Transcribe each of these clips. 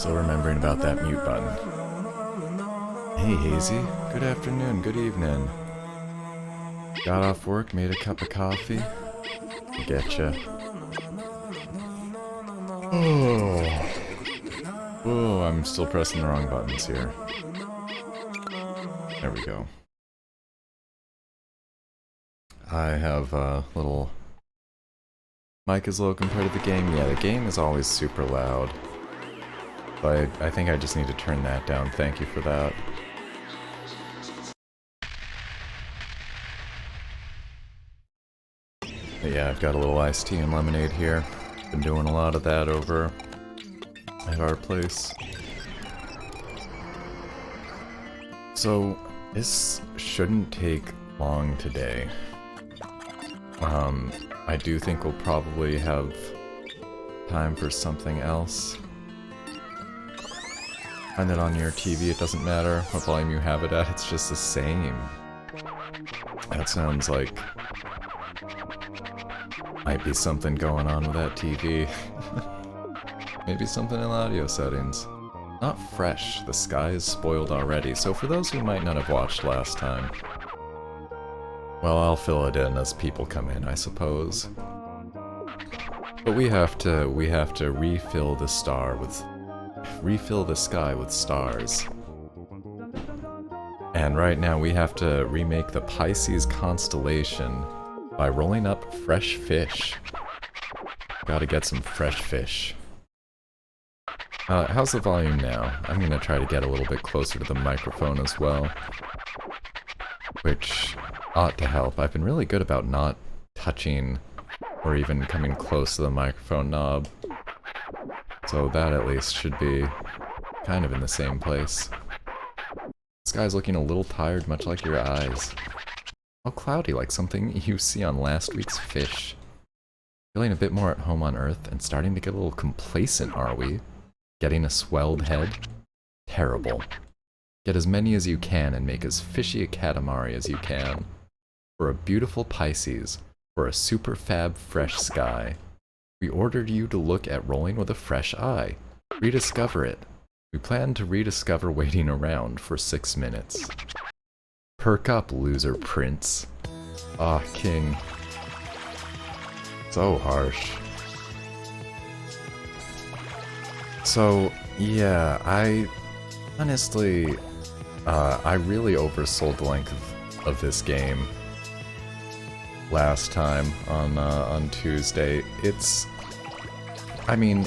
Still remembering about that mute button. Hey Hazy, good afternoon, good evening. Got off work, made a cup of coffee. Getcha. Oh, I'm still pressing the wrong buttons here. There we go. I have a little... Mic is low compared to the game. Yeah, the game is always super loud. But I think I just need to turn that down. Thank you for that. But yeah, I've got a little iced tea and lemonade here. Been doing a lot of that over at our place. So, this shouldn't take long today. I do think we'll probably have time for something else. Find it on your TV, it doesn't matter what volume you have it at, it's just the same. That sounds like... might be something going on with that TV. Maybe something in the audio settings. Not fresh, the sky is spoiled already, so for those who might not have watched last time... well, I'll fill it in as people come in, I suppose. But we have to refill the sky with stars. And right now we have to remake the Pisces constellation by rolling up fresh fish. Gotta get some fresh fish. How's the volume now? I'm gonna try to get a little bit closer to the microphone as well. Which ought to help. I've been really good about not touching or even coming close to the microphone knob. So that at least should be kind of in the same place. This guy's looking a little tired, much like your eyes. All cloudy, like something you see on last week's fish. Feeling a bit more at home on Earth and starting to get a little complacent, are we? Getting a swelled head? Terrible. Get as many as you can and make as fishy a Katamari as you can. For a beautiful Pisces, for a super fab fresh sky. We ordered you to look at rolling with a fresh eye. Rediscover it. We plan to rediscover waiting around for 6 minutes. Perk up, loser prince. Ah, king. So harsh. So, yeah, I honestly, I really oversold the length of this game last time on Tuesday. It's, I mean,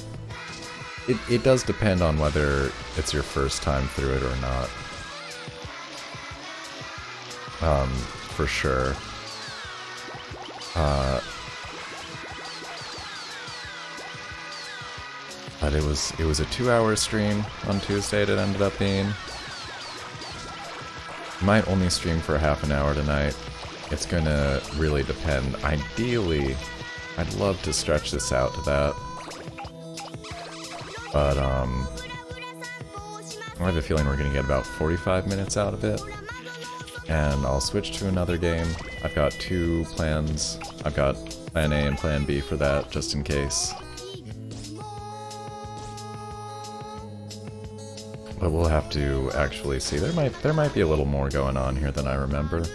it does depend on whether it's your first time through it or not. For sure. But it was a 2-hour stream on Tuesday it ended up being. Might only stream for half an hour tonight. It's gonna really depend. Ideally, I'd love to stretch this out to that. But, I have a feeling we're gonna get about 45 minutes out of it. And I'll switch to another game. I've got 2 plans. I've got plan A and plan B for that, just in case. But we'll have to actually see. There might be a little more going on here than I remember.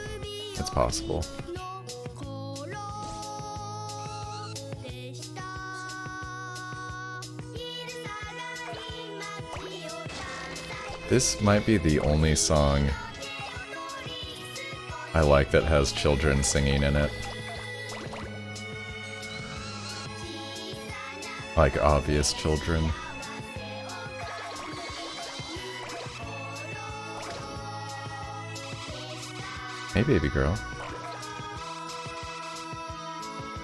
It's possible. This might be the only song I like that has children singing in it. Like obvious children. Hey, baby girl.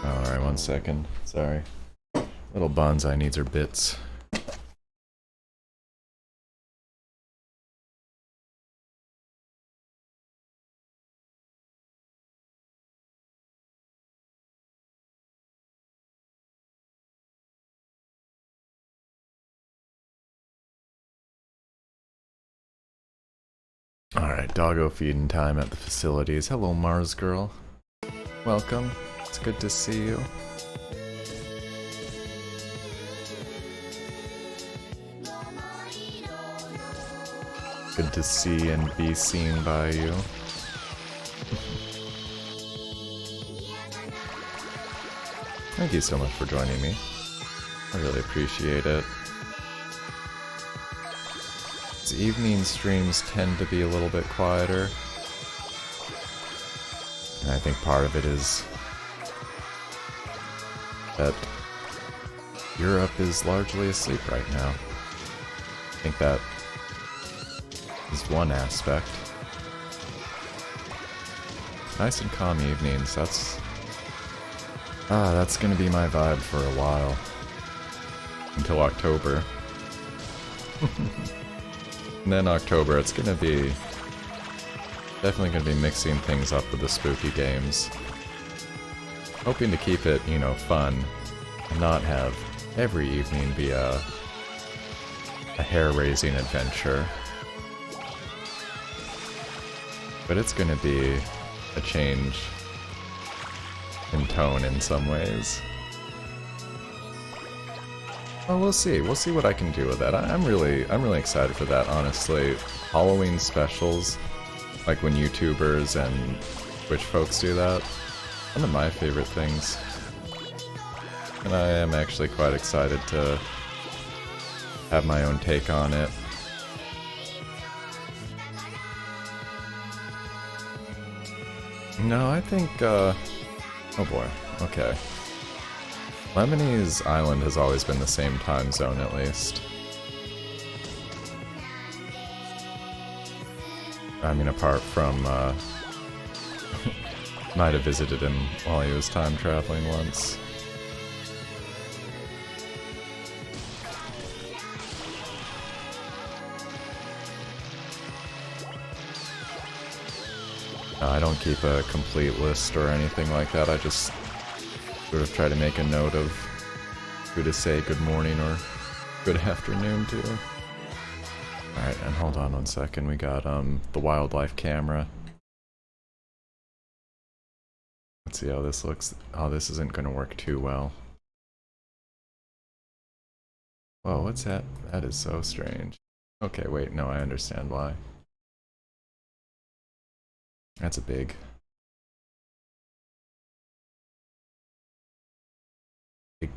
Alright, 1 second. Sorry. Little bonsai needs her bits. Alright, doggo feeding time at the facilities. Hello, Mars girl. Welcome. It's good to see you. Good to see and be seen by you. Thank you so much for joining me. I really appreciate it. These evening streams tend to be a little bit quieter. And I think part of it is that Europe is largely asleep right now. I think that is one aspect. Nice and calm evenings, that's gonna be my vibe for a while. Until October. And then October, it's gonna be definitely gonna be mixing things up with the spooky games. Hoping to keep it, you know, fun, and not have every evening be a hair-raising adventure. But it's gonna be a change in tone in some ways. Well, we'll see. We'll see what I can do with that. I'm really excited for that, honestly. Halloween specials, like when YouTubers and Twitch folks do that, one of my favorite things. And I am actually quite excited to have my own take on it. No, I think, oh boy, okay. Lemony's Island has always been the same time zone, at least. I mean, apart from, might have visited him while he was time traveling once. I don't keep a complete list or anything like that, I just sort of try to make a note of who to say good morning or good afternoon to. Alright, and hold on one second, we got the wildlife camera. Let's see how this looks. Oh, this isn't gonna work too well. Whoa, what's that? That is so strange. Okay, wait, no, I understand why. That's a big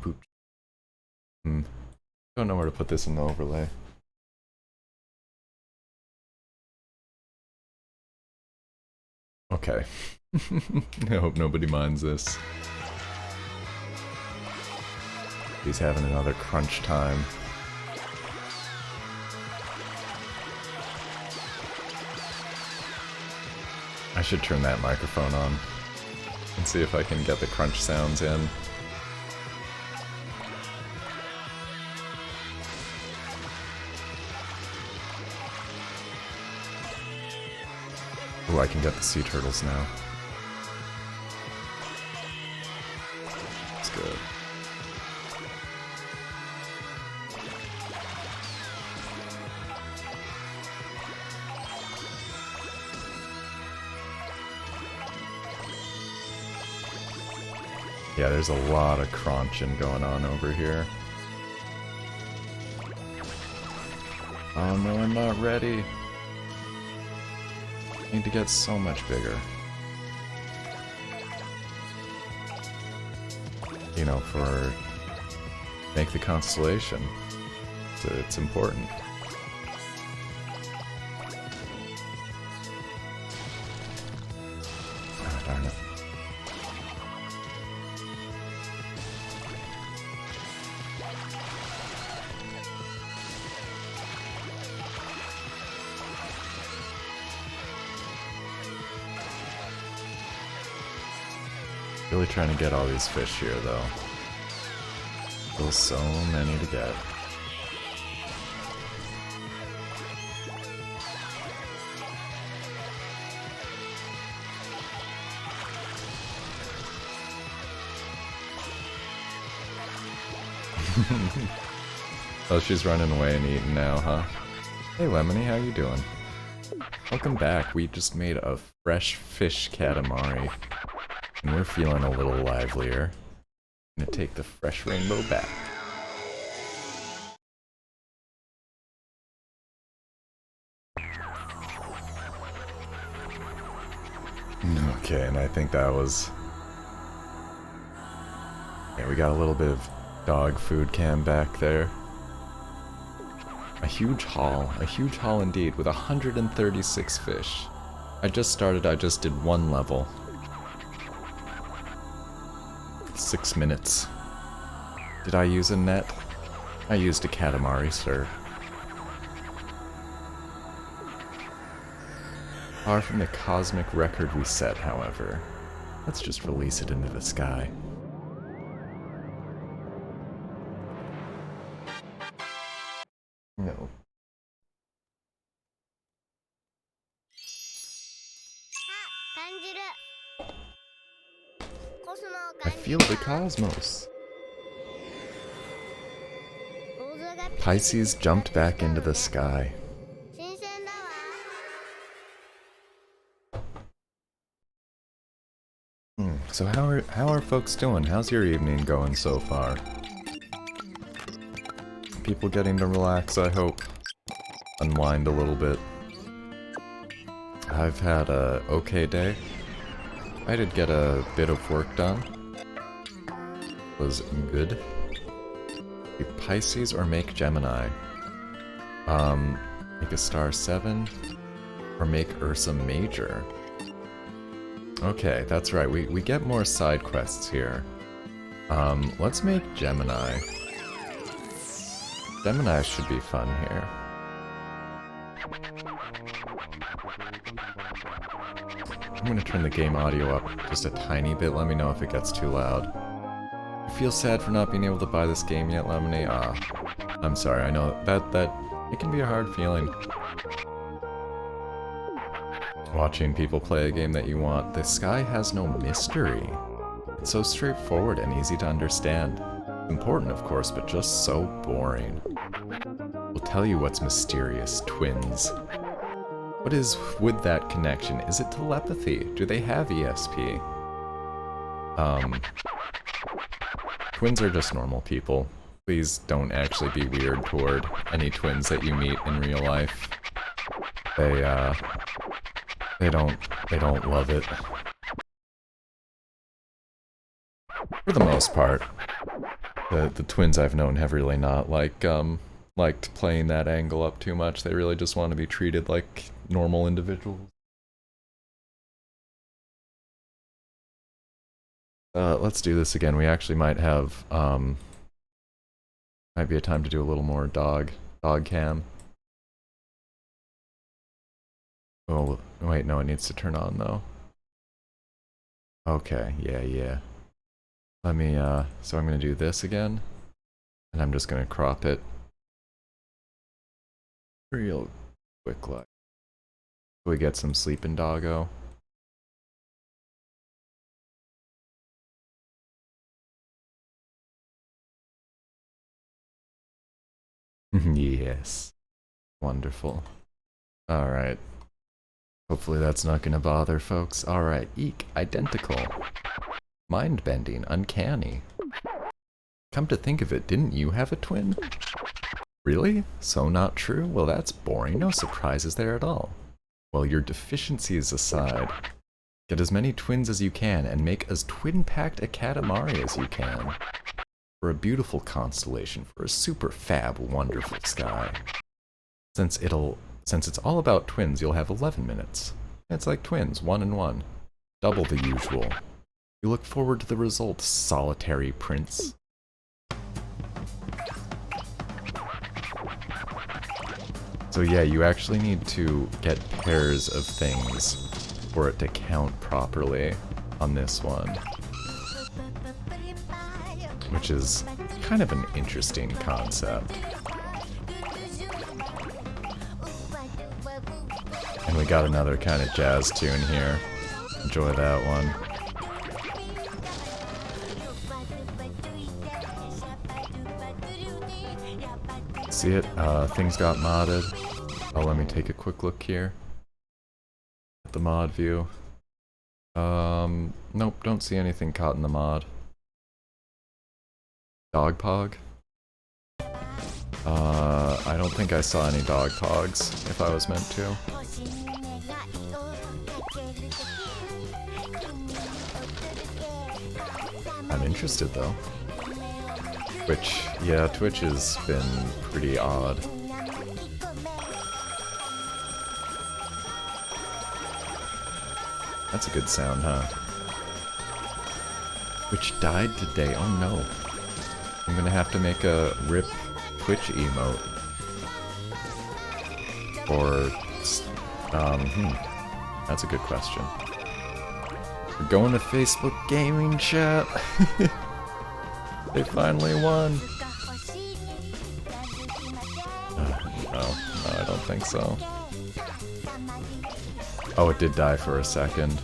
poop. Don't know where to put this in the overlay. Okay. I hope nobody minds this. He's having another crunch time. I should turn that microphone on and see if I can get the crunch sounds in. Ooh, I can get the sea turtles now. That's good. Yeah, there's a lot of crunching going on over here. Oh no, I'm not ready. I need to get so much bigger. You know, for make the constellation. It's important. Oh, darn it. Really trying to get all these fish here, though. Still so many to get. Oh, she's running away and eating now, huh? Hey, Lemony, how you doing? Welcome back. We just made a fresh fish Katamari. And we're feeling a little livelier. I'm gonna take the fresh rainbow back. Okay, and I think that was... Yeah, we got a little bit of dog food cam back there. A huge haul indeed, with 136 fish. I just did one level. 6 minutes. Did I use a net? I used a Katamari, sir. Far from the cosmic record we set, however. Let's just release it into the sky. No. I feel the cosmos. Pisces jumped back into the sky. So how are folks doing? How's your evening going so far? People getting to relax, I hope. Unwind a little bit. I've had a okay day. I did get a bit of work done. Was good. Be Pisces or make Gemini? Make a star 7 or make Ursa Major. Okay, that's right. We get more side quests here. Let's make Gemini. Gemini should be fun here. I'm gonna turn the game audio up just a tiny bit. Let me know if it gets too loud. I feel sad for not being able to buy this game yet, Lemony. I'm sorry. I know that it can be a hard feeling. Watching people play a game that you want. The sky has no mystery. It's so straightforward and easy to understand. Important, of course, but just so boring. We'll tell you what's mysterious, twins. What is with that connection? Is it telepathy? Do they have ESP? Twins are just normal people. Please don't actually be weird toward any twins that you meet in real life. They don't love it. For the most part. The twins I've known have really not liked playing that angle up too much. They really just want to be treated like normal individuals. Let's do this again. We actually might have might be a time to do a little more dog cam. Oh, wait, no, it needs to turn on, though. Okay, yeah. Let me, so I'm gonna do this again, and I'm just gonna crop it real quick, like. So we get some sleeping doggo. Yes. Wonderful. Alright. Hopefully that's not gonna bother folks. Alright, eek, identical. Mind-bending, uncanny. Come to think of it, didn't you have a twin? Really? So not true? Well, that's boring. No surprises there at all. Well, your deficiencies aside, get as many twins as you can and make as twin-packed a Katamari as you can. For a beautiful constellation, for a super fab, wonderful sky. Since it's all about twins, you'll have 11 minutes. It's like twins, 1 and 1. Double the usual. You look forward to the results, solitary prince. So yeah, you actually need to get pairs of things for it to count properly on this one. Which is kind of an interesting concept. And we got another kind of jazz tune here. Enjoy that one. See it? Things got modded. Oh, let me take a quick look here. At the mod view. Nope, don't see anything caught in the mod. Dog pog? I don't think I saw any dog pogs, if I was meant to. interested though. Twitch, yeah, Twitch has been pretty odd. That's a good sound, huh? Which died today, oh no. I'm gonna have to make a RIP Twitch emote. Or, that's a good question. We're going to Facebook gaming chat. They finally won. No, I don't think so. Oh, it did die for a second.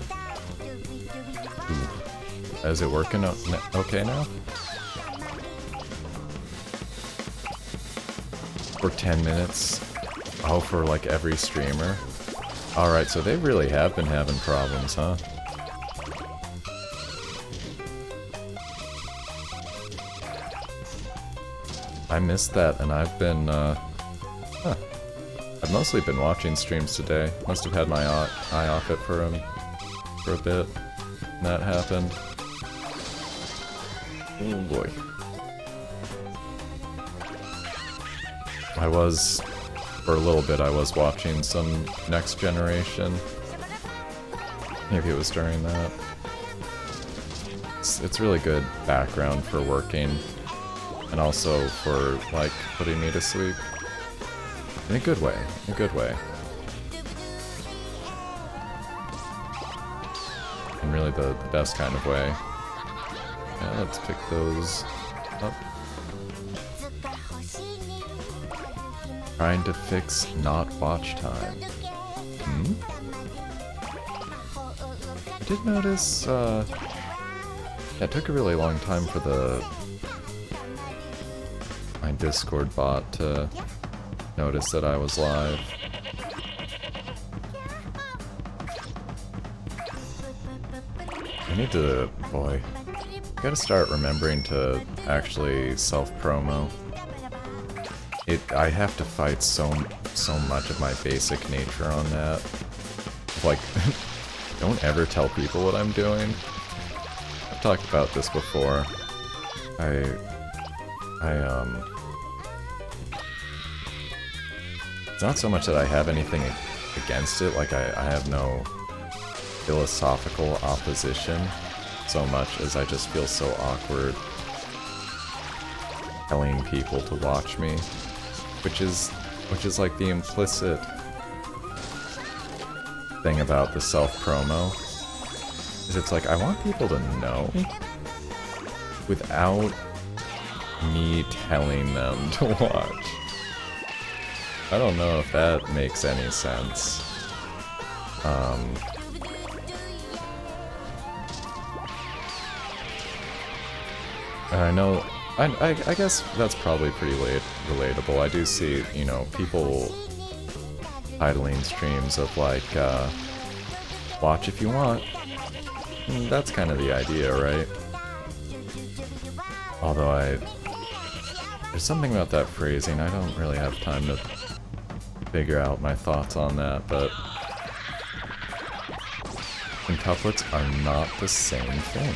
Ooh. Is it working okay now? For 10 minutes? Oh, for like every streamer? Alright, so they really have been having problems, huh? I missed that, and I've been, I've mostly been watching streams today. Must have had my eye off it for a bit. And that happened. Oh boy. For a little bit, I was watching some Next Generation. Maybe it was during that. It's really good background for working. And also for, like, putting me to sleep. In a good way. In a good way. And really the best kind of way. Yeah, let's pick those up. Trying to fix not watch time. I did notice, yeah, it took a really long time for my Discord bot to notice that I was live. I need to, boy, I gotta start remembering to actually self-promo. I have to fight so much of my basic nature on that. Like, don't ever tell people what I'm doing. I've talked about this before. It's not so much that I have anything against it, like I have no philosophical opposition so much as I just feel so awkward telling people to watch me, which is like the implicit thing about the self-promo, is it's like I want people to know without me telling them to watch. I don't know if that makes any sense. And I know, I guess that's probably pretty relatable. I do see, you know, people titling streams of like, watch if you want. That's kind of the idea, right? Although there's something about that phrasing, I don't really have time to figure out my thoughts on that, but quintuplets are not the same thing.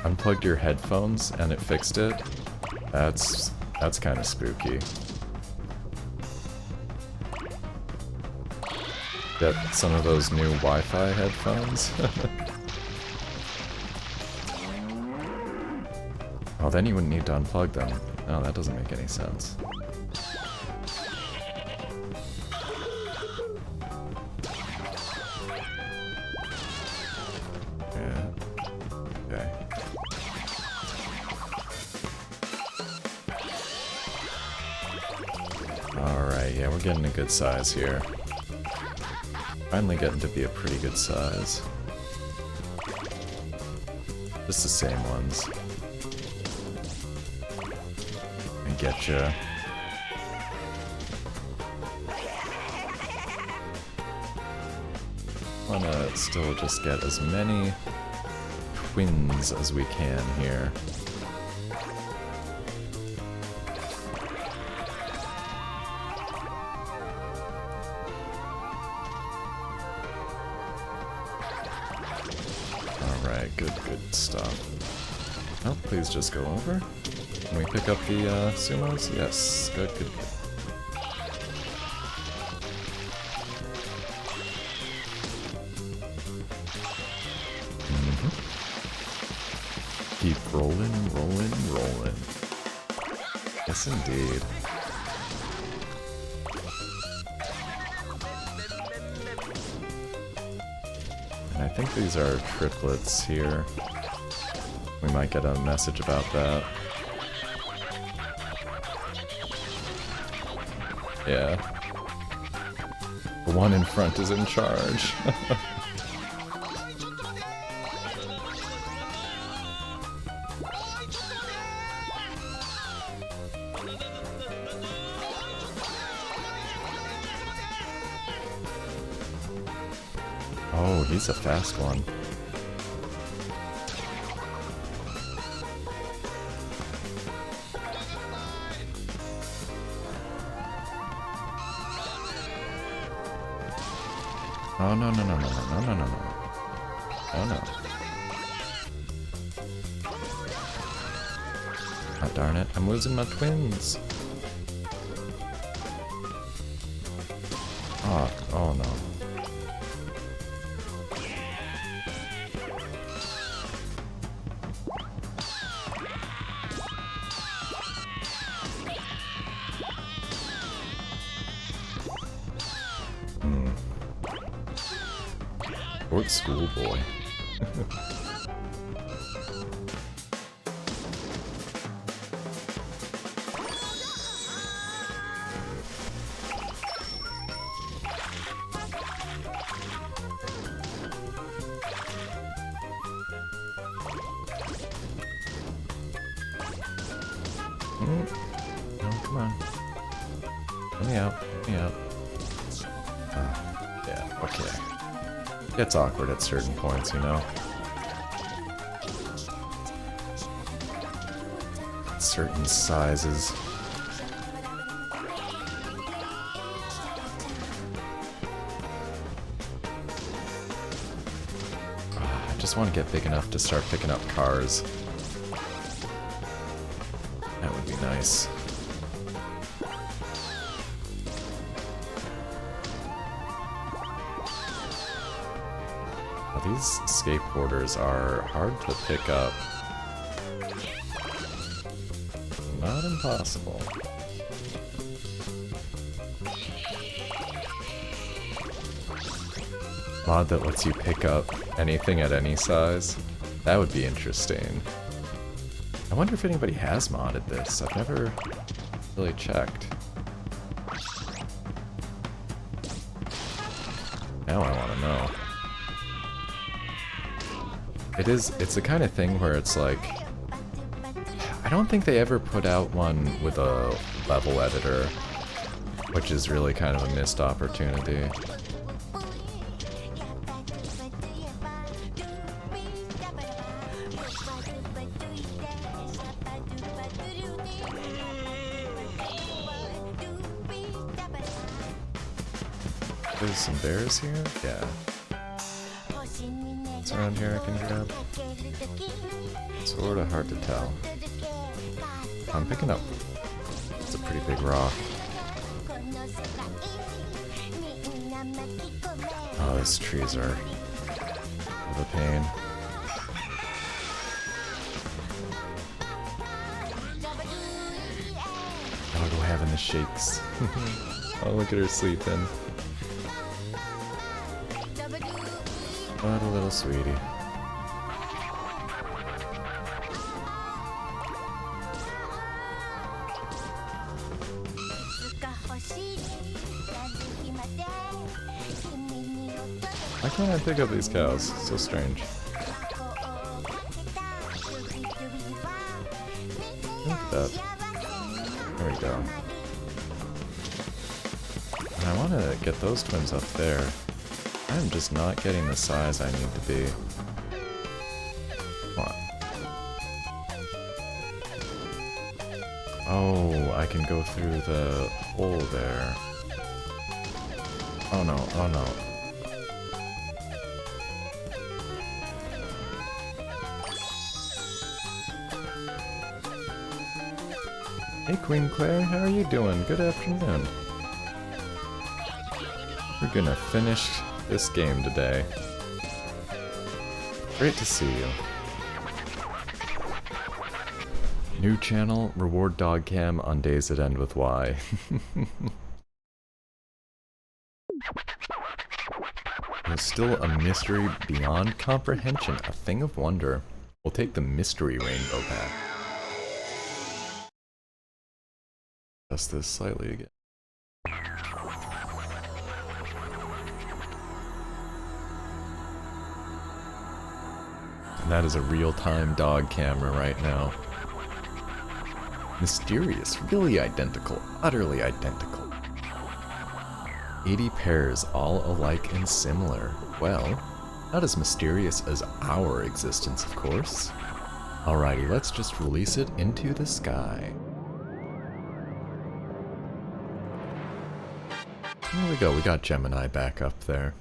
Unplugged your headphones and it fixed it? That's kind of spooky. Get some of those new Wi-Fi headphones? Oh, then you wouldn't need to unplug them. No, that doesn't make any sense. Yeah. Okay. Alright, yeah, we're getting a good size here. Finally getting to be a pretty good size. Just the same ones. Getcha. Wanna still just get as many twins as we can here. stuff. Oh, please just go over. Can we pick up the sumos? Yes. Good, good, good. Keep rolling, rolling, rolling. Yes, indeed. And I think these are triplets here. We might get a message about that. Yeah. The one in front is in charge. Oh, he's a fast one. Oh, no, no, no, no, no, no, no, no, no. Oh, no. Ah, darn it. I'm losing my twins. Oh, oh no. What schoolboy? No, come on. Let me out. Let me out. Yeah, okay. It's awkward at certain points, you know? Certain sizes. I just want to get big enough to start picking up cars. That would be nice. These skateboarders are hard to pick up. Not impossible. Mod that lets you pick up anything at any size. That would be interesting. I wonder if anybody has modded this. I've never really checked. Now I want to know. It's the kind of thing where it's like, I don't think they ever put out one with a level editor, which is really kind of a missed opportunity. There's some bears here? Yeah. What's around here I can grab? Sorta hard to tell. I'm picking up. It's a pretty big rock. Oh, these trees are of a pain. I'll go having the shakes. Oh, look at her sleeping. What a little sweetie. Why can't I pick up these cows? So strange. Look at that. There we go. And I want to get those twins up there. I'm just not getting the size I need to be. What? Oh, I can go through the hole there. Oh no, oh no. Hey Queen Claire, how are you doing? Good afternoon. We're gonna finish this game today. Great to see you. New channel, reward dog cam on days that end with Y. There's still a mystery beyond comprehension, a thing of wonder. We'll take the mystery rainbow back. Adjust this slightly again. And that is a real-time dog camera right now. Mysterious, really identical, utterly identical. 80 pairs, all alike and similar. Well, not as mysterious as our existence, of course. Alrighty, let's just release it into the sky. There we go, we got Gemini back up there.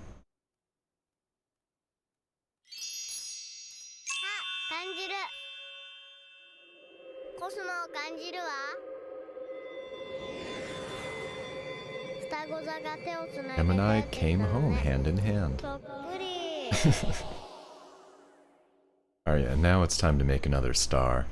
Gemini came home hand in hand. Alright, and now it's time to make another star.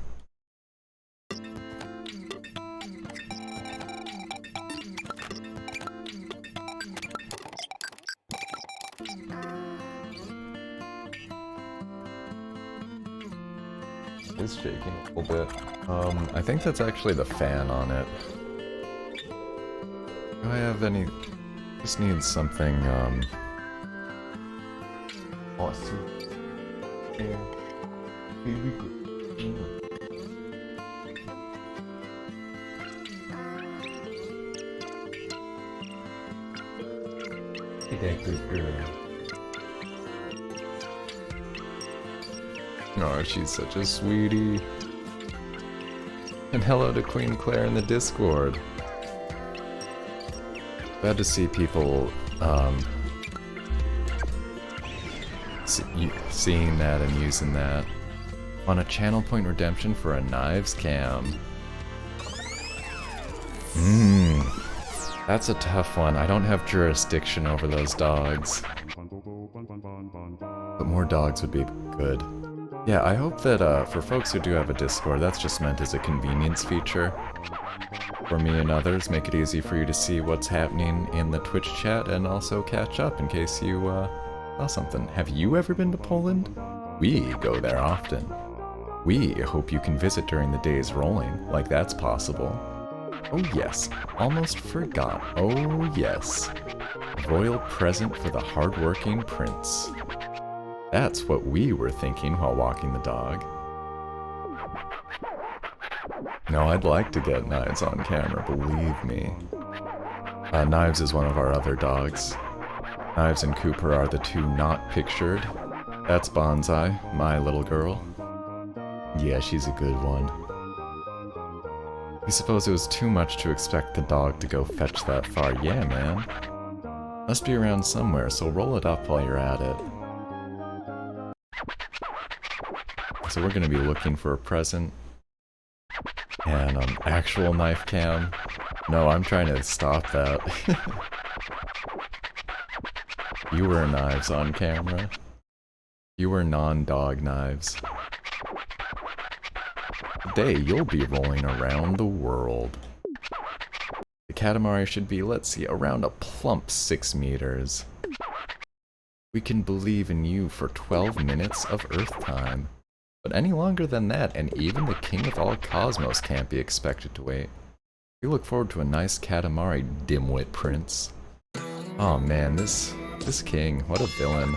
It's shaking a little bit. I think that's actually the fan on it. Do I have any... Just need something, awesome. Oh, she's such a sweetie. And hello to Queen Claire in the Discord. Glad to see people seeing that and using that. On a channel point redemption for a knives cam. That's a tough one. I don't have jurisdiction over those dogs. But more dogs would be good. Yeah, I hope that for folks who do have a Discord, that's just meant as a convenience feature. For me and others, make it easy for you to see what's happening in the Twitch chat and also catch up in case you saw something. Have you ever been to Poland? We go there often. We hope you can visit during the days rolling, like that's possible. Oh yes, almost forgot. Oh yes. A royal present for the hardworking prince. That's what we were thinking while walking the dog. No, I'd like to get Knives on camera, believe me. Knives is one of our other dogs. Knives and Cooper are the two not pictured. That's Bonsai, my little girl. Yeah, she's a good one. You suppose it was too much to expect the dog to go fetch that far? Yeah, man. Must be around somewhere, so roll it up while you're at it. So we're gonna be looking for a present. And actual knife cam. No, I'm trying to stop that. You were Knives on camera. You were non-dog Knives. Today you'll be rolling around the world. The Katamari should be, let's see, around a plump 6 meters. We can believe in you for 12 minutes of Earth time. But any longer than that, and even the king of all cosmos can't be expected to wait. We look forward to a nice Katamari, dimwit prince. Oh man, this king, what a villain.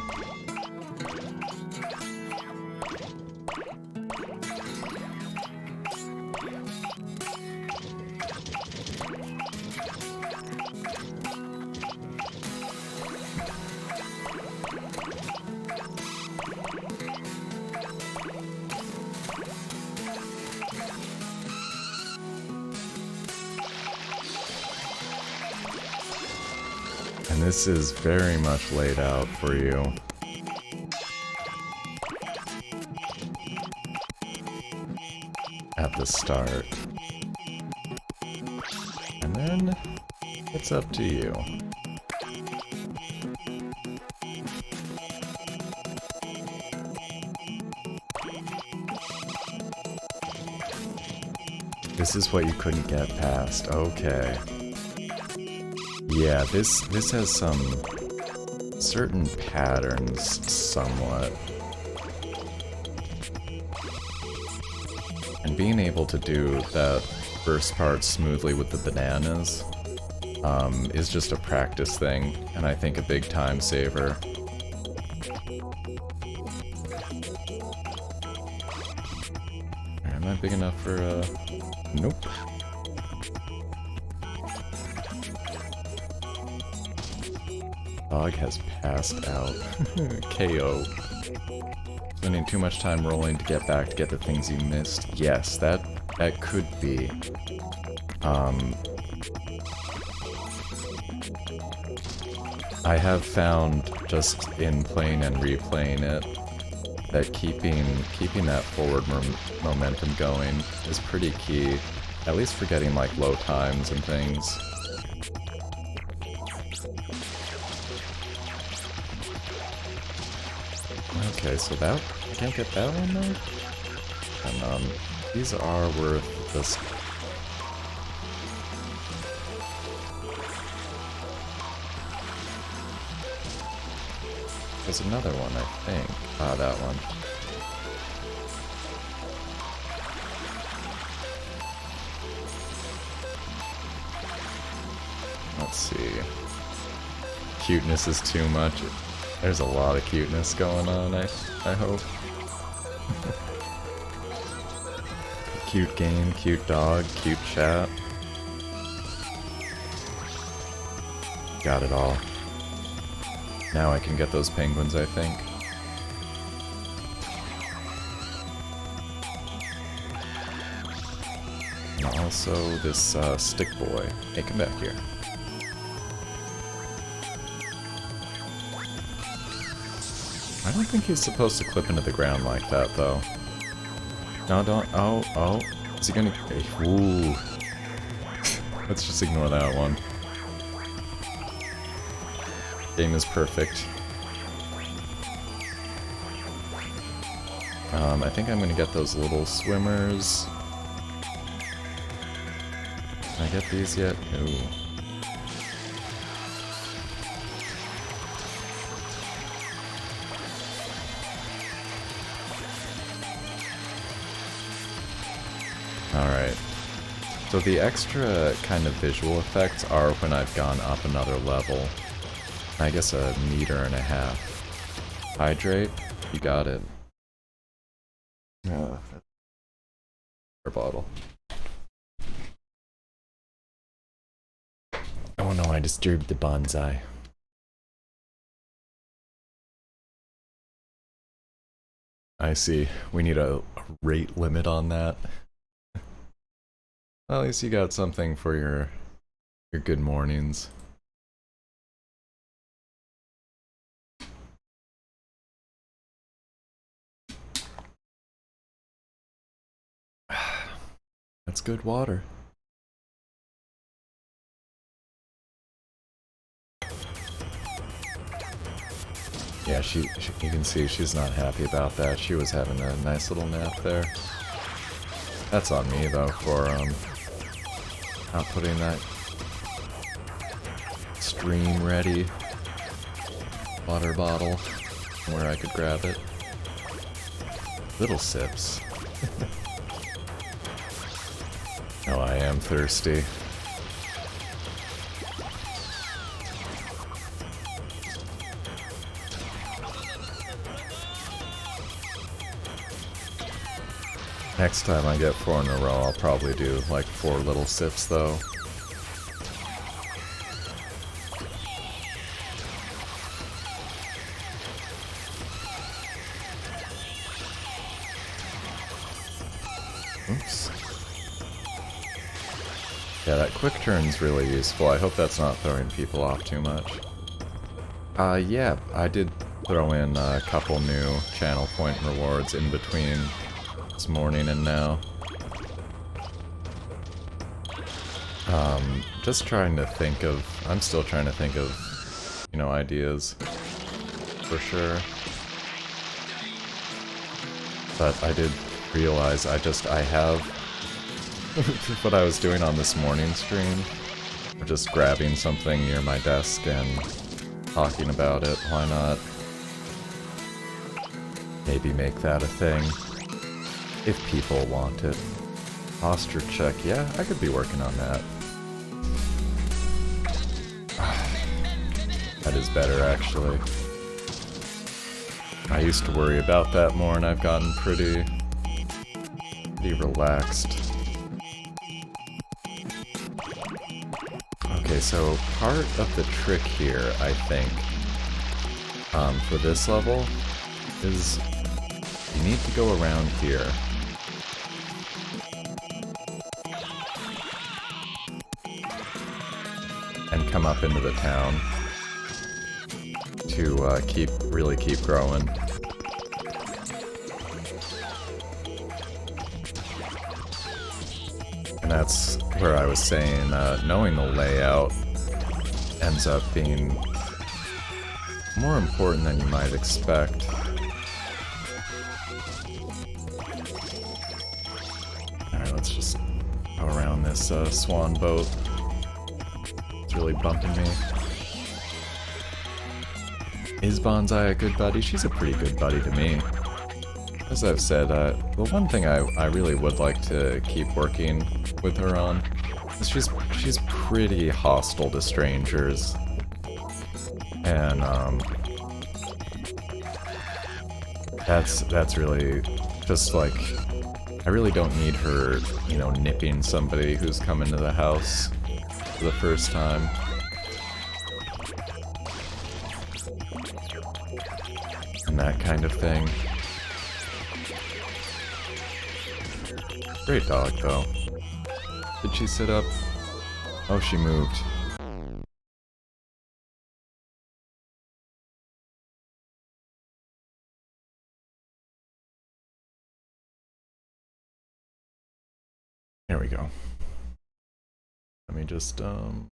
And this is very much laid out for you. At the start. then it's up to you. This is what you couldn't get past. Okay. Yeah, this has some certain patterns somewhat. And being able to do that first part smoothly with the bananas is just a practice thing, and I think a big time saver. Am I big enough for nope. Dog has passed out. KO. Spending too much time rolling to get back to get the things you missed. Yes, that could be. I have found just in playing and replaying it that keeping that forward momentum going is pretty key, at least for getting like low times and things. Okay, so that I can't get that one though. And these are worth this. There's another one, I think. Ah, that one. Let's see. Cuteness is too much. There's a lot of cuteness going on, I hope. Cute game, cute dog, cute chat. Got it all. Now I can get those penguins, I think. And also this stick boy. Hey, come back here. I don't think he's supposed to clip into the ground like that, though. No, don't. Oh. Is he gonna... Ooh. Let's just ignore that one. Game is perfect. I think I'm gonna get those little swimmers. Can I get these yet? No. Alright. So the extra kind of visual effects are when I've gone up another level. I guess 1.5 meters. Hydrate? You got it. Water bottle. Oh no, I disturbed the bonsai. I see. We need a rate limit on that. Well, at least you got something for your good mornings. That's good water. Yeah, you can see she's not happy about that. She was having a nice little nap there. That's on me though for not putting that stream ready water bottle where I could grab it. Little sips. Oh, I am thirsty. Next time I get 4 in a row, I'll probably do like 4 little sips though. Oops. Yeah, that quick turn's really useful. I hope that's not throwing people off too much. Yeah, I did throw in a couple new channel point rewards in between this morning and now. Just trying to think of... I'm still trying to think of, you know, ideas. For sure. But I did realize I have... what I was doing on this morning stream. Just grabbing something near my desk and talking about it. Why not? Maybe make that a thing. If people want it. Posture check. Yeah, I could be working on that. That is better, actually. I used to worry about that more, and I've gotten pretty relaxed. Okay, so part of the trick here, I think, for this level, is you need to go around here. And come up into the town to really keep growing. And that's where I was saying, knowing the layout ends up being more important than you might expect. Alright, let's just go around this swan boat. It's really bumping me. Is Bonsai a good buddy? She's a pretty good buddy to me. As I've said, the one thing I really would like to keep working with her on is she's pretty hostile to strangers. And that's really just like, I really don't need her, you know, nipping somebody who's come into the house for the first time. And that kind of thing. Great dog, though. Did she sit up? Oh, she moved. There we go. Let me just, move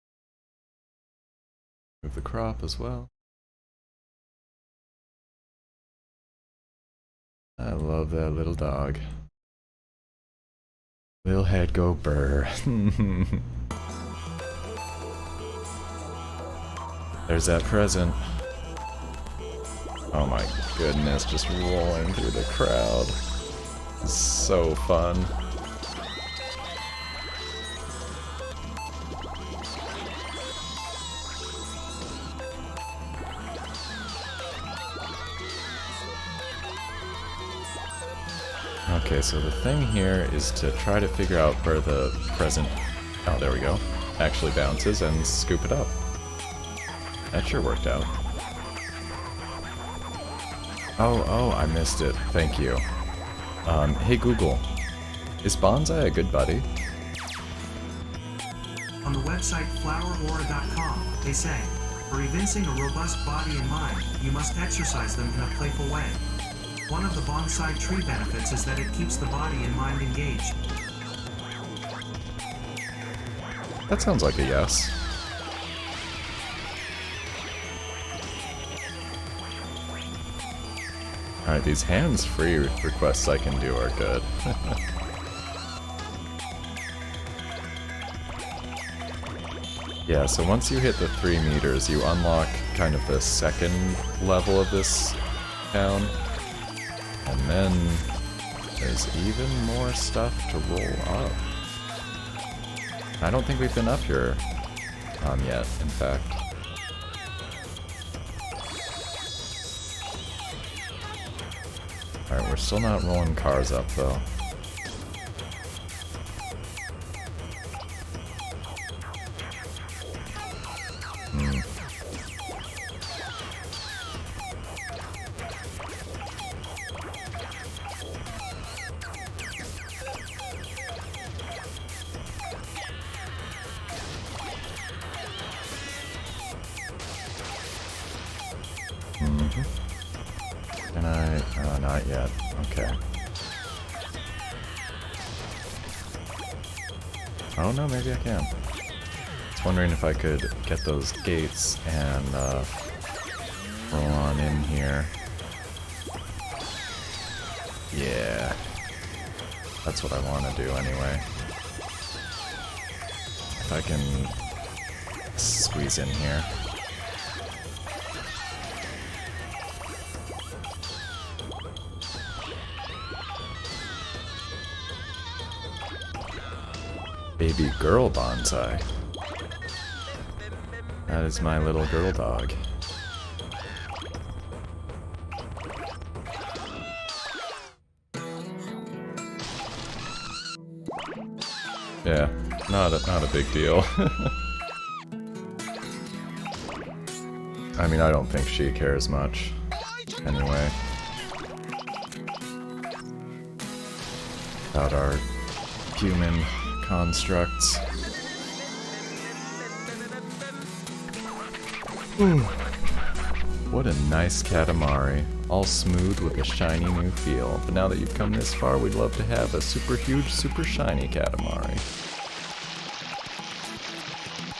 the crop as well. I love that little dog. Little head go burr. There's that present. Oh my goodness, just rolling through the crowd. It's so fun. Okay, so the thing here is to try to figure out where the present... Oh, there we go. Actually bounces and scoop it up. That sure worked out. Oh, I missed it. Thank you. Hey Google, is Bonsai a good buddy? On the website floweraura.com, they say, for evincing a robust body and mind, you must exercise them in a playful way. One of the bonsai tree benefits is that it keeps the body and mind engaged. That sounds like a yes. Alright, these hands-free requests I can do are good. Yeah, so once you hit the 3 meters, you unlock kind of the second level of this town. And then there's even more stuff to roll up. I don't think we've been up here yet, in fact. Alright, we're still not rolling cars up, though. Can I? Not yet. Okay. Oh no, maybe I can. Wondering if I could get those gates and roll on in here. Yeah. That's what I want to do anyway. If I can squeeze in here. Baby girl bonsai. That is my little girl dog. Yeah, not a big deal. I mean, I don't think she cares much. Anyway. About our human constructs. What a nice Katamari. All smooth with a shiny new feel. But now that you've come this far, we'd love to have a super huge, super shiny Katamari.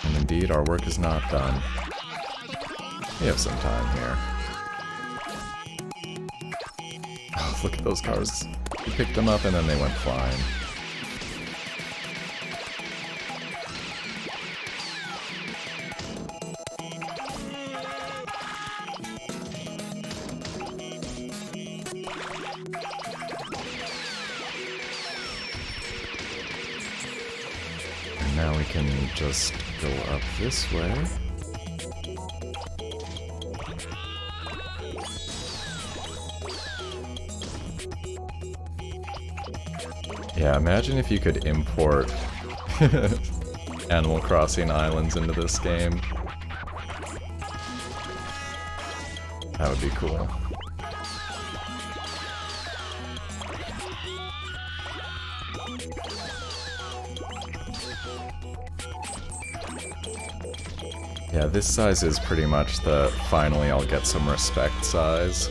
And indeed, our work is not done. We have some time here. Oh, look at those cars. We picked them up and then they went flying. And now we can just go up this way. Yeah, imagine if you could import Animal Crossing islands into this game. That would be cool. Yeah, this size is pretty much the finally I'll get some respect size.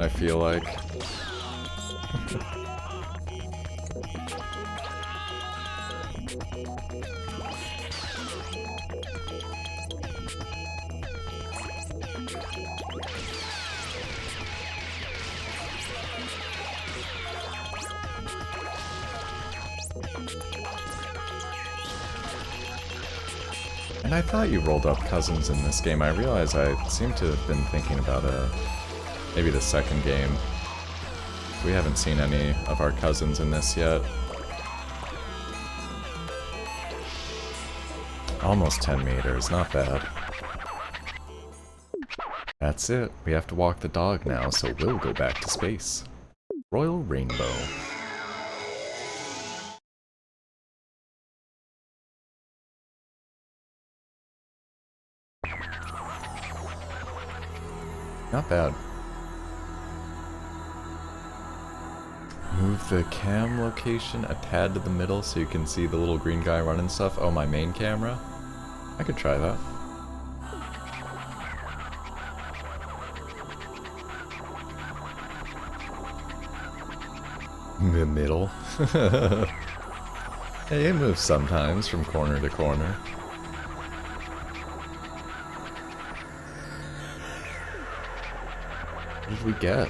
I feel like. And I thought you rolled up cousins in this game. I realize I seem to have been thinking about maybe the second game. We haven't seen any of our cousins in this yet. Almost 10 meters, not bad. That's it. We have to walk the dog now, so we'll go back to space. Royal Rainbow. Not bad. Move the cam location a tad to the middle so you can see the little green guy running stuff. Oh, my main camera? I could try that. The middle? Hey, it moves sometimes from corner to corner. What did we get?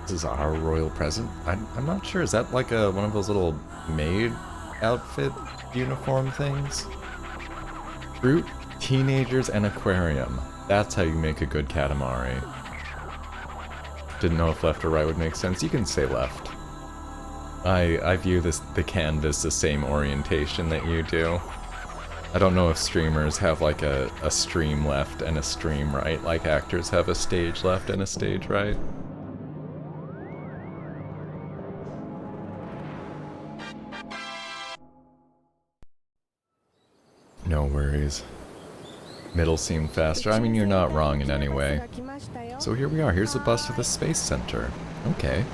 This is our royal present? I'm not sure. Is that like one of those little maid outfit uniform things? Fruit, teenagers, and aquarium. That's how you make a good Katamari. Didn't know if left or right would make sense. You can say left. I view the canvas the same orientation that you do. I don't know if streamers have like a stream left and a stream right, like actors have a stage left and a stage right. No worries. Middle seemed faster. I mean, you're not wrong in any way. So here we are. Here's the bus to the Space Center. Okay.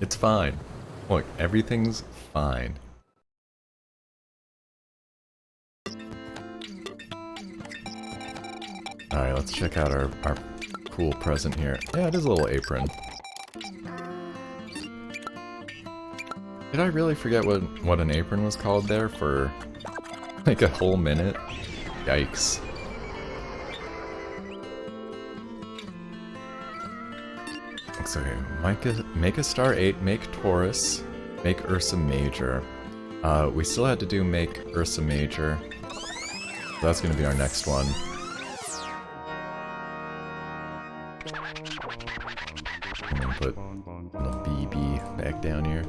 It's fine. Look, everything's fine. Alright, let's check out our cool present here. Yeah, it is a little apron. Did I really forget what an apron was called there for like a whole minute? Yikes. So here, make a star 8, make Taurus, make Ursa Major. We still had to do make Ursa Major. So that's gonna be our next one. I'm gonna put little BB back down here.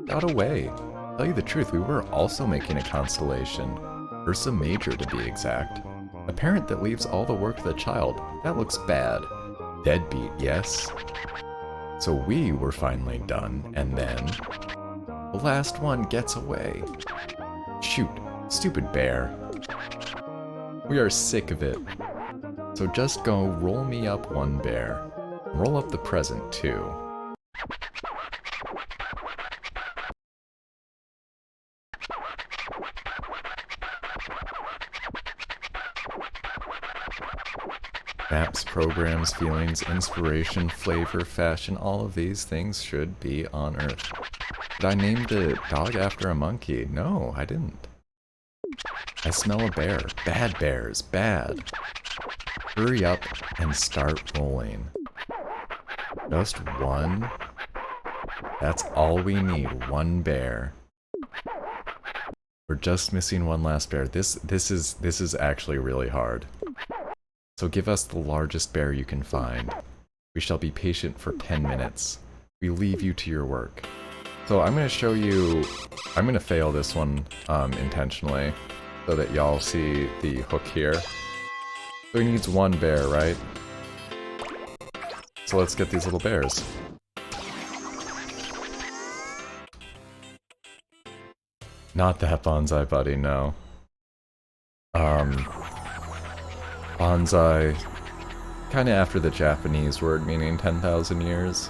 Got away. Tell you the truth, we were also making a constellation. Ursa Major to be exact. A parent that leaves all the work to the child. That looks bad. Deadbeat, yes? So we were finally done, and then the last one gets away. Shoot, stupid bear. We are sick of it. So just go roll me up one bear. Roll up the present too. Maps, programs, feelings, inspiration, flavor, fashion, all of these things should be on Earth. Did I name the dog after a monkey? No, I didn't. I smell a bear. Bad bears, bad. Hurry up and start rolling. Just one. That's all we need, one bear. We're just missing one last bear. This is actually really hard. So give us the largest bear you can find. We shall be patient for 10 minutes. We leave you to your work. So I'm gonna show you... I'm gonna fail this one intentionally, so that y'all see the hook here. So he needs one bear, right? So let's get these little bears. Not that bonsai buddy, no. Bonsai, kinda after the Japanese word meaning 10,000 years.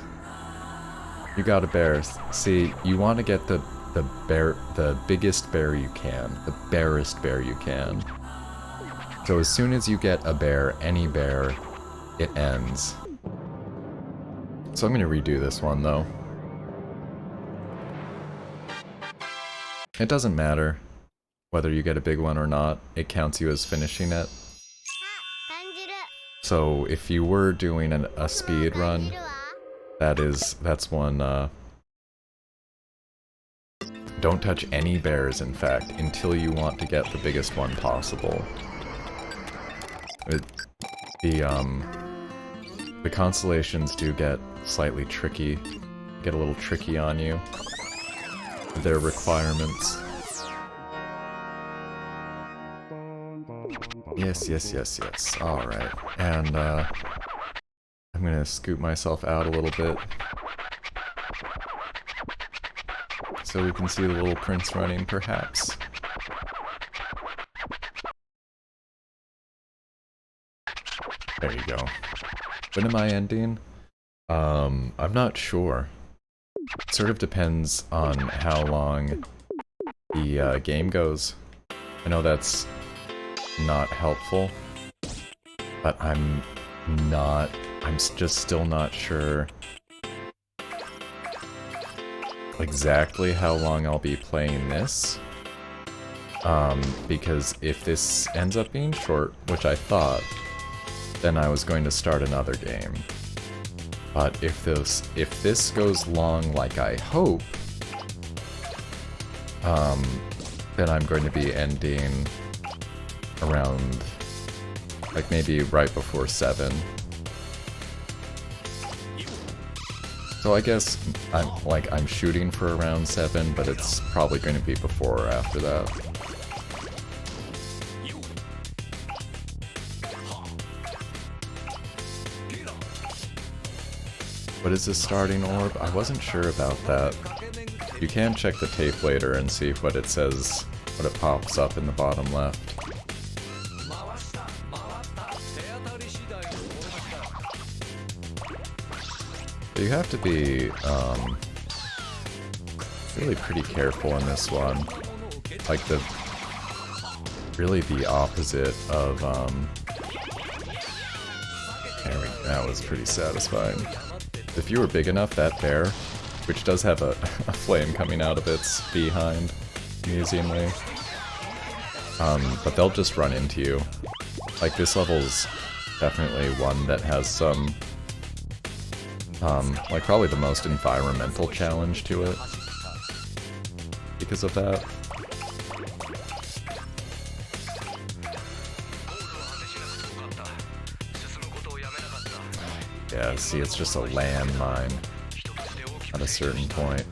You got a bear. See, you want to get the biggest bear you can, the barest bear you can. So as soon as you get a bear, any bear, it ends. So I'm gonna redo this one though. It doesn't matter whether you get a big one or not, it counts you as finishing it. So if you were doing a speed run, that's one, don't touch any bears, in fact, until you want to get the biggest one possible. The constellations do get slightly tricky, get a little tricky on you. Their requirements. Yes. Alright. And, I'm gonna scoot myself out a little bit. So we can see the little prince running, perhaps. There you go. When am I ending? I'm not sure. It sort of depends on how long the game goes. I know that's not helpful, but I'm just still not sure exactly how long I'll be playing this. Because if this ends up being short, which I thought, then I was going to start another game. But if this goes long like I hope, then I'm going to be ending around, like, maybe right before 7. So I guess I'm shooting for around 7, but it's probably going to be before or after that. What is this starting orb? I wasn't sure about that. You can check the tape later and see what it says, what it pops up in the bottom left. So you have to be really pretty careful in this one. Like really the opposite of That was pretty satisfying. If you were big enough, that bear, which does have a flame coming out of its behind, amusingly, but they'll just run into you. Like, this level's definitely one that has some, like, probably the most environmental challenge to it because of that. Yeah, see, it's just a landmine at a certain point.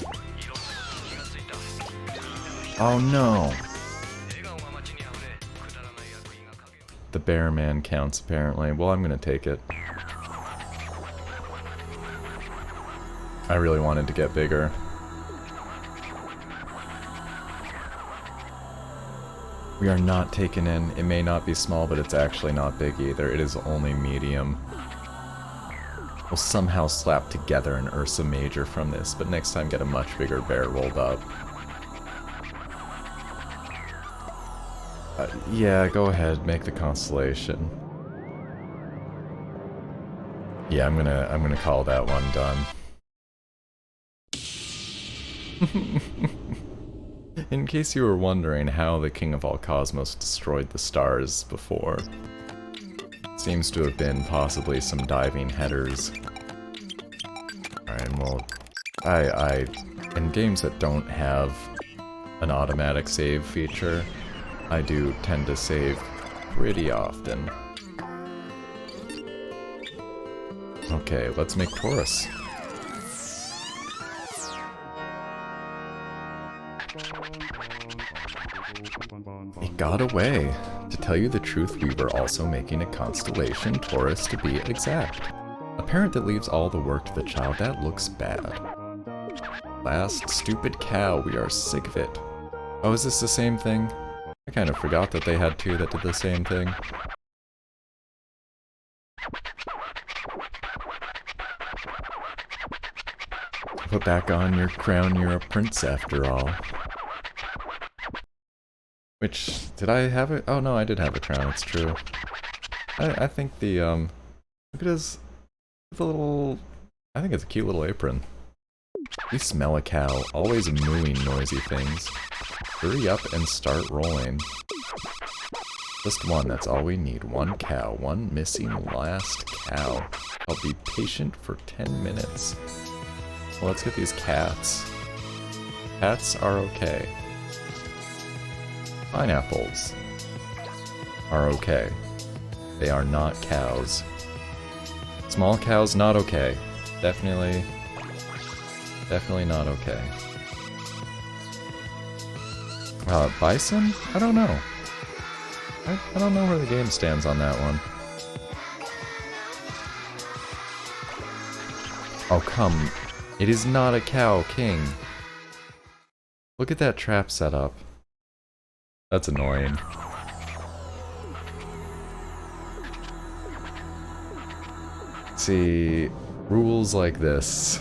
Oh no! The bear man counts, apparently. Well, I'm gonna take it. I really wanted to get bigger. We are not taken in. It may not be small, but it's actually not big either. It is only medium. We'll somehow slap together an Ursa Major from this, but next time get a much bigger bear rolled up. Yeah, go ahead, make the constellation. Yeah, I'm gonna call that one done. In case you were wondering how the King of All Cosmos destroyed the stars before, seems to have been possibly some diving headers. Alright, well, in games that don't have an automatic save feature, I do tend to save pretty often. Okay, let's make Taurus. It got away. To tell you the truth, we were also making a constellation, Taurus to be exact. A parent that leaves all the work to the child, that looks bad. Last stupid cow, we are sick of it. Oh, is this the same thing? I kind of forgot that they had two that did the same thing. Put back on your crown, you're a prince after all. Which, did I have it? Oh no, I did have a crown, it's true. I think the, look at his, the little, I think it's a cute little apron. You smell a cow, always mooing noisy things. Hurry up and start rolling. Just one, that's all we need. One cow, one missing last cow. I'll be patient for 10 minutes. Well, let's get these cats. Cats are okay. Pineapples are okay. They are not cows. Small cows, not okay. Definitely not okay. Bison? I don't know. I don't know where the game stands on that one. Oh, come. It is not a cow, King. Look at that trap setup. That's annoying. See, rules like this.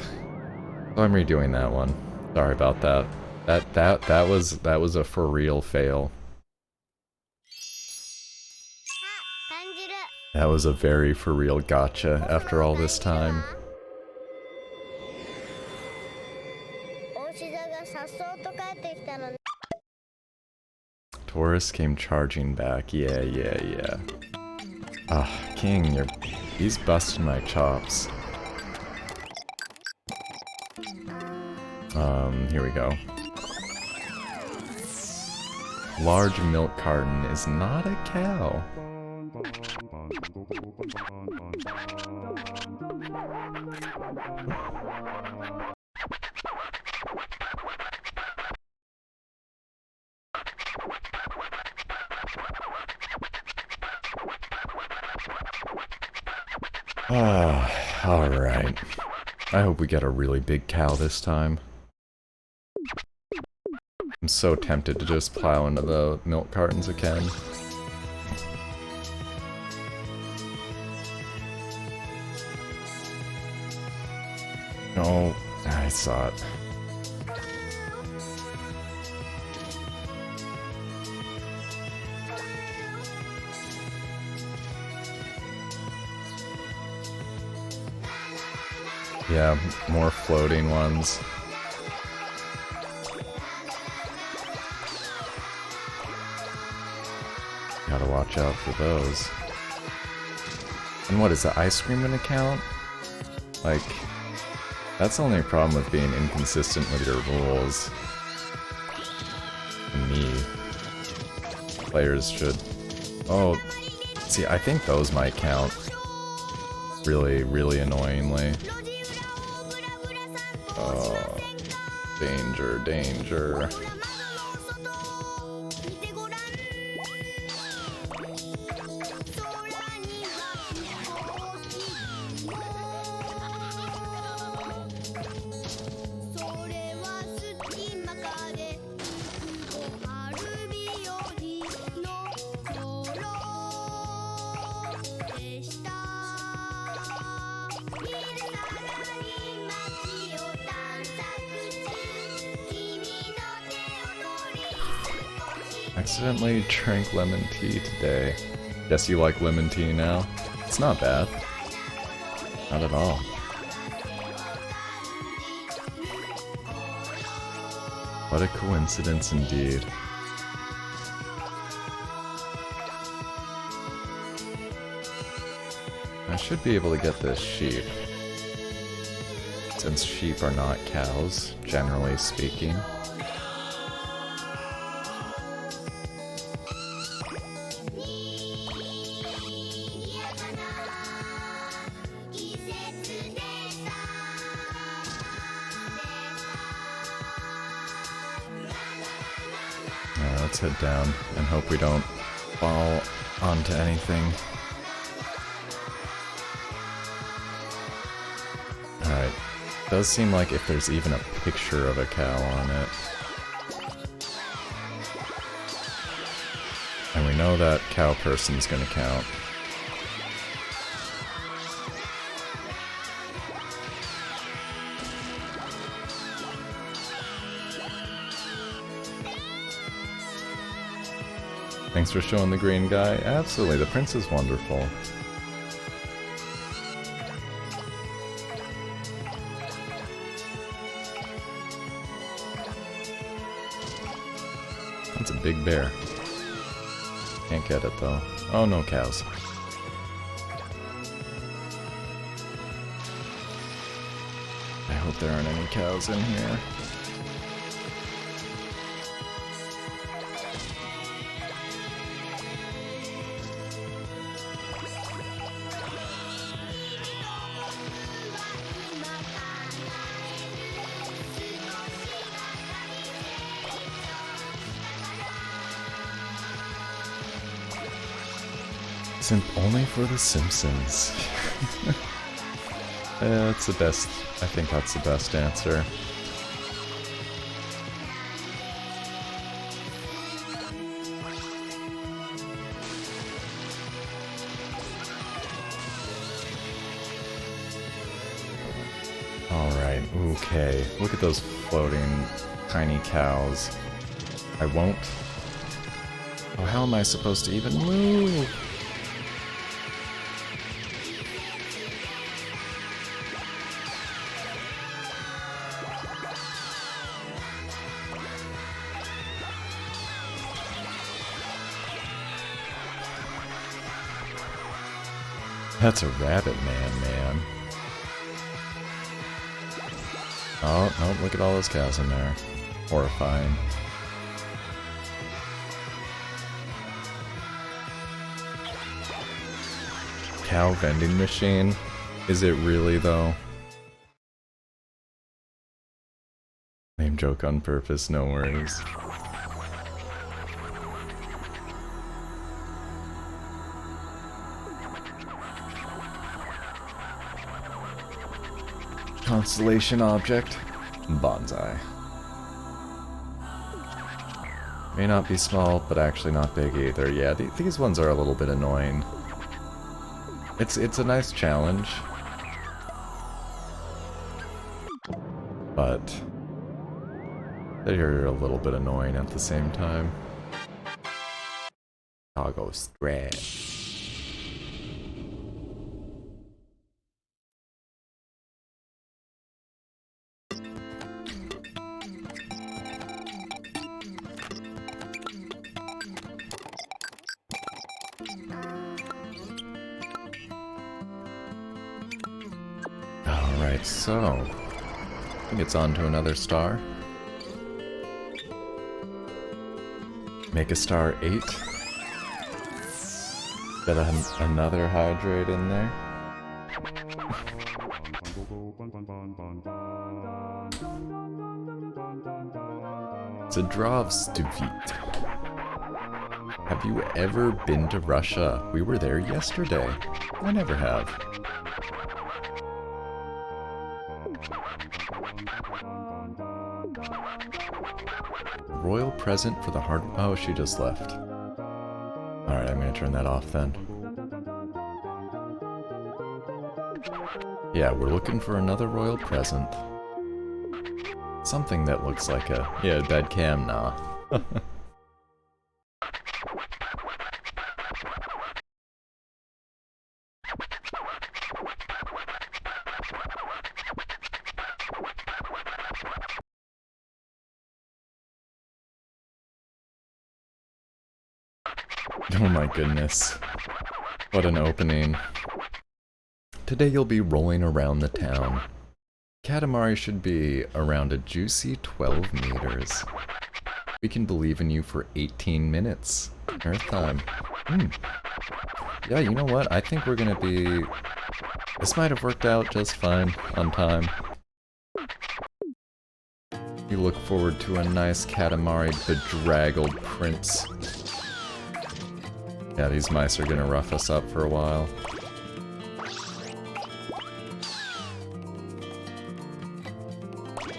Oh, I'm redoing that one. Sorry about that. That was a for real fail. That was a very for real gotcha after all this time. Taurus came charging back. Yeah. Ah, King, he's busting my chops. Here we go. Large milk carton is not a cow. Alright. I hope we get a really big cow this time. I'm so tempted to just plow into the milk cartons again. No, I saw it. Yeah, more floating ones. Gotta watch out for those. And what is the ice cream gonna count? Like, that's the only problem with being inconsistent with your rules. To me, players should... Oh, see, I think those might count. Really, really annoyingly. Oh, danger, danger. Accidentally drank lemon tea today. Guess you like lemon tea now? It's not bad. Not at all. What a coincidence indeed. I should be able to get this sheep. Since sheep are not cows, generally speaking. Let's head down and hope we don't fall onto anything. Alright. Does seem like if there's even a picture of a cow on it. And we know that cow person's gonna count. Thanks for showing the green guy. Absolutely, the prince is wonderful. That's a big bear. Can't get it though. Oh, no cows. I hope there aren't any cows in here. Simp only for the Simpsons. That's the best. I think that's the best answer. Alright, okay. Look at those floating tiny cows. I won't. Oh, how am I supposed to even move? That's a rabbit man. Oh, no, look at all those cows in there. Horrifying. Cow vending machine? Is it really, though? Name joke on purpose, no worries. Constellation object. Bonsai. May not be small, but actually not big either. Yeah, these ones are a little bit annoying. It's a nice challenge. But they're a little bit annoying at the same time. Toggle stretch. Alright, so... I think it's on to another star. Make a star 8. Got another hydrate in there. Zadrovstvit. Have you ever been to Russia? We were there yesterday. I never have. Royal present for the hard... Oh, she just left. Alright, I'm gonna turn that off then. Yeah, we're looking for another royal present. Something that looks like a... Yeah, bad cam, nah. Oh my goodness. What an opening. Today you'll be rolling around the town. Katamari should be around a juicy 12 meters. We can believe in you for 18 minutes. Earth time. Yeah, you know what? I think we're gonna be... This might have worked out just fine on time. We look forward to a nice Katamari bedraggled prince. Yeah, these mice are gonna rough us up for a while.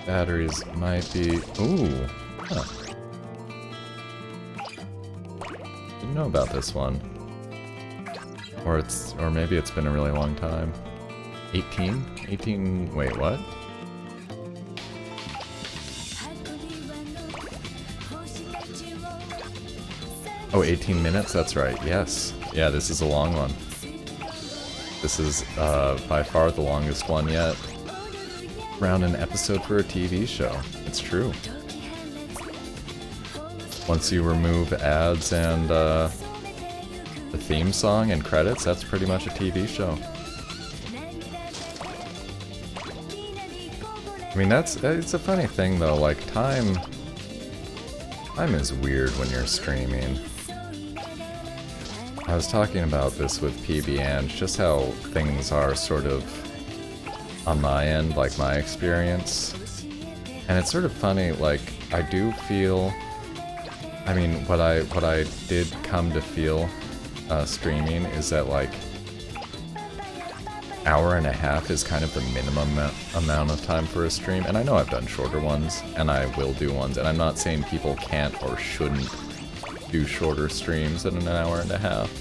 Batteries might be... Ooh! Huh. Didn't know about this one. Or maybe it's been a really long time. 18? 18... Wait, what? Oh, 18 minutes? That's right, yes. Yeah, this is a long one. This is, by far the longest one yet. Around an episode for a TV show. It's true. Once you remove ads and, the theme song and credits, that's pretty much a TV show. I mean, it's a funny thing though, like, time is weird when you're streaming. I was talking about this with PB and just how things are sort of on my end, like my experience. And it's sort of funny, like, I do feel, I mean, what I did come to feel streaming is that, like, hour and a half is kind of the minimum amount of time for a stream. And I know I've done shorter ones, and I will do ones, and I'm not saying people can't or shouldn't do shorter streams than an hour and a half.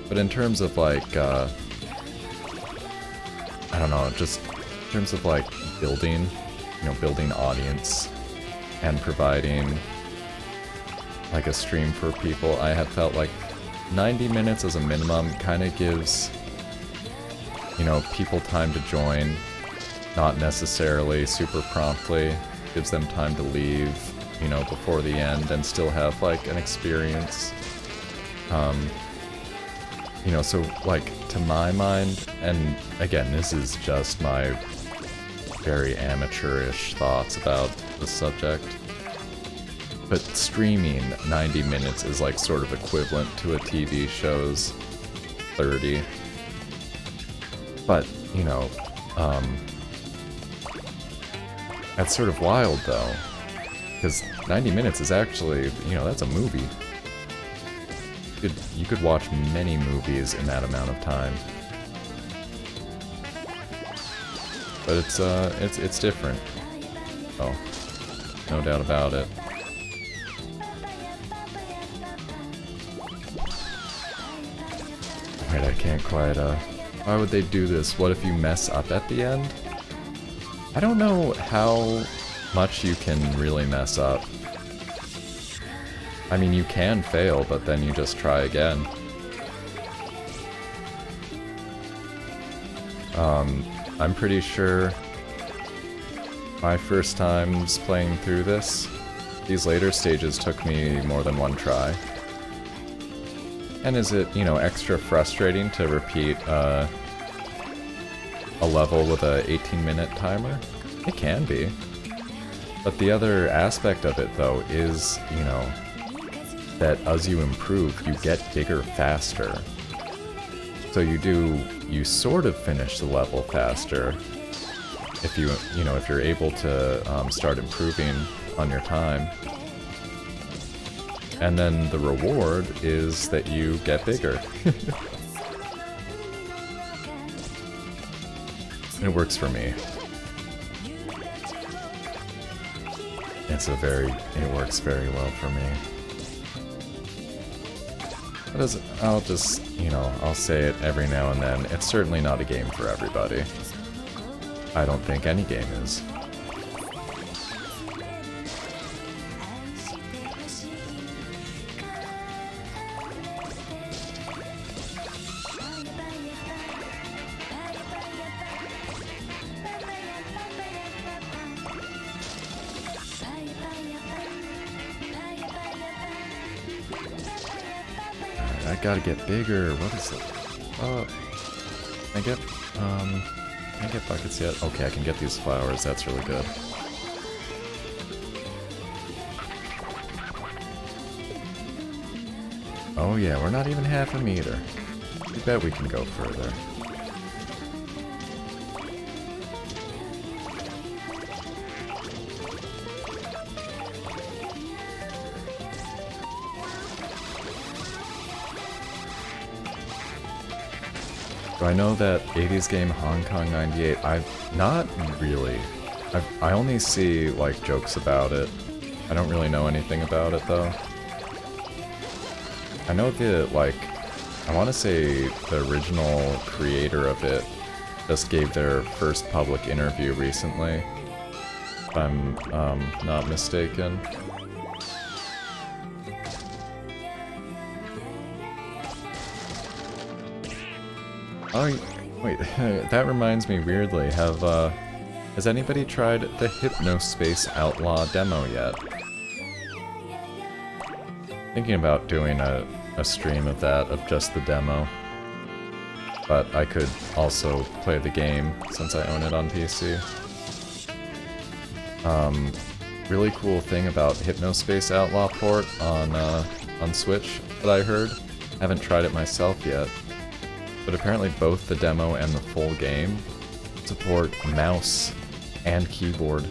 But in terms of, like, I don't know, just in terms of, like, building, you know, building audience and providing, like, a stream for people, I have felt like 90 minutes as a minimum kind of gives, you know, people time to join, not necessarily super promptly, gives them time to leave, you know, before the end and still have, like, an experience. You know, so, like, to my mind, and again, this is just my very amateurish thoughts about the subject, but streaming 90 minutes is, like, sort of equivalent to a TV show's 30. But, you know, that's sort of wild, though, because 90 minutes is actually, you know, that's a movie. You could watch many movies in that amount of time. But it's different. Oh, no doubt about it. Alright, I can't quite, why would they do this? What if you mess up at the end? I don't know how much you can really mess up. I mean, you can fail, but then you just try again. I'm pretty sure my first times playing through this, these later stages took me more than one try. And is it, you know, extra frustrating to repeat a level with a 18-minute timer? It can be. But the other aspect of it, though, is, you know, that as you improve, you get bigger faster. So you sort of finish the level faster if if you're able to start improving on your time. And then the reward is that you get bigger. It works for me. It works very well for me. I'll just, I'll say it every now and then. It's certainly not a game for everybody. I don't think any game is. I gotta get bigger. What is it? Can I get buckets yet? Okay, I can get these flowers. That's really good. Oh yeah, we're not even half a meter. I bet we can go further. So I know that 80s game Hong Kong 98, I've not really. I only see, like, jokes about it. I don't really know anything about it, though. I know that, like, I want to say the original creator of it just gave their first public interview recently, if I'm not mistaken. Oh, wait, that reminds me weirdly, has anybody tried the Hypnospace Outlaw demo yet? Thinking about doing a stream of that, of just the demo. But I could also play the game, since I own it on PC. Really cool thing about Hypnospace Outlaw port on Switch that I heard. Haven't tried it myself yet. But apparently both the demo and the full game support mouse and keyboard.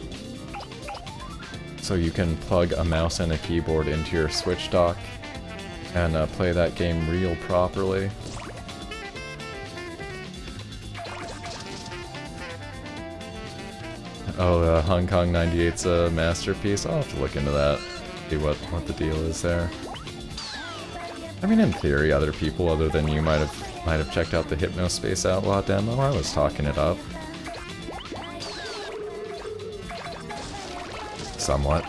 So you can plug a mouse and a keyboard into your Switch dock and play that game real properly. Oh, Hong Kong 98's a masterpiece? I'll have to look into that, see what the deal is there. I mean, in theory, other people other than you might have checked out the Hypnospace Outlaw demo. I was talking it up. Somewhat.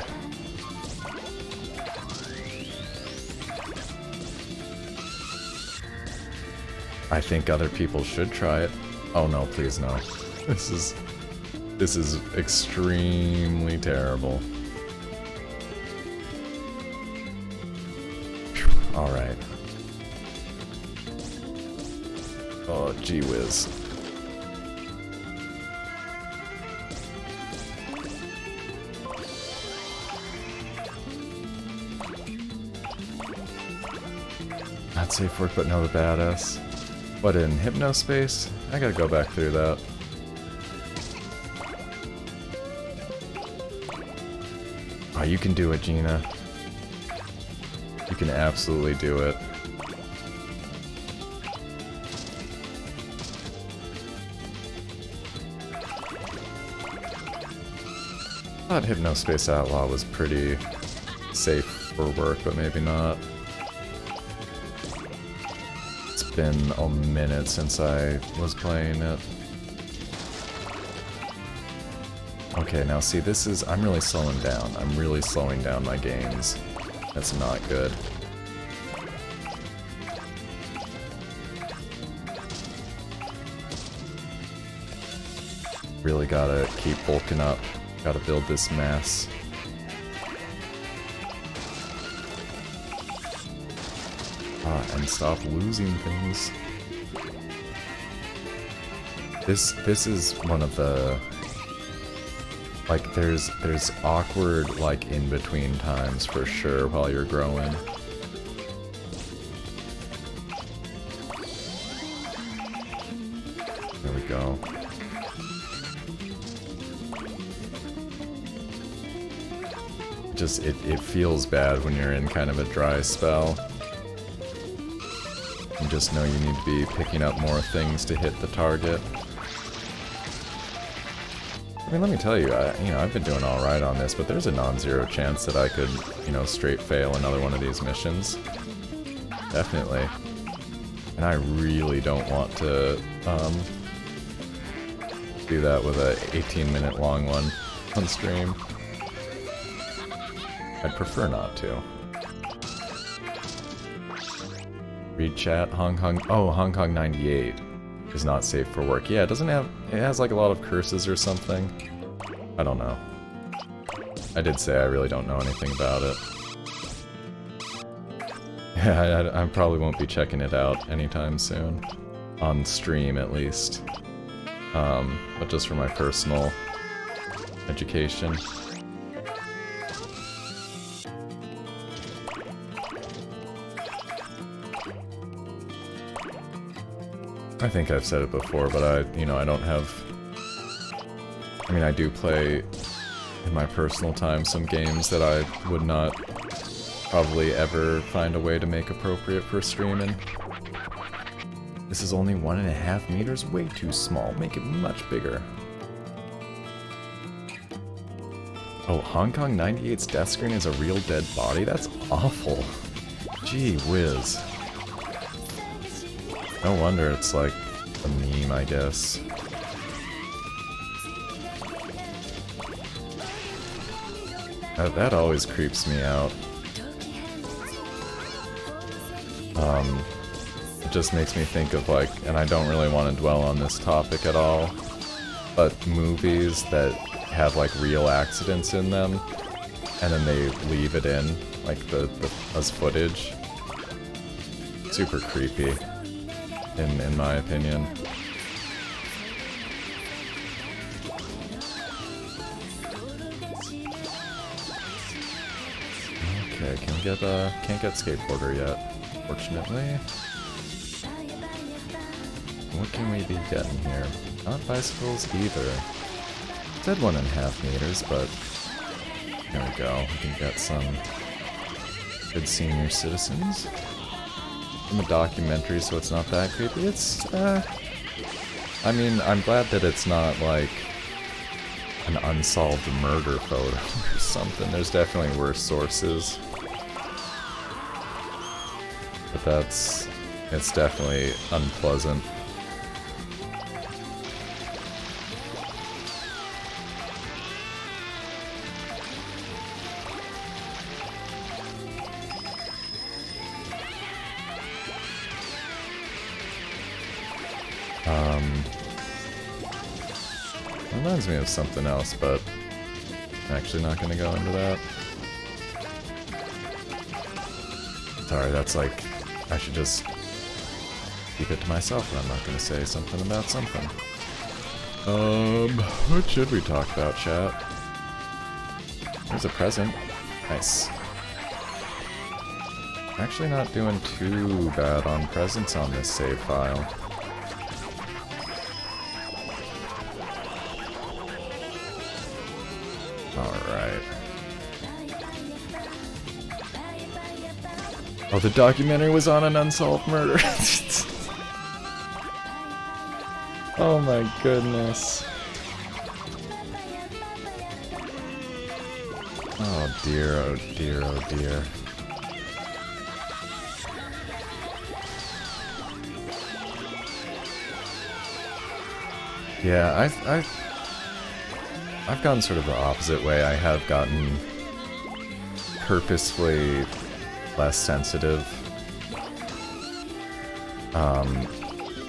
I think other people should try it. Oh no, please no. This is extremely terrible. Alright. Oh, gee whiz. Not safe work, but no the badass. What, in Hypnospace? I gotta go back through that. Oh, you can do it, Gina. You can absolutely do it. I thought Hypnospace Outlaw was pretty safe for work, but maybe not. It's been a minute since I was playing it. Okay, now see, I'm really slowing down. I'm really slowing down my gains. That's not good. Really gotta keep bulking up. Gotta build this mass. And stop losing things. This is one of the, like, there's awkward, like, in-between times for sure while you're growing. There we go. Just, it feels bad when you're in kind of a dry spell. You just know you need to be picking up more things to hit the target. I mean, let me tell you, I've been doing alright on this, but there's a non-zero chance that I could, straight fail another one of these missions. Definitely. And I really don't want to, do that with a 18-minute long one on stream. I'd prefer not to. Read chat, Hong Kong 98 is not safe for work. Yeah, it has like a lot of curses or something. I don't know. I did say I really don't know anything about it. Yeah, I probably won't be checking it out anytime soon. On stream, at least. But just for my personal education. I think I've said it before, but I don't have... I mean, I do play, in my personal time, some games that I would not probably ever find a way to make appropriate for streaming. This is only 1.5 meters? Way too small. Make it much bigger. Oh, Hong Kong 98's death screen is a real dead body? That's awful. Gee whiz. No wonder it's like a meme, I guess. That always creeps me out. It just makes me think of like, and I don't really want to dwell on this topic at all, but movies that have like real accidents in them, and then they leave it in, like as footage. Super creepy. In my opinion. Okay, can't get skateboarder yet, fortunately. What can we be getting here? Not bicycles either. Said 1.5 meters, but there we go. We can get some good senior citizens. From a documentary, so it's not that creepy. It's, I mean, I'm glad that it's not like an unsolved murder photo or something. There's definitely worse sources. But it's definitely unpleasant. Reminds me of something else, but I'm actually not going to go into that. Sorry, that's like, I should just keep it to myself and I'm not going to say something about something. What should we talk about, chat? There's a present. Nice. Actually not doing too bad on presents on this save file. Alright. Oh, the documentary was on an unsolved murder. Oh my goodness. Oh dear, oh dear, oh dear. Yeah, I've gone sort of the opposite way. I have gotten purposefully less sensitive.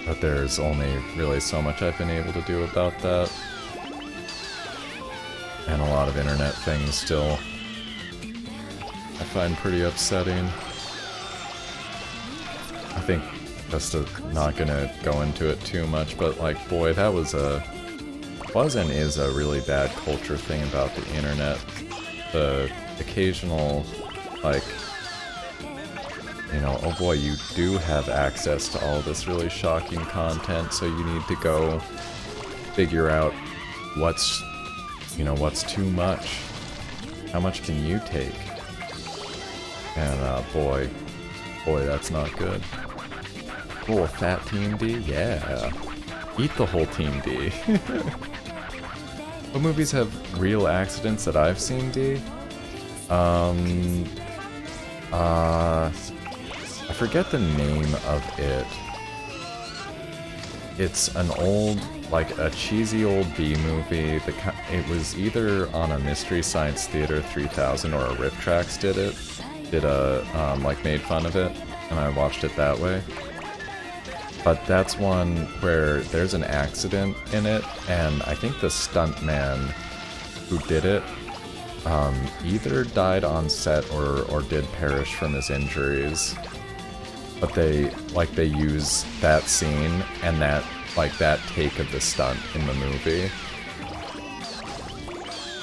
But there's only really so much I've been able to do about that. And a lot of internet things still I find pretty upsetting. I think just not gonna go into it too much, but like, boy, that was and is a really bad culture thing about the internet. The occasional, like, you know, oh boy, you do have access to all this really shocking content, so you need to go figure out what's, you know, what's too much. How much can you take? And boy, that's not good. Oh, fat Team D? Yeah. Eat the whole Team D. What movies have real accidents that I've seen, D? I forget the name of it. It's an old, like a cheesy old B movie. It was either on a Mystery Science Theater 3000 or a Rip Tracks like made fun of it, and I watched it that way. But that's one where there's an accident in it, and I think the stuntman who did it either died on set or did perish from his injuries. But they use that scene and that take of the stunt in the movie,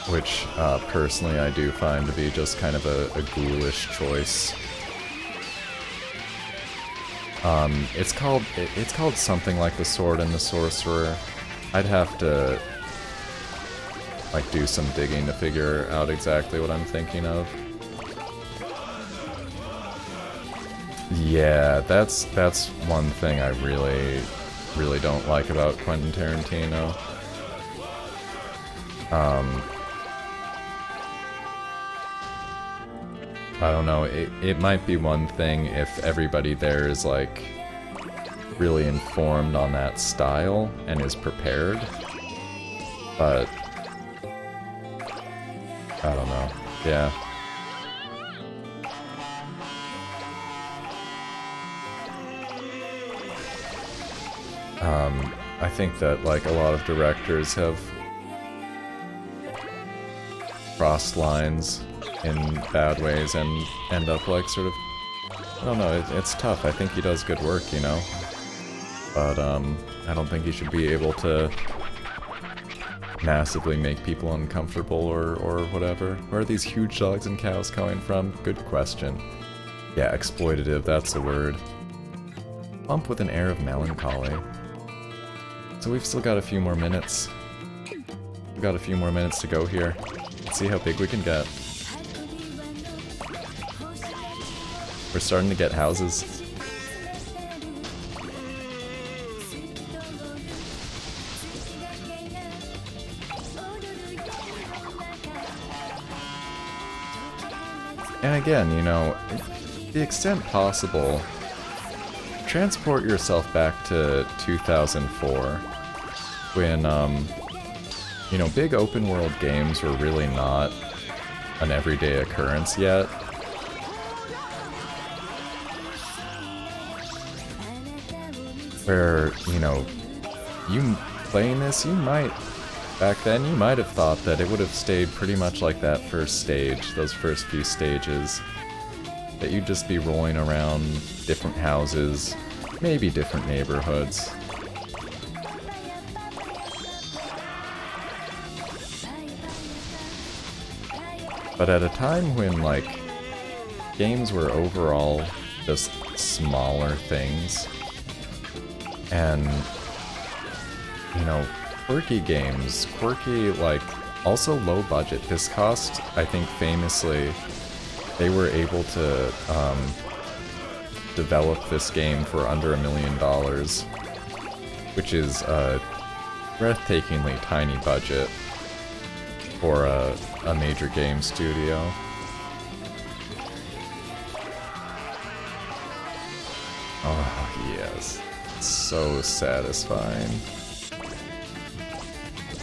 which personally I do find to be just kind of a ghoulish choice. It's called something like The Sword and the Sorcerer. I'd have to like do some digging to figure out exactly what I'm thinking of. Yeah, that's one thing I really don't like about Quentin Tarantino. I don't know, it might be one thing if everybody there is like really informed on that style and is prepared, but I don't know, yeah. I think that like a lot of directors have crossed lines in bad ways and end up like sort of, I don't know, it's tough. I think he does good work, you know, but I don't think he should be able to massively make people uncomfortable or whatever. Where are these huge dogs and cows coming from? Good question. Yeah, exploitative, that's the word. Bump with an air of melancholy. So we've still got a few more minutes. We've got a few more minutes to go here. Let's see how big we can get. We're starting to get houses. And again, you know, to the extent possible, transport yourself back to 2004, when, you know, big open world games were really not an everyday occurrence yet. Where, you know, you playing this, you might, back then, you might have thought that it would have stayed pretty much like that first stage, those first few stages. That you'd just be rolling around different houses, maybe different neighborhoods. But at a time when, like, games were overall just smaller things, and, you know, quirky games, like, also low budget. This cost, I think famously, they were able to develop this game for under $1 million, which is a breathtakingly tiny budget for a major game studio. Oh, yes. So satisfying.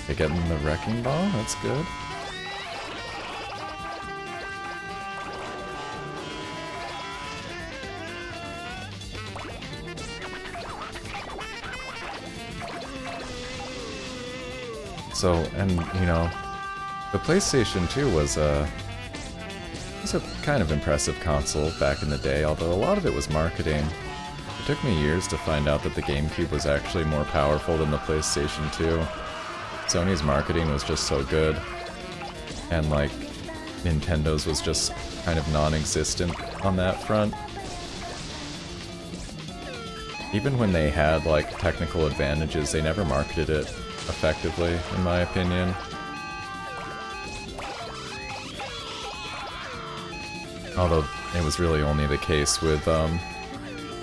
Okay, getting the wrecking ball, that's good. So, and, you know, the PlayStation 2 was a kind of impressive console back in the day, although a lot of it was marketing. It took me years to find out that the GameCube was actually more powerful than the PlayStation 2. Sony's marketing was just so good, and like, Nintendo's was just kind of non-existent on that front. Even when they had like technical advantages, they never marketed it effectively, in my opinion. Although it was really only the case with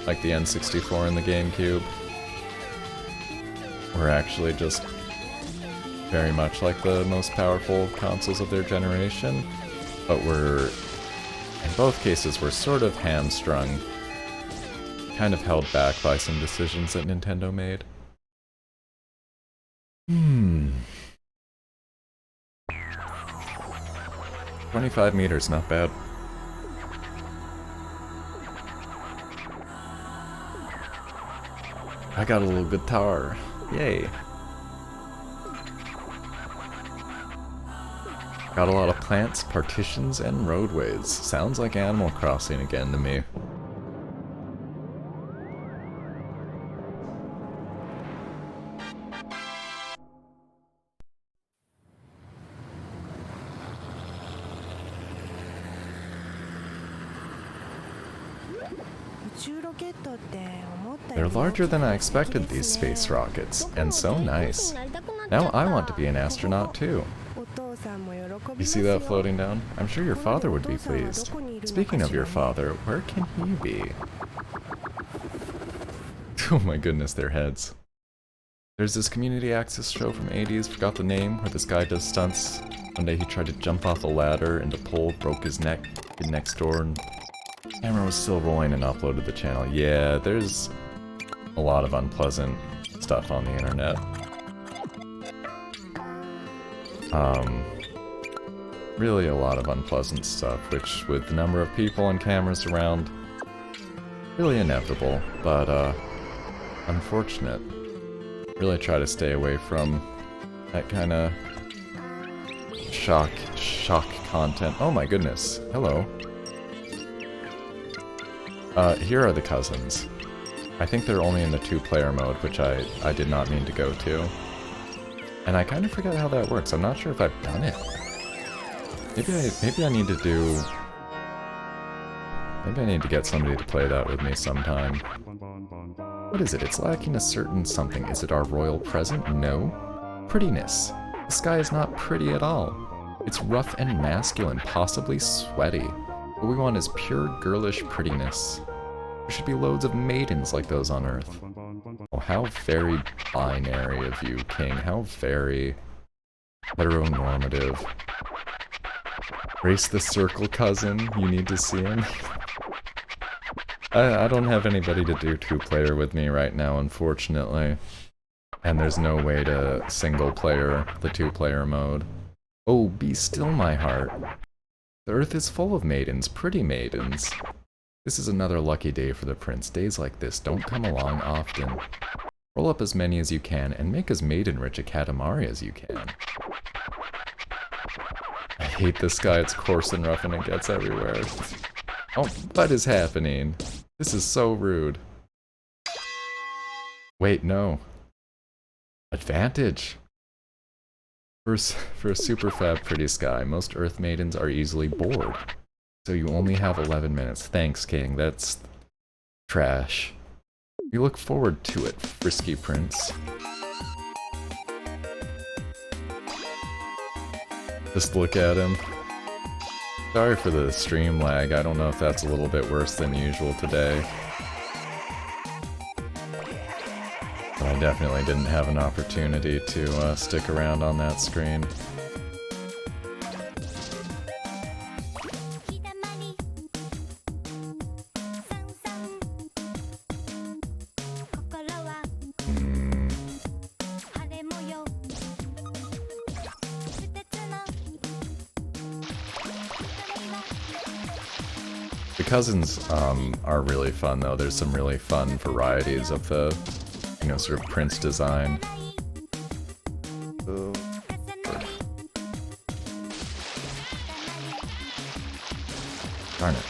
like the N64 and the GameCube. Were actually just very much like the most powerful consoles of their generation, but were, in both cases, were sort of hamstrung, kind of held back by some decisions that Nintendo made. 25 meters, not bad. I got a little guitar. Yay. Got a lot of plants, partitions, and roadways. Sounds like Animal Crossing again to me. They're larger than I expected, these space rockets, and so nice. Now I want to be an astronaut too. You see that floating down? I'm sure your father would be pleased. Speaking of your father, where can he be? Oh my goodness, their heads. There's this community access show from 80s, forgot the name, where this guy does stunts. One day he tried to jump off a ladder into pole, broke his neck, hid next door, and the camera was still rolling and uploaded the channel. Yeah, there's a lot of unpleasant stuff on the internet. Really a lot of unpleasant stuff, which, with the number of people and cameras around, really inevitable, but, unfortunate. Really try to stay away from that kind of shock content. Oh my goodness, hello. Here are the cousins. I think they're only in the 2-player mode, which I did not mean to go to. And I kind of forget how that works. I'm not sure if I've done it. Maybe I need to do... Maybe I need to get somebody to play that with me sometime. What is it? It's lacking a certain something. Is it our royal present? No. Prettiness. The sky is not pretty at all. It's rough and masculine, possibly sweaty. What we want is pure girlish prettiness. There should be loads of maidens like those on Earth. Oh, how very binary of you, King. How very heteronormative. Race the circle, cousin. You need to see him. I don't have anybody to do 2-player with me right now, unfortunately. And there's no way to single-player the 2-player mode. Oh, be still, my heart. The Earth is full of maidens, pretty maidens. This is another lucky day for the prince. Days like this don't come along often. Roll up as many as you can, and make as maiden-rich a Katamari as you can. I hate this guy, it's coarse and rough and it gets everywhere. Oh, what is happening? This is so rude. Wait, no. Advantage! For a super fab pretty sky, most Earth maidens are easily bored. So you only have 11 minutes. Thanks, King. That's trash. We look forward to it, frisky prince. Just look at him. Sorry for the stream lag. I don't know if that's a little bit worse than usual today. But I definitely didn't have an opportunity to stick around on that screen. The cousins are really fun though. There's some really fun varieties of the, you know, sort of prince design. Darn it.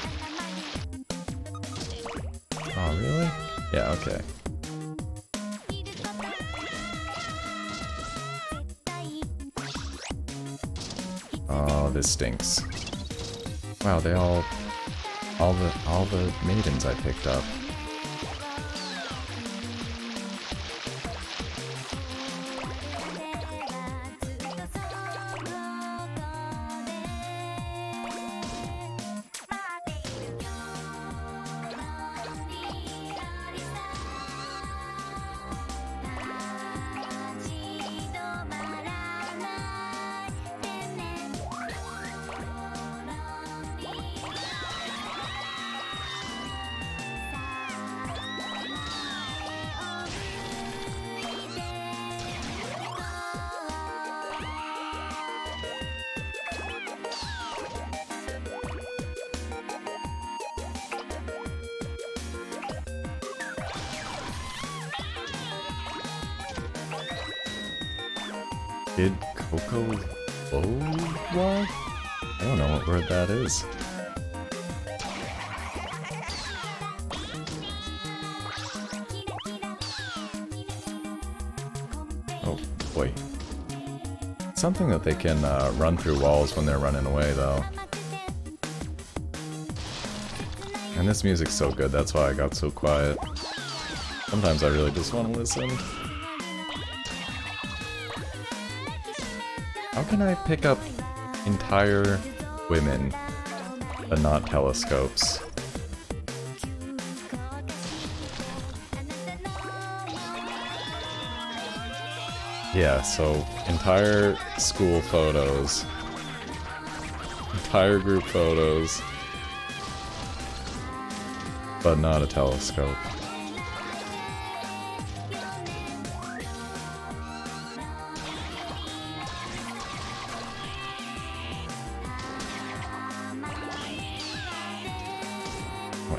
Oh, really? Yeah, okay. Oh, this stinks. Wow, they all the maidens I picked up. Kid Coco what? I don't know what word that is. Oh boy. Something that they can run through walls when they're running away though. And this music's so good, that's why I got so quiet. Sometimes I really just want to listen. How can I pick up entire women, but not telescopes? Yeah, so entire school photos, entire group photos, but not a telescope.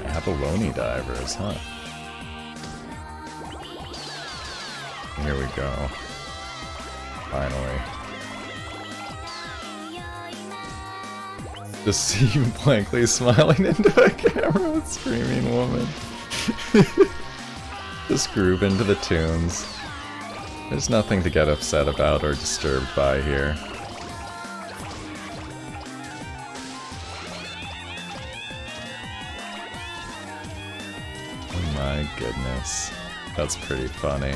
Abalone divers, huh? Here we go. Finally. Just see you blankly smiling into a camera with screaming woman. Just groove into the tunes. There's nothing to get upset about or disturbed by here. My goodness, that's pretty funny.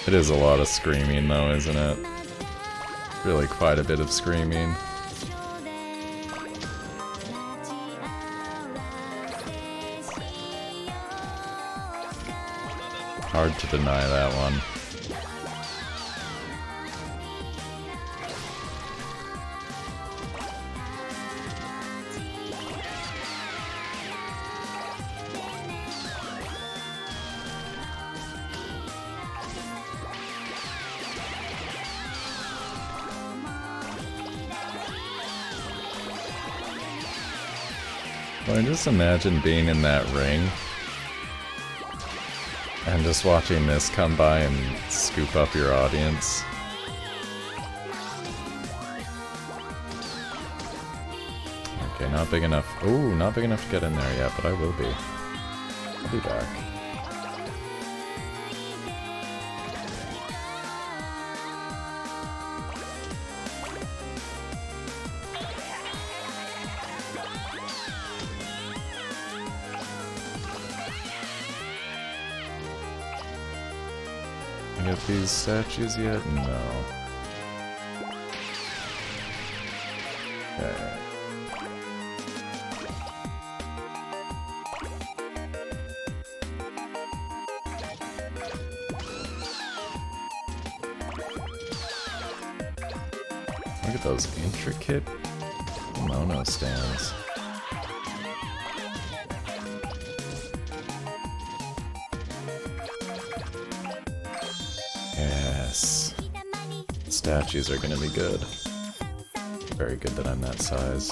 It is a lot of screaming though, isn't it? Really quite a bit of screaming. Hard to deny that one. I just imagine being in that ring and just watching this come by and scoop up your audience. Okay, not big enough. Ooh, not big enough to get in there yet, but I will be. I'll be back. Get these statues yet? No. Okay. Look at those intricate kimono stands. Statues are gonna be good. Very good that I'm that size.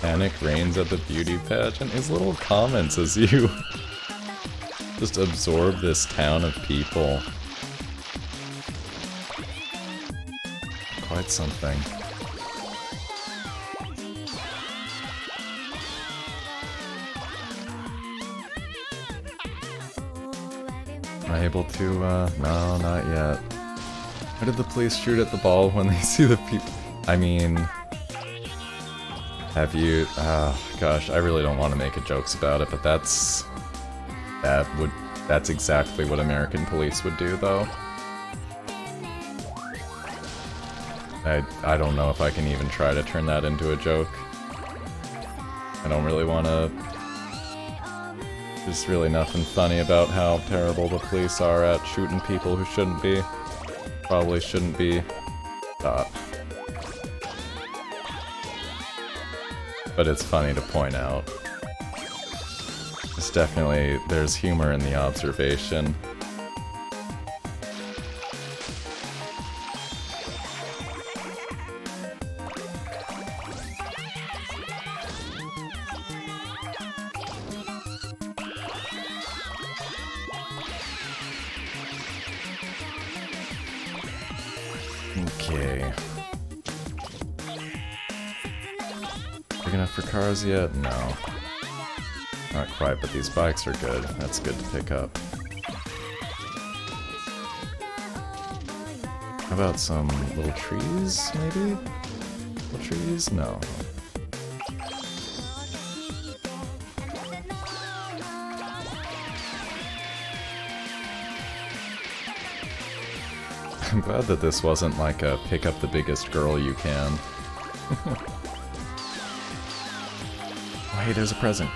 Panic reigns at the beauty pageant. His little comments as you just absorb this town of people. Quite something. Am I able to, no, not yet. Why did the police shoot at the ball when they see the people? I mean... Have you... gosh, I really don't want to make jokes about it, but that's exactly what American police would do, though. I don't know if I can even try to turn that into a joke. I don't really want to... There's really nothing funny about how terrible the police are at shooting people who shouldn't be. Probably shouldn't be. Stop. But it's funny to point out. It's definitely, there's humor in the observation. Okay. Big enough for cars yet? No. Not quite, but these bikes are good. That's good to pick up. How about some little trees, maybe? Little trees? No. I'm glad that this wasn't like a pick up the biggest girl you can. Oh, hey, there's a present.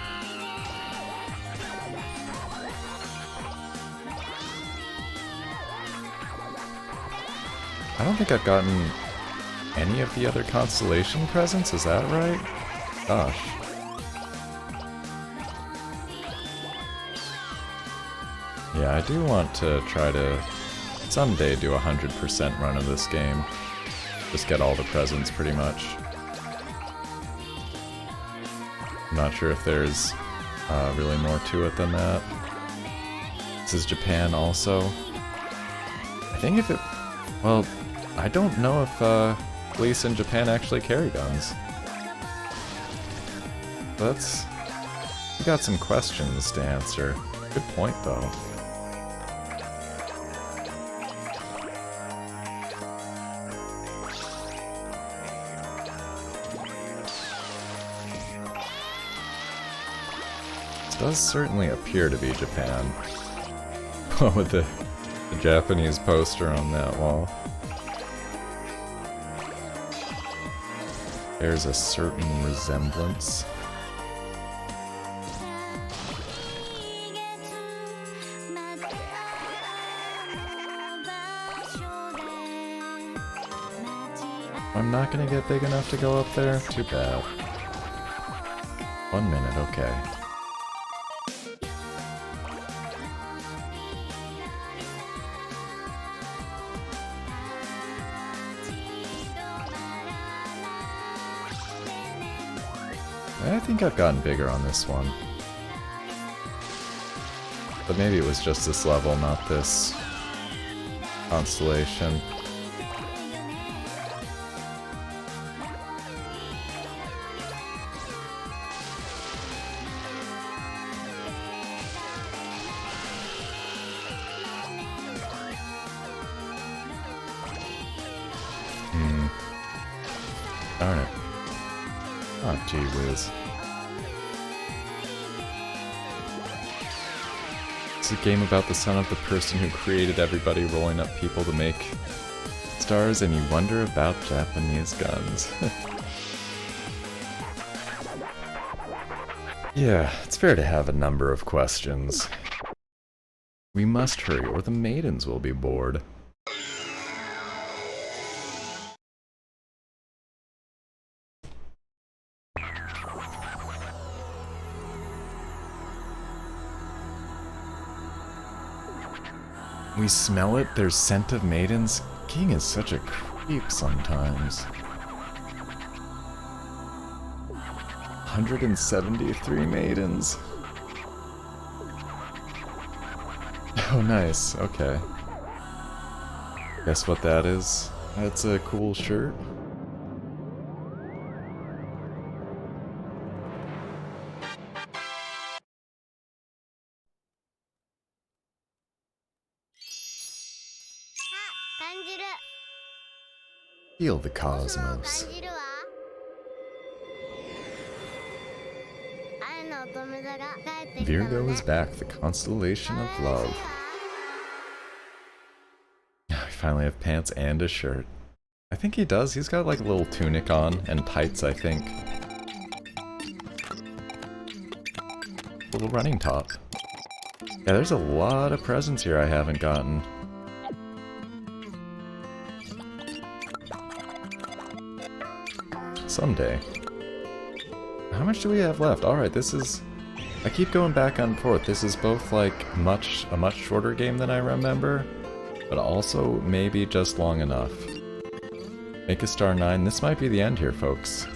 I don't think I've gotten any of the other constellation presents, is that right? Gosh. Yeah, I do want to try to someday do a 100% run of this game. Just get all the presents pretty much. I'm not sure if there's really more to it than that. This is Japan also. I think if it... Well, I don't know if police in Japan actually carry guns. That's... We got some questions to answer. Good point, though. Does certainly appear to be Japan. With the Japanese poster on that wall. There's a certain resemblance. I'm not gonna get big enough to go up there? Too bad. 1 minute, okay. I think I've gotten bigger on this one. But maybe it was just this level, not this constellation. Darn it. Oh, gee whiz. It's a game about the son of the person who created everybody rolling up people to make stars, and you wonder about Japanese guns. Yeah, it's fair to have a number of questions. We must hurry or the maidens will be bored. We smell it, there's scent of maidens. King is such a creep sometimes. 173 maidens. Oh, nice. Okay. Guess what that is? That's a cool shirt. Feel the cosmos. Virgo is back, the constellation of love. We finally have pants and a shirt. I think he does. He's got like a little tunic on and tights, I think. Little running top. Yeah, there's a lot of presents here I haven't gotten. Someday. How much do we have left? Alright, this is... I keep going back and forth. This is both like a much shorter game than I remember, but also maybe just long enough. Make a star 9. This might be the end here, folks.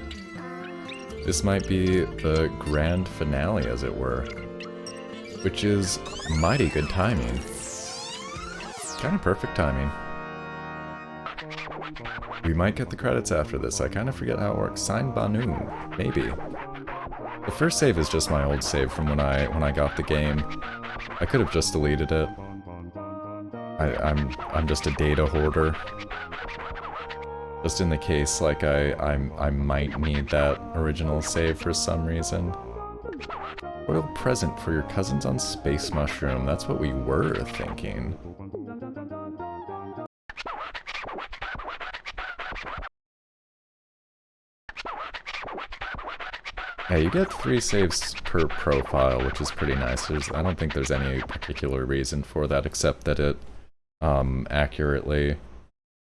This might be the grand finale, as it were. Which is mighty good timing. Kind of perfect timing. We might get the credits after this. I kind of forget how it works. Signed Banu. Maybe. The first save is just my old save from when I got the game. I could have just deleted it. I'm just a data hoarder. Just in the case, like, I might need that original save for some reason. Royal present for your cousins on Space Mushroom. That's what we were thinking. Yeah, you get 3 saves per profile, which is pretty nice. I don't think there's any particular reason for that, except that it, accurately...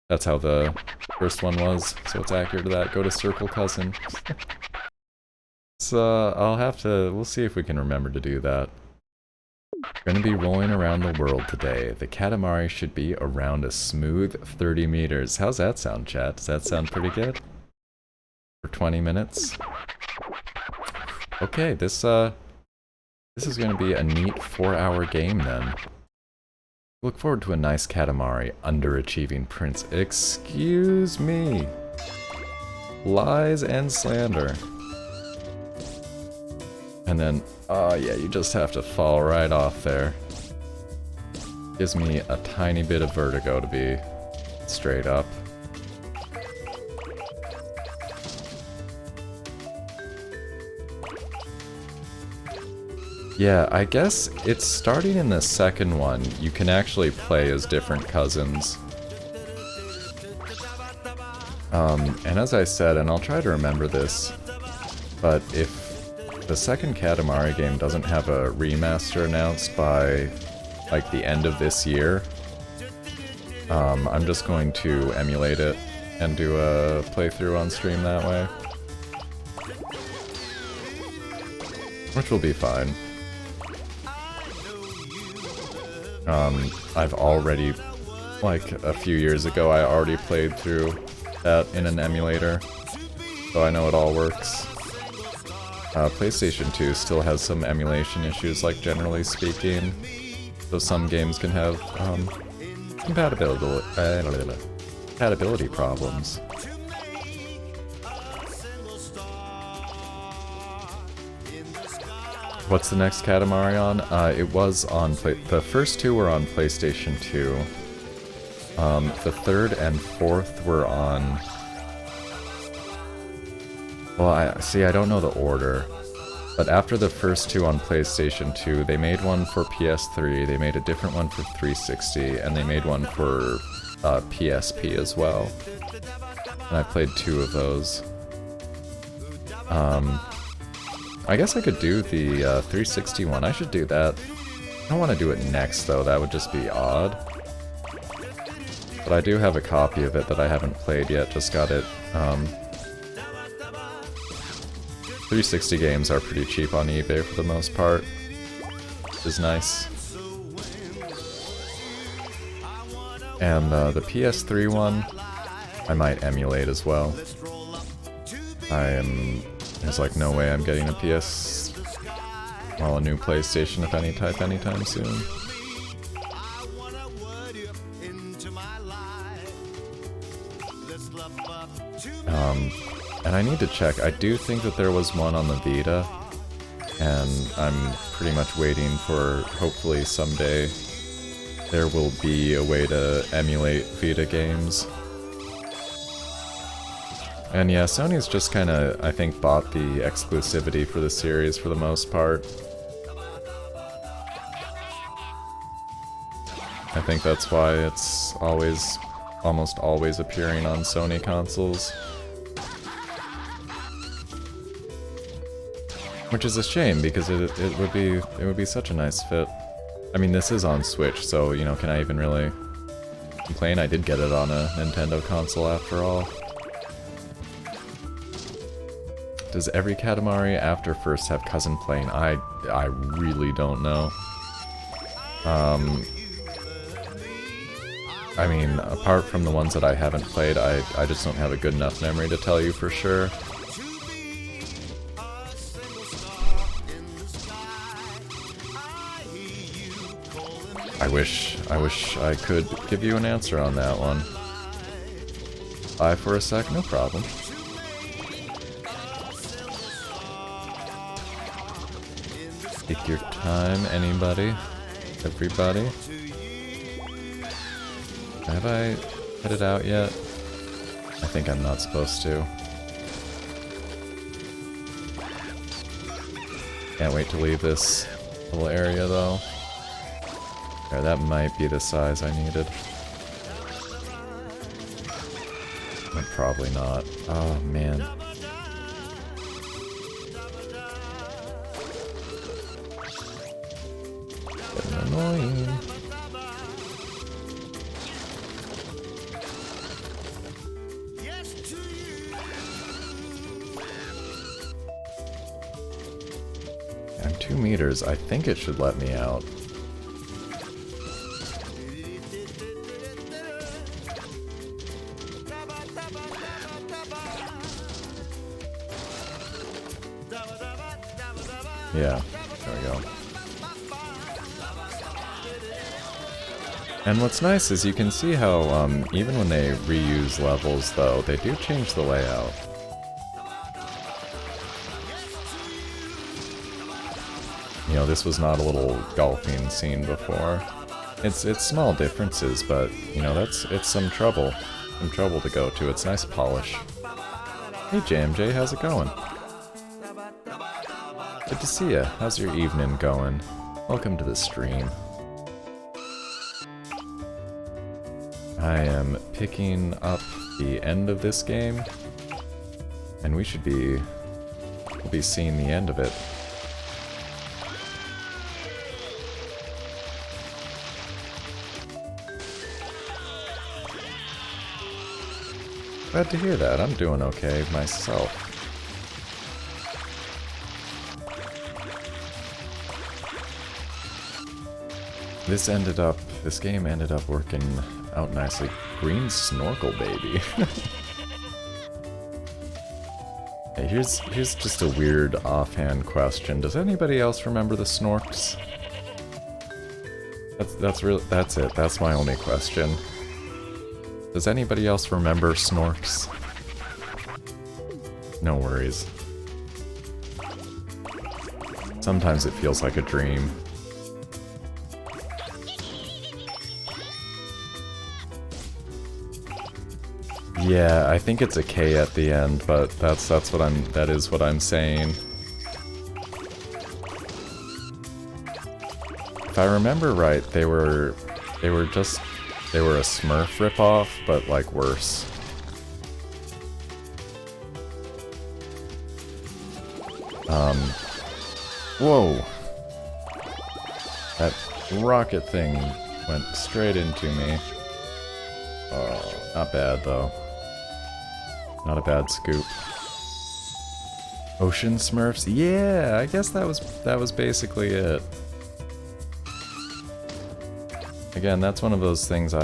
That's how the first one was, so it's accurate to that. Go to Circle Cousin. So, I'll have to... We'll see if we can remember to do that. We're gonna be rolling around the world today. The Katamari should be around a smooth 30 meters. How's that sound, chat? Does that sound pretty good? For 20 minutes? Okay, this is gonna be a neat 4-hour game then. Look forward to a nice Katamari, underachieving prince. Excuse me! Lies and slander. And then, oh yeah, you just have to fall right off there. Gives me a tiny bit of vertigo, to be straight up. Yeah, I guess it's starting in the second one. You can actually play as different cousins. And as I said, and I'll try to remember this, but if the second Katamari game doesn't have a remaster announced by, like, the end of this year, I'm just going to emulate it and do a playthrough on stream that way. Which will be fine. I've already, like, a few years ago, I already played through that in an emulator, so I know it all works. PlayStation 2 still has some emulation issues, like, generally speaking, so some games can have, compatibility problems. What's the next Katamari on? It was on the first 2 were on PlayStation 2. The 3rd and 4th were on... Well, I don't know the order. But after the first 2 on PlayStation 2, they made one for PS3, they made a different one for 360, and they made one for PSP as well. And I played 2 of those. I guess I could do the 360 one. I should do that. I don't want to do it next, though. That would just be odd. But I do have a copy of it that I haven't played yet. Just got it. 360 games are pretty cheap on eBay for the most part, which is nice. And the PS3 one, I might emulate as well. There's like no way I'm getting a a new PlayStation of any type anytime soon. And I need to check. I do think that there was one on the Vita, and I'm pretty much waiting for, hopefully someday, there will be a way to emulate Vita games. And yeah, Sony's just kinda, I think, bought the exclusivity for the series for the most part. I think that's why it's almost always appearing on Sony consoles. Which is a shame, because it would be such a nice fit. I mean, this is on Switch, so, you know, can I even really complain? I did get it on a Nintendo console after all. Does every Katamari after first have cousin playing? I really don't know. I mean, apart from the ones that I haven't played, I just don't have a good enough memory to tell you for sure. I wish I could give you an answer on that one. Bye for a sec, no problem. Take your time, anybody, everybody. Have I headed out yet? I think I'm not supposed to. Can't wait to leave this little area though. Okay, that might be the size I needed. But probably not. Oh man. Getting annoying. I'm 2 meters. I think it should let me out. Yeah, there we go. And what's nice is you can see how, even when they reuse levels, though, they do change the layout. You know, this was not a little golfing scene before. It's small differences, but, you know, it's some trouble. Some trouble to go to. It's nice polish. Hey JMJ, how's it going? Good to see ya. How's your evening going? Welcome to the stream. I am picking up the end of this game, and we'll be seeing the end of it. Glad to hear that. I'm doing okay myself. This game ended up working out nicely. Green snorkel, baby. Hey, here's just a weird offhand question. Does anybody else remember the Snorks? That's it. That's my only question. Does anybody else remember Snorks? No worries. Sometimes it feels like a dream. Yeah, I think it's a K at the end, but that is what I'm saying. If I remember right, they were a Smurf ripoff, but like worse. Whoa! That rocket thing went straight into me. Oh, not bad though. Not a bad scoop. Ocean Smurfs? Yeah, I guess that was basically it. Again, that's one of those things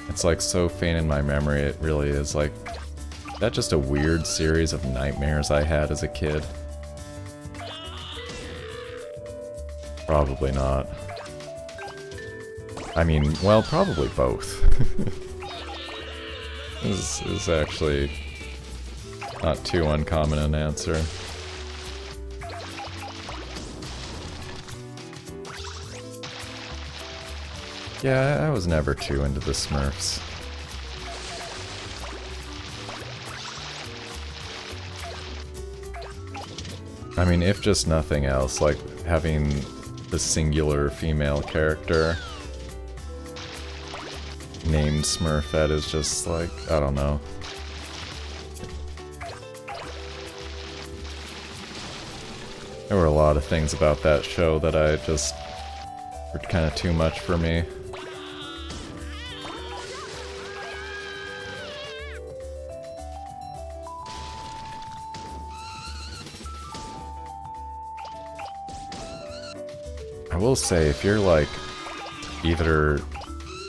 it's like so faint in my memory, it really is like, that just a weird series of nightmares I had as a kid? Probably not. I mean, well, probably both. This is actually not too uncommon an answer. Yeah, I was never too into the Smurfs. I mean, if just nothing else, like having the singular female character named Smurfette is just like, I don't know. There were a lot of things about that show that I just were kind of too much for me. I will say, if you're like either,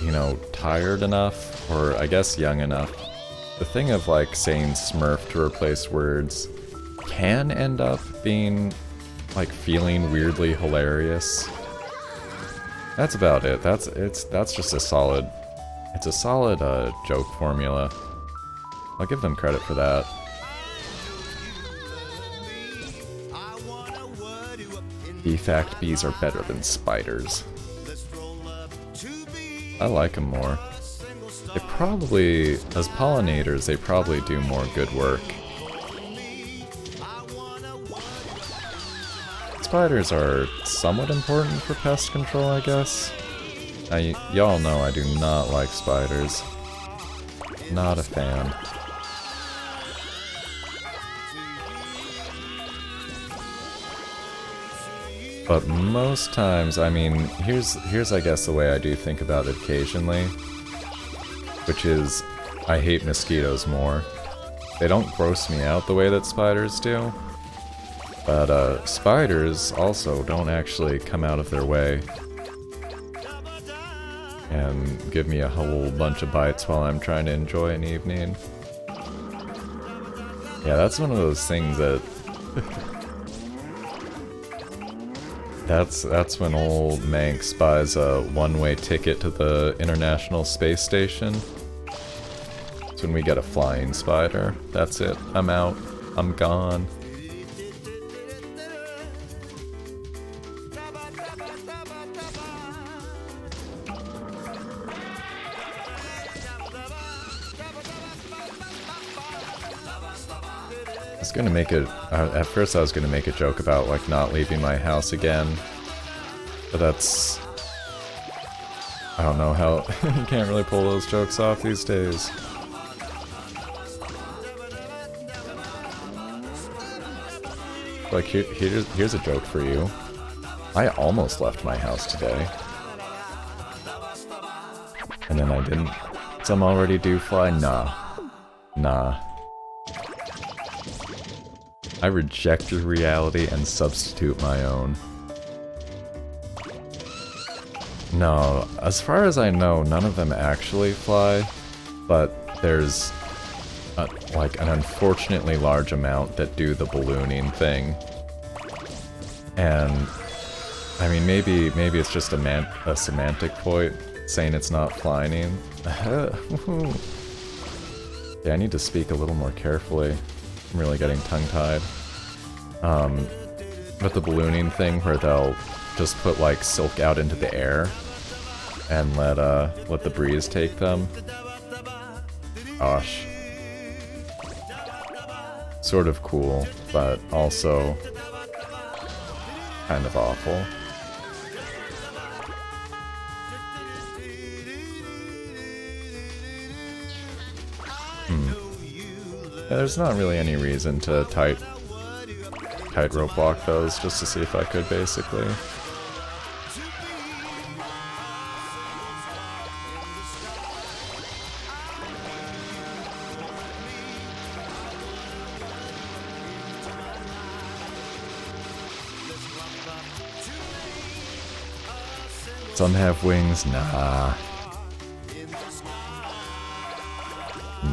you know, tired enough or I guess young enough, the thing of like saying Smurf to replace words can end up being like feeling weirdly hilarious. That's about it. That's just a solid, it's a solid joke formula. I'll give them credit for that. The fact bees are better than spiders. I like them more. They probably, as pollinators, they probably do more good work. Spiders are somewhat important for pest control, I guess. Now, y'all know I do not like spiders. Not a fan. But most times, I mean, here's I guess the way I do think about it occasionally, which is I hate mosquitoes more. They don't gross me out the way that spiders do, but spiders also don't actually come out of their way and give me a whole bunch of bites while I'm trying to enjoy an evening. Yeah, that's one of those things that That's when old Manx buys a one-way ticket to the International Space Station. That's when we get a flying spider. That's it. I'm out. I'm gone. I was gonna make it. At first, I was gonna make a joke about like not leaving my house again, but that's. I don't know how you can't really pull those jokes off these days. Like here's a joke for you. I almost left my house today, and then I didn't. Some already do fly. Nah. I reject your reality and substitute my own. No, as far as I know, none of them actually fly, but there's like an unfortunately large amount that do the ballooning thing. And I mean, maybe it's just a semantic point saying it's not flying. Yeah, I need to speak a little more carefully. I'm really getting tongue-tied. But the ballooning thing where they'll just put like silk out into the air and let the breeze take them. Gosh. Sort of cool, but also kind of awful. There's not really any reason to tightrope walk those just to see if I could, basically. Some have wings, nah.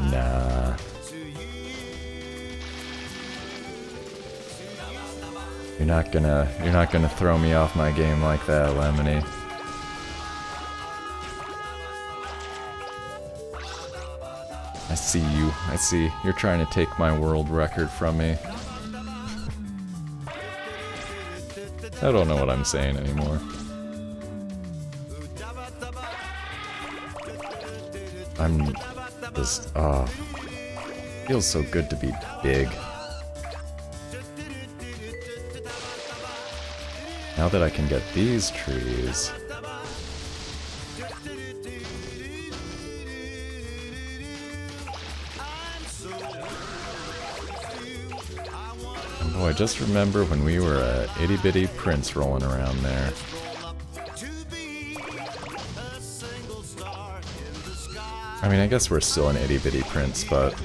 Nah. You're not gonna throw me off my game like that, Lemony. I see you. I see. You're trying to take my world record from me. I don't know what I'm saying anymore. I'm just, feels so good to be big. Now that I can get these trees. And boy, just remember when we were a itty bitty prince rolling around there. I mean, I guess we're still an itty bitty prince, but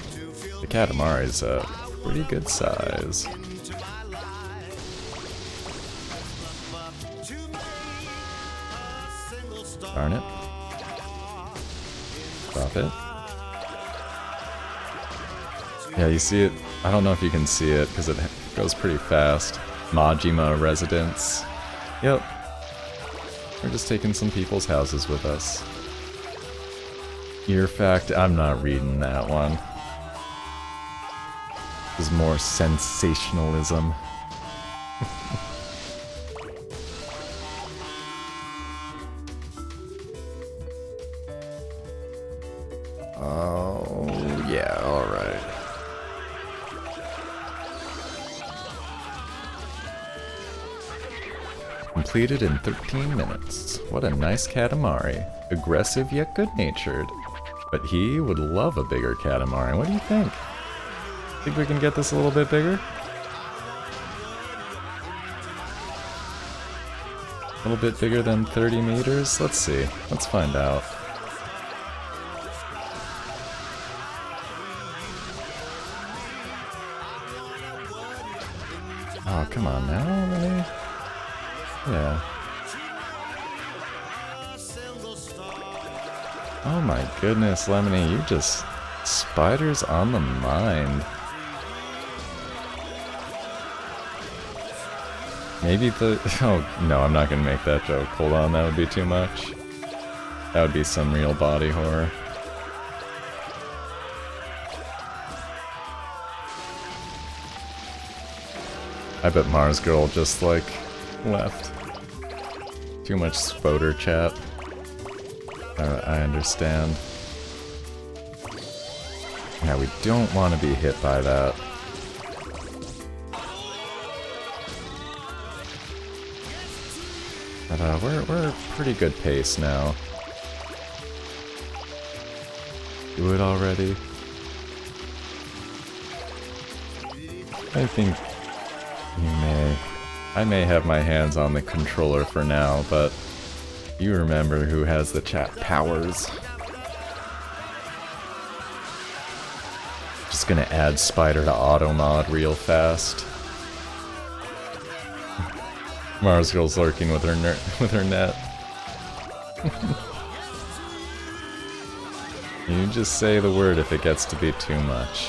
the Katamari's a pretty good size. Darn it. Stop it. Yeah, you see it. I don't know if you can see it because it goes pretty fast. Majima residence. Yep. We're just taking some people's houses with us. Ear fact, I'm not reading that one. This is more sensationalism. Oh, yeah, alright. Completed in 13 minutes. What a nice Katamari. Aggressive yet good-natured. But he would love a bigger Katamari. What do you think? Think we can get this a little bit bigger? A little bit bigger than 30 meters? Let's see. Let's find out. Oh, come on now, really? Yeah. Oh my goodness, Lemony, you just... spiders on the mind. Maybe the... oh, no, I'm not gonna make that joke. Hold on, that would be too much. That would be some real body horror. I bet Mars Girl just, like, left. Too much spoder chat. I understand. Yeah, we don't want to be hit by that. But we're a pretty good pace now. Do it already? I think I may have my hands on the controller for now, but you remember who has the chat powers. Just gonna add Spider to auto mod real fast. Mars Girl's lurking with her net. You just say the word if it gets to be too much.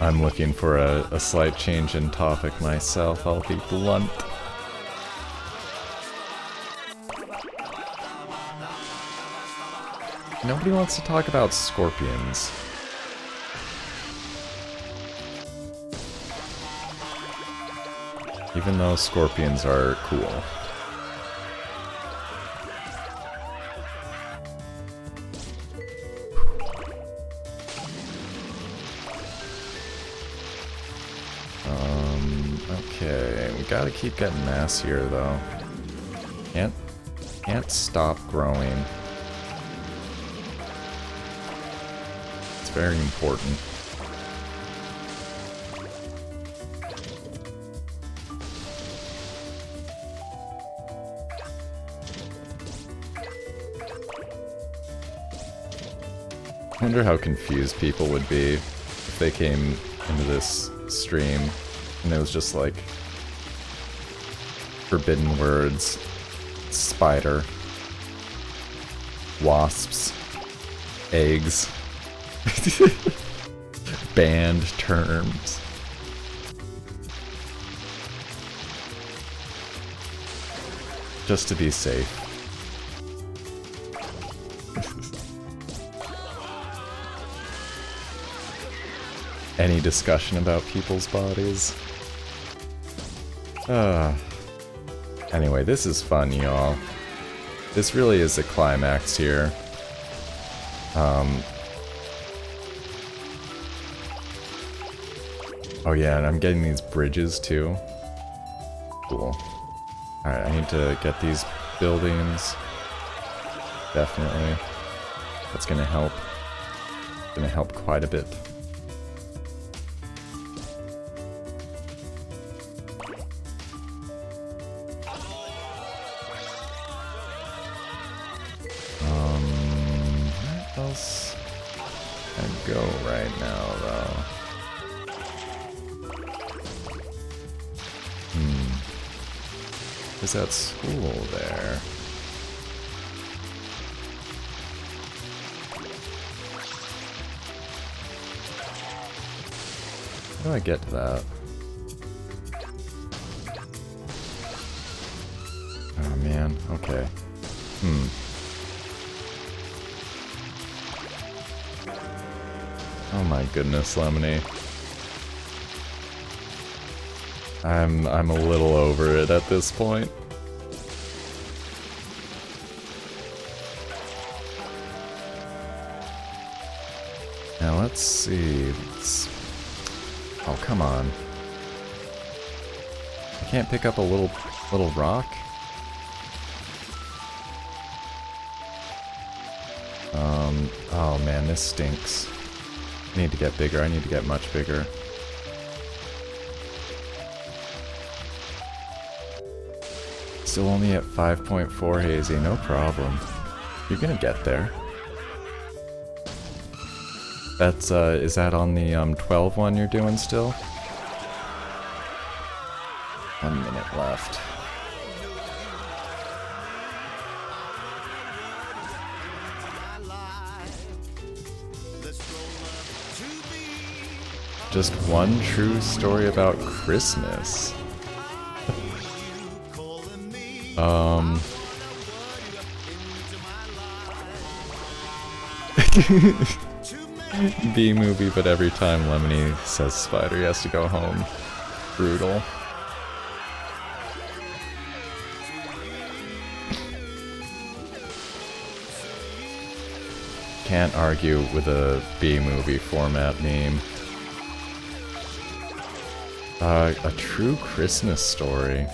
I'm looking for a slight change in topic myself, I'll be blunt. Nobody wants to talk about scorpions. Even though scorpions are cool. Okay, we gotta keep getting massier though. Can't stop growing. It's very important. I wonder how confused people would be if they came into this stream and it was just like forbidden words, spider, wasps, eggs, banned terms. Just to be safe. Any discussion about people's bodies? Anyway, this is fun, y'all. This really is a climax here. Oh yeah, and I'm getting these bridges too. Cool. Alright, I need to get these buildings. Definitely. That's gonna help. Gonna help quite a bit. Where else can I go right now, though? Is that school there? How do I get to that? Oh man, okay. Oh my goodness, Lemony. I'm a little over it at this point. Now let's see. Oh, come on. I can't pick up a little rock? Oh man, this stinks. I need to get bigger, I need to get much bigger. Still only at 5.4 hazy, no problem. You're gonna get there. That's, is that on the, 12 one you're doing still? 1 minute left. Just one true story about Christmas. B-movie, but every time Lemony says spider, he has to go home. Brutal. Can't argue with a B-movie format meme. A true Christmas story.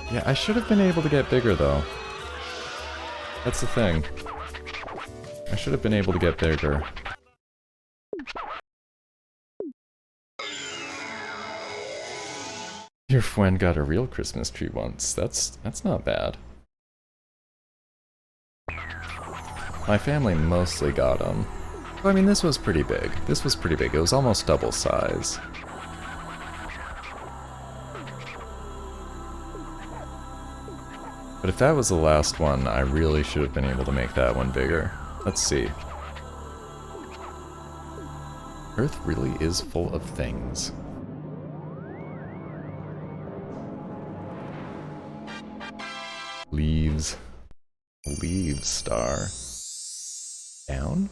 Yeah, I should have been able to get bigger though. That's the thing. I should have been able to get bigger. Your friend got a real Christmas tree once. That's not bad. My family mostly got them. Well, I mean, this was pretty big. This was pretty big. It was almost double size. But if that was the last one, I really should have been able to make that one bigger. Let's see. Earth really is full of things. Leaves. Leaves star. Down?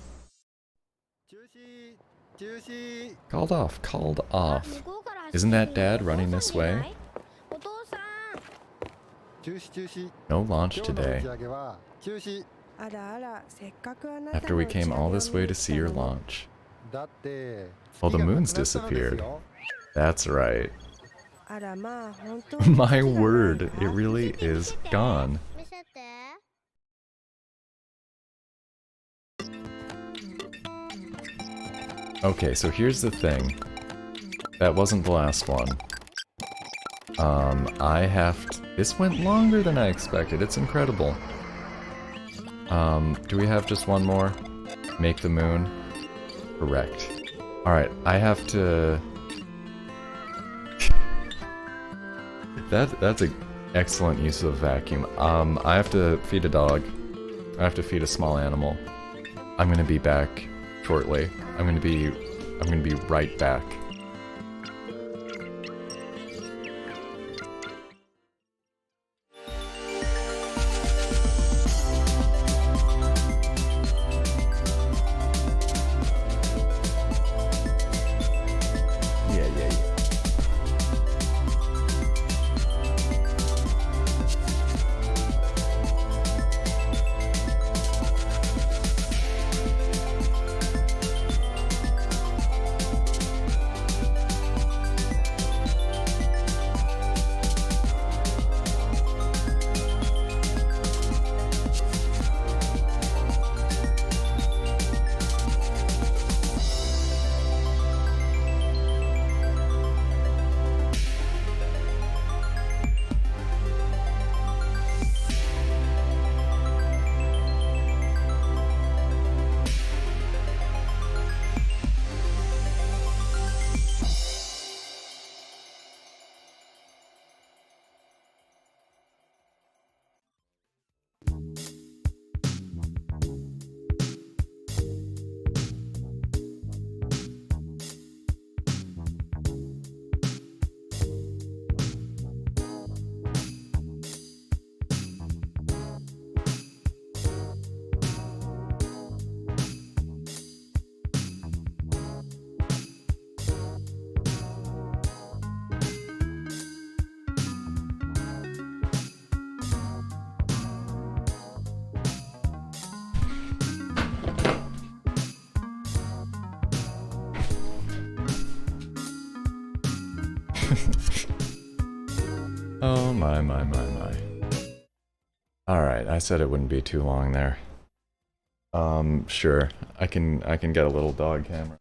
Called off, called off. Isn't that Dad running this way? No launch today. After we came all this way to see your launch. Well, the moon's disappeared. That's right. My word, it really is gone. Okay, so here's the thing. That wasn't the last one. I have to... This went longer than I expected. It's incredible. Do we have just one more? Make the moon? Correct. Alright, I have to... That's an excellent use of vacuum. I have to feed a dog. I have to feed a small animal. I'm gonna be back shortly. I'm gonna be right back. Yeah. Oh my. Alright, I said it wouldn't be too long there. Sure. I can get a little dog camera.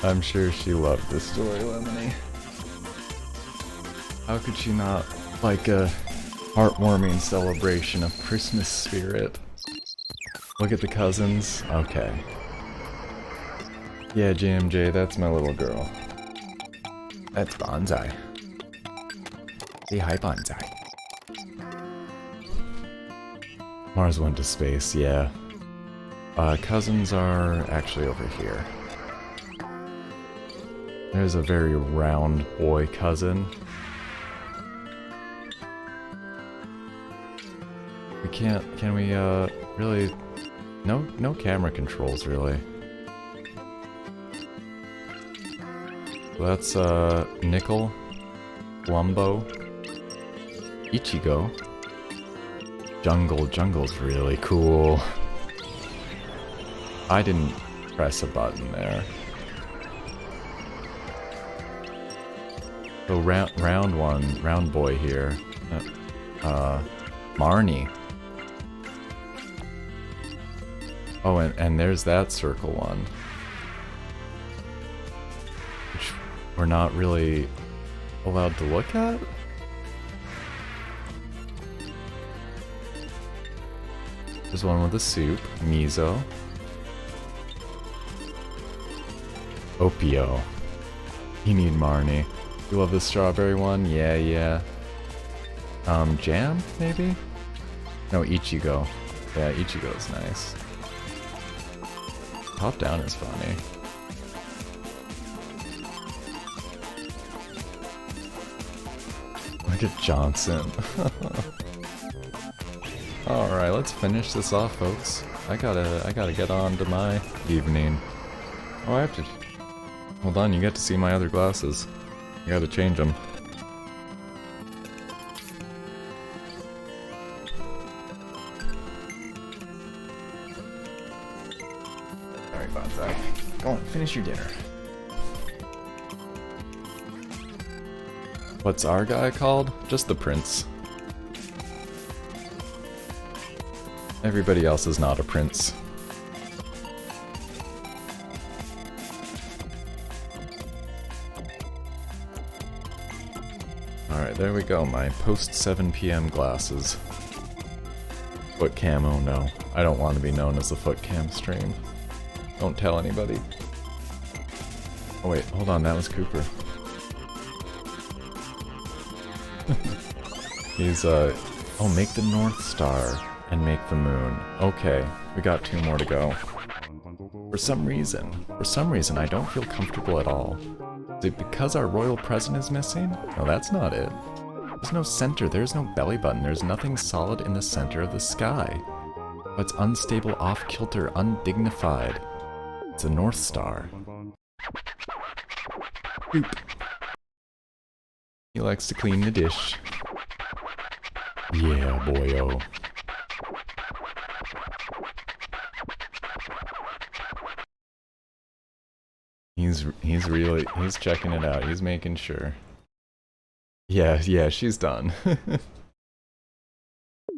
I'm sure she loved this story, Lemony. How could she not like a heartwarming celebration of Christmas spirit? Look at the cousins. Okay. Yeah, JMJ, that's my little girl. That's Bonsai. Say hi, Bonsai. Mars went to space, yeah. Cousins are actually over here. There's a very round boy cousin. We can't, can we, really... No camera controls, really. So that's, Nickel, Lumbo, Ichigo. Jungle's really cool. I didn't press a button there. So round boy here. Marnie. Oh, and there's that circle one. Which we're not really allowed to look at? There's one with a soup, Mizo. Opio. You need Marnie. You love the strawberry one? Yeah. Jam, maybe? No, Ichigo. Yeah, Ichigo's nice. Top down is funny. Look at Johnson. Alright, let's finish this off, folks. I gotta get on to my evening. Oh, I have to... Hold on, you get to see my other glasses. You gotta change them. Alright, Bonsai. Go on, finish your dinner. What's our guy called? Just the prince. Everybody else is not a prince. Alright, there we go, my post 7 PM glasses. Foot camo, no. I don't want to be known as the foot cam stream. Don't tell anybody. Oh wait, hold on, that was Cooper. He's, oh, make the North Star and make the moon. Okay, we got 2 more to go. For some reason, I don't feel comfortable at all. Is it because our royal present is missing? No, that's not it. There's no center, there's no belly button, there's nothing solid in the center of the sky. But it's unstable, off-kilter, undignified. It's a North Star. Boop. He likes to clean the dish. Yeah, boyo. He's checking it out. He's making sure. Yeah, she's done.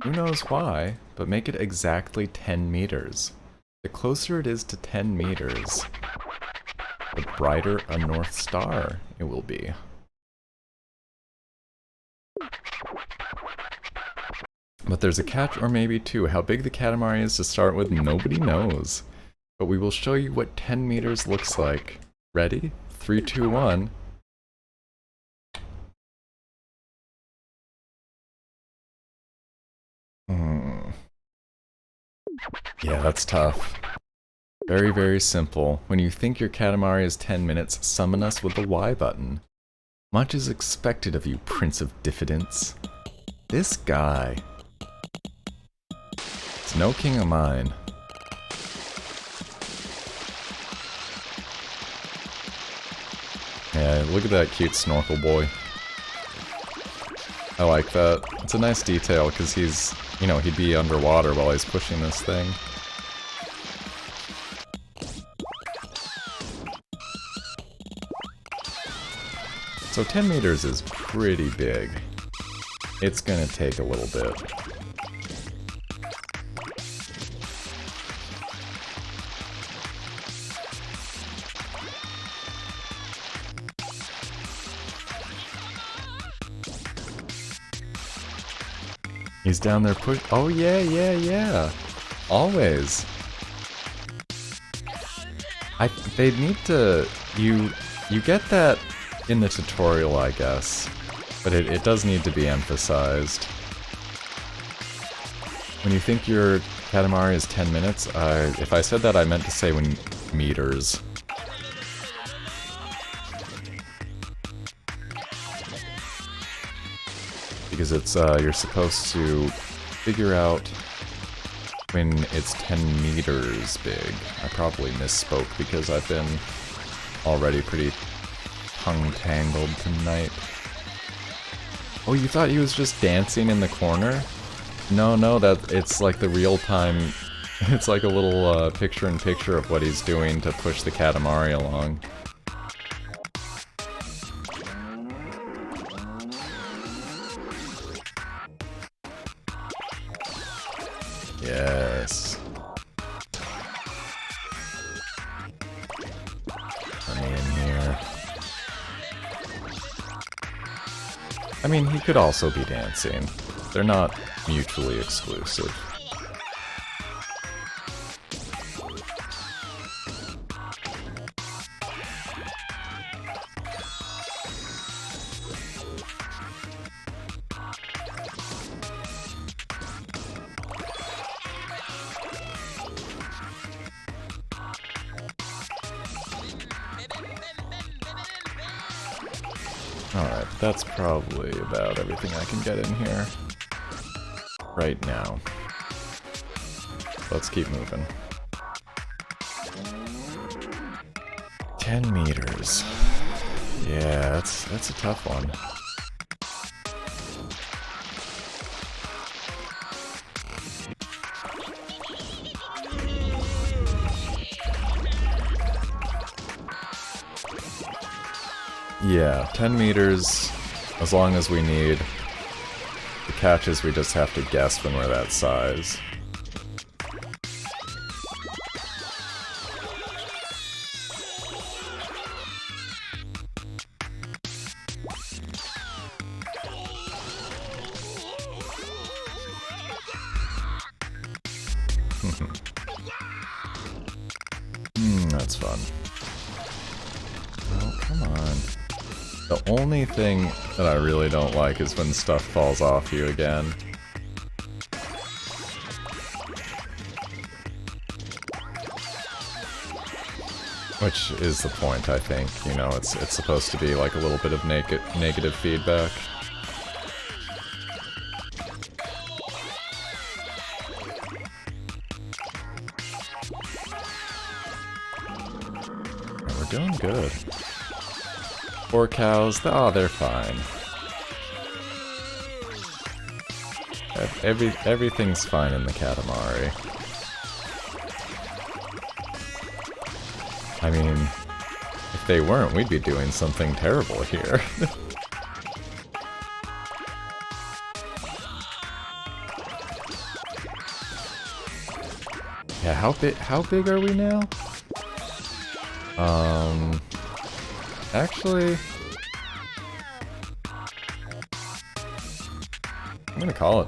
Who knows why, but make it exactly 10 meters. The closer it is to 10 meters, the brighter a North Star it will be. But there's a catch, or maybe 2. How big the Katamari is to start with, nobody knows. But we will show you what 10 meters looks like. Ready? 3, 2, 1. Yeah, that's tough. Very, very simple. When you think your Katamari is 10 minutes, summon us with the Y button. Much is expected of you, Prince of Diffidence. This guy. It's no king of mine. Yeah, look at that cute snorkel boy. I like that. It's a nice detail, because he's, you know, he'd be underwater while he's pushing this thing. So 10 meters is pretty big. It's gonna take a little bit. He's down there push- oh yeah. Always. They need to- you get that in the tutorial, I guess. But it does need to be emphasized. When you think your Katamari is 10 minutes, if I said that, I meant to say when meters. Because it's, you're supposed to figure out when it's 10 meters big. I probably misspoke because I've been already pretty tongue-tangled tonight. Oh, you thought he was just dancing in the corner? No, that it's like the real-time... It's like a little picture-in-picture of what he's doing to push the Katamari along. Yes. Let me in here. I mean, he could also be dancing. They're not mutually exclusive. Alright, that's probably about everything I can get in here right now. Let's keep moving. 10 meters. Yeah, that's a tough one. Yeah, 10 meters, as long as we need. The catch is we just have to guess when we're that size. That's fun. Oh, come on. The only thing that I really don't like is when stuff falls off you again. Which is the point, I think. You know, it's supposed to be like a little bit of negative feedback. And we're doing good. 4 cows, oh, they're fine. Everything's fine in the Katamari. I mean, if they weren't, we'd be doing something terrible here. Yeah, how big are we now? Actually, I'm gonna call it.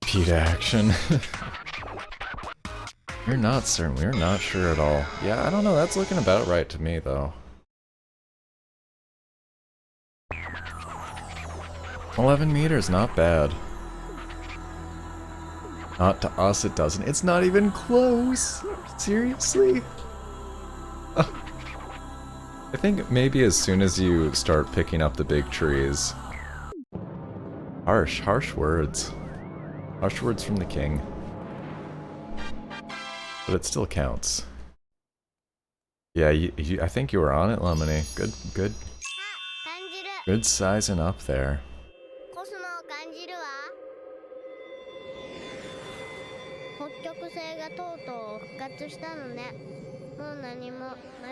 Repeat action. We're not certain. We're not sure at all. Yeah, I don't know. That's looking about right to me, though. 11 meters, not bad. Not to us, it doesn't. It's not even close. Seriously? I think maybe as soon as you start picking up the big trees. Harsh words. Harsh words from the king. But it still counts. Yeah, I think you were on it, Lemony. Good sizing up there.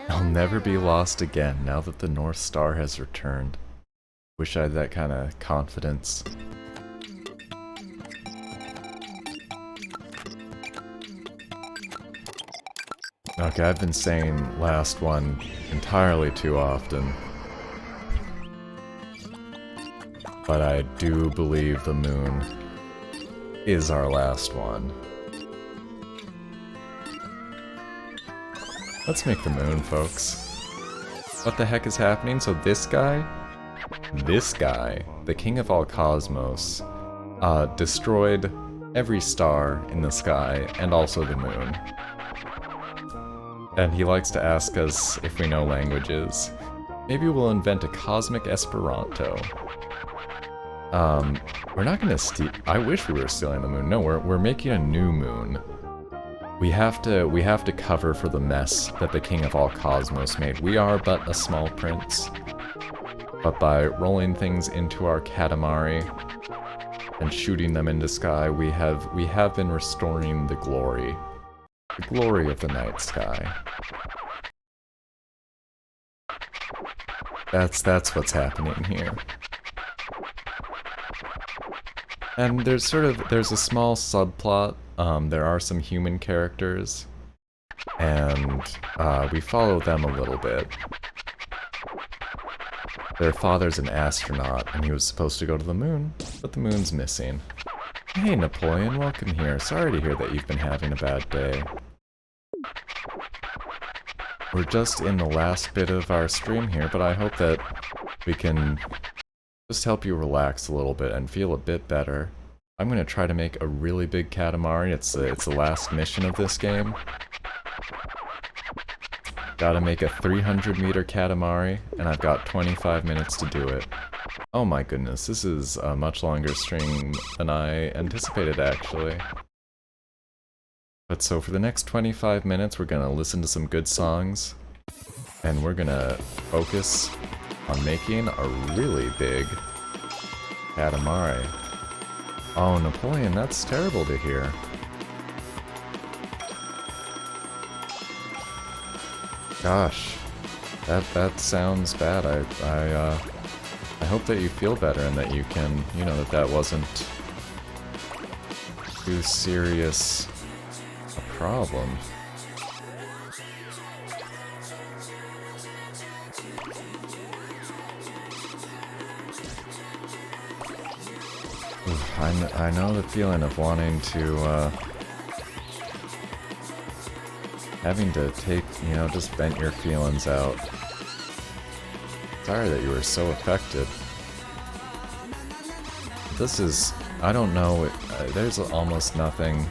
I'll never be lost again now that the North Star has returned. Wish I had that kind of confidence. Okay, I've been saying last one entirely too often. But I do believe the moon is our last one. Let's make the moon, folks. What the heck is happening? So this guy, the king of all cosmos, destroyed every star in the sky and also the moon. And he likes to ask us if we know languages. Maybe we'll invent a cosmic Esperanto. We're not gonna steal. I wish we were stealing the moon. No, we're making a new moon. We have to cover for the mess that the king of all cosmos made. We are but a small prince. But by rolling things into our Katamari and shooting them into sky, we have been restoring the glory of the night sky. That's what's happening here. And there's a small subplot. There are some human characters, and we follow them a little bit. Their father's an astronaut, and he was supposed to go to the moon, but the moon's missing. Hey Napoleon, welcome here. Sorry to hear that you've been having a bad day. We're just in the last bit of our stream here, but I hope that we can just help you relax a little bit and feel a bit better. I'm going to try to make a really big Katamari. It's the last mission of this game. Gotta make a 300-meter Katamari, and I've got 25 minutes to do it. Oh my goodness, this is a much longer stream than I anticipated, actually. But so for the next 25 minutes, we're gonna listen to some good songs, and we're gonna focus on making a really big Katamari. Oh, Napoleon, that's terrible to hear. Gosh, that sounds bad. I hope that you feel better and that you can, you know, that wasn't too serious a problem. I know the feeling of wanting to, having to take, you know, just vent your feelings out. Sorry that you were so affected. This is, I don't know, there's almost nothing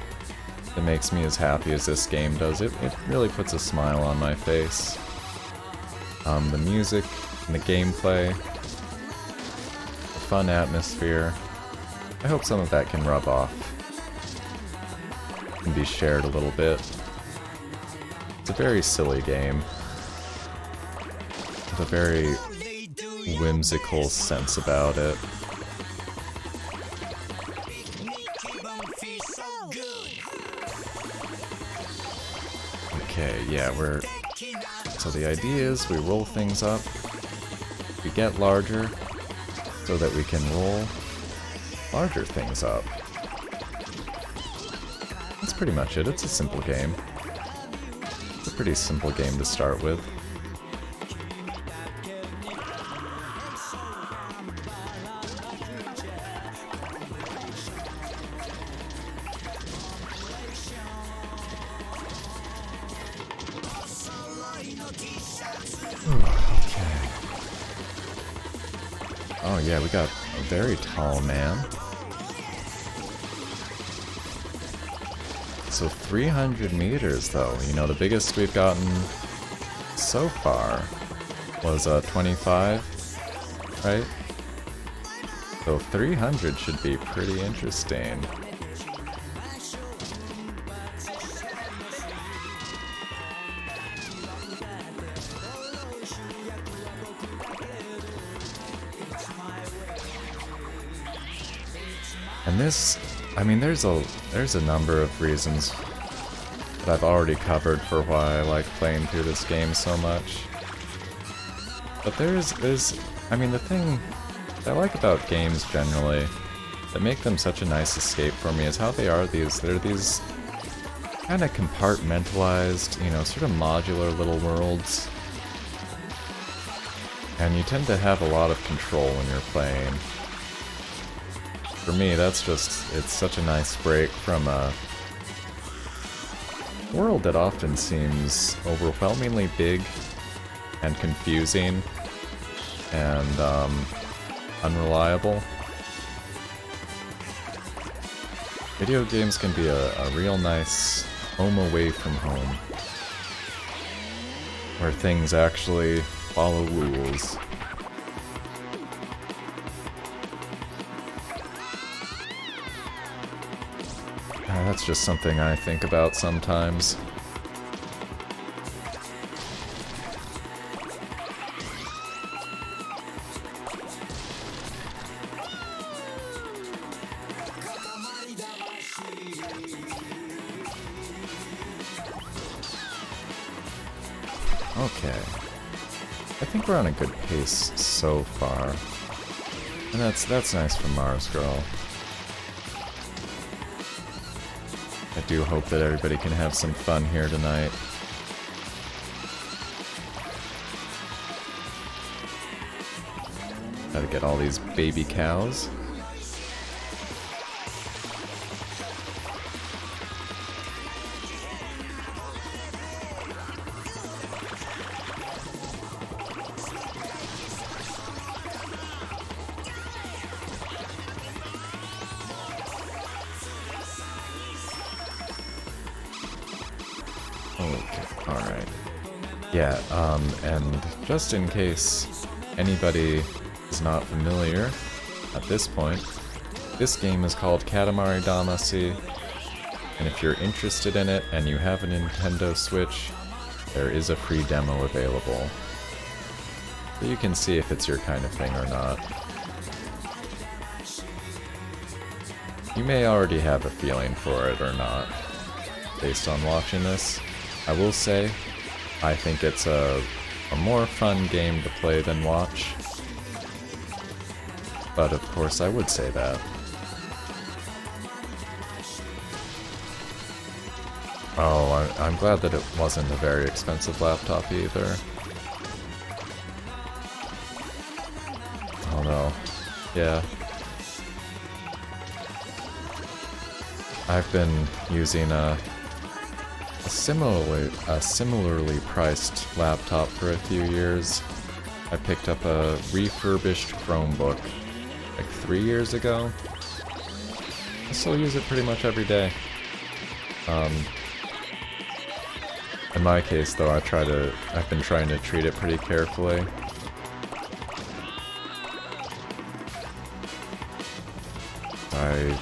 that makes me as happy as this game does. It really puts a smile on my face. The music and the gameplay, the fun atmosphere. I hope some of that can rub off and be shared a little bit. It's a very silly game with a very whimsical sense about it. Okay, yeah, so the idea is we roll things up, we get larger so that we can roll larger things up. That's pretty much it. It's a simple game. It's a pretty simple game to start with. Okay. Oh yeah, we got a very tall man. So 300 meters though, you know, the biggest we've gotten so far was 25, right? So 300 should be pretty interesting. And this, I mean, there's a number of reasons that I've already covered for why I like playing through this game so much. But there's, I mean, the thing that I like about games generally that make them such a nice escape for me is how they're these kind of compartmentalized, you know, sort of modular little worlds. And you tend to have a lot of control when you're playing. For me, that's just, it's such a nice break from a world that often seems overwhelmingly big and confusing and unreliable. Video games can be a real nice home away from home, where things actually follow rules. That's just something I think about sometimes. Okay. I think we're on a good pace so far. And that's nice for Mars Girl. I do hope that everybody can have some fun here tonight. Gotta get all these baby cows. Okay, alright. Yeah, and just in case anybody is not familiar at this point, this game is called Katamari Damacy, and if you're interested in it and you have a Nintendo Switch, there is a free demo available. So you can see if it's your kind of thing or not. You may already have a feeling for it or not, based on watching this. I will say, I think it's a more fun game to play than watch. But of course I would say that. Oh, I'm glad that it wasn't a very expensive laptop either. Oh no. Yeah. I've been using a similarly priced laptop for a few years. I picked up a refurbished Chromebook like 3 years ago. I still use it pretty much every day. In my case though, I've been trying to treat it pretty carefully. I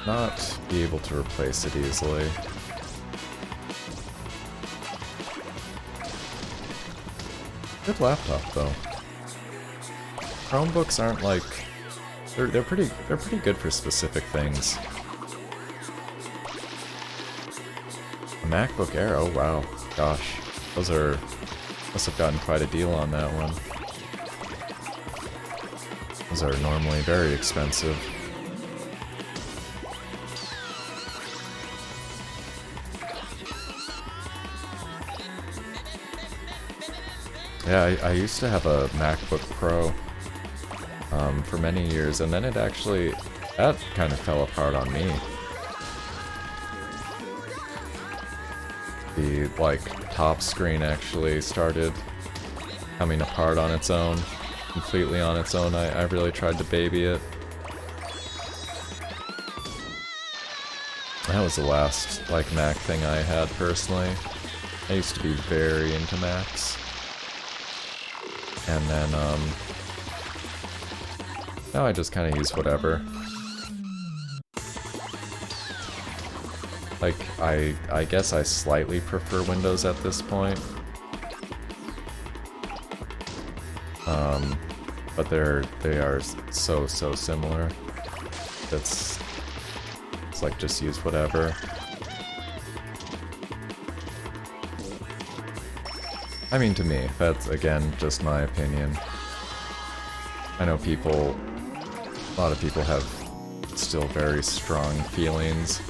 not be able to replace it easily. Good laptop though. Chromebooks aren't like they're pretty good for specific things. A MacBook Air, oh wow, gosh, must have gotten quite a deal on that one. Those are normally very expensive. Yeah, I used to have a MacBook Pro for many years, and then that kind of fell apart on me. The, top screen actually started coming apart on its own, completely on its own. I really tried to baby it. That was the last, Mac thing I had, personally. I used to be very into Macs. And then, now I just kind of use whatever. I guess I slightly prefer Windows at this point. But they are so similar. It's like just use whatever. I mean, to me, that's, again, just my opinion. I know a lot of people have still very strong feelings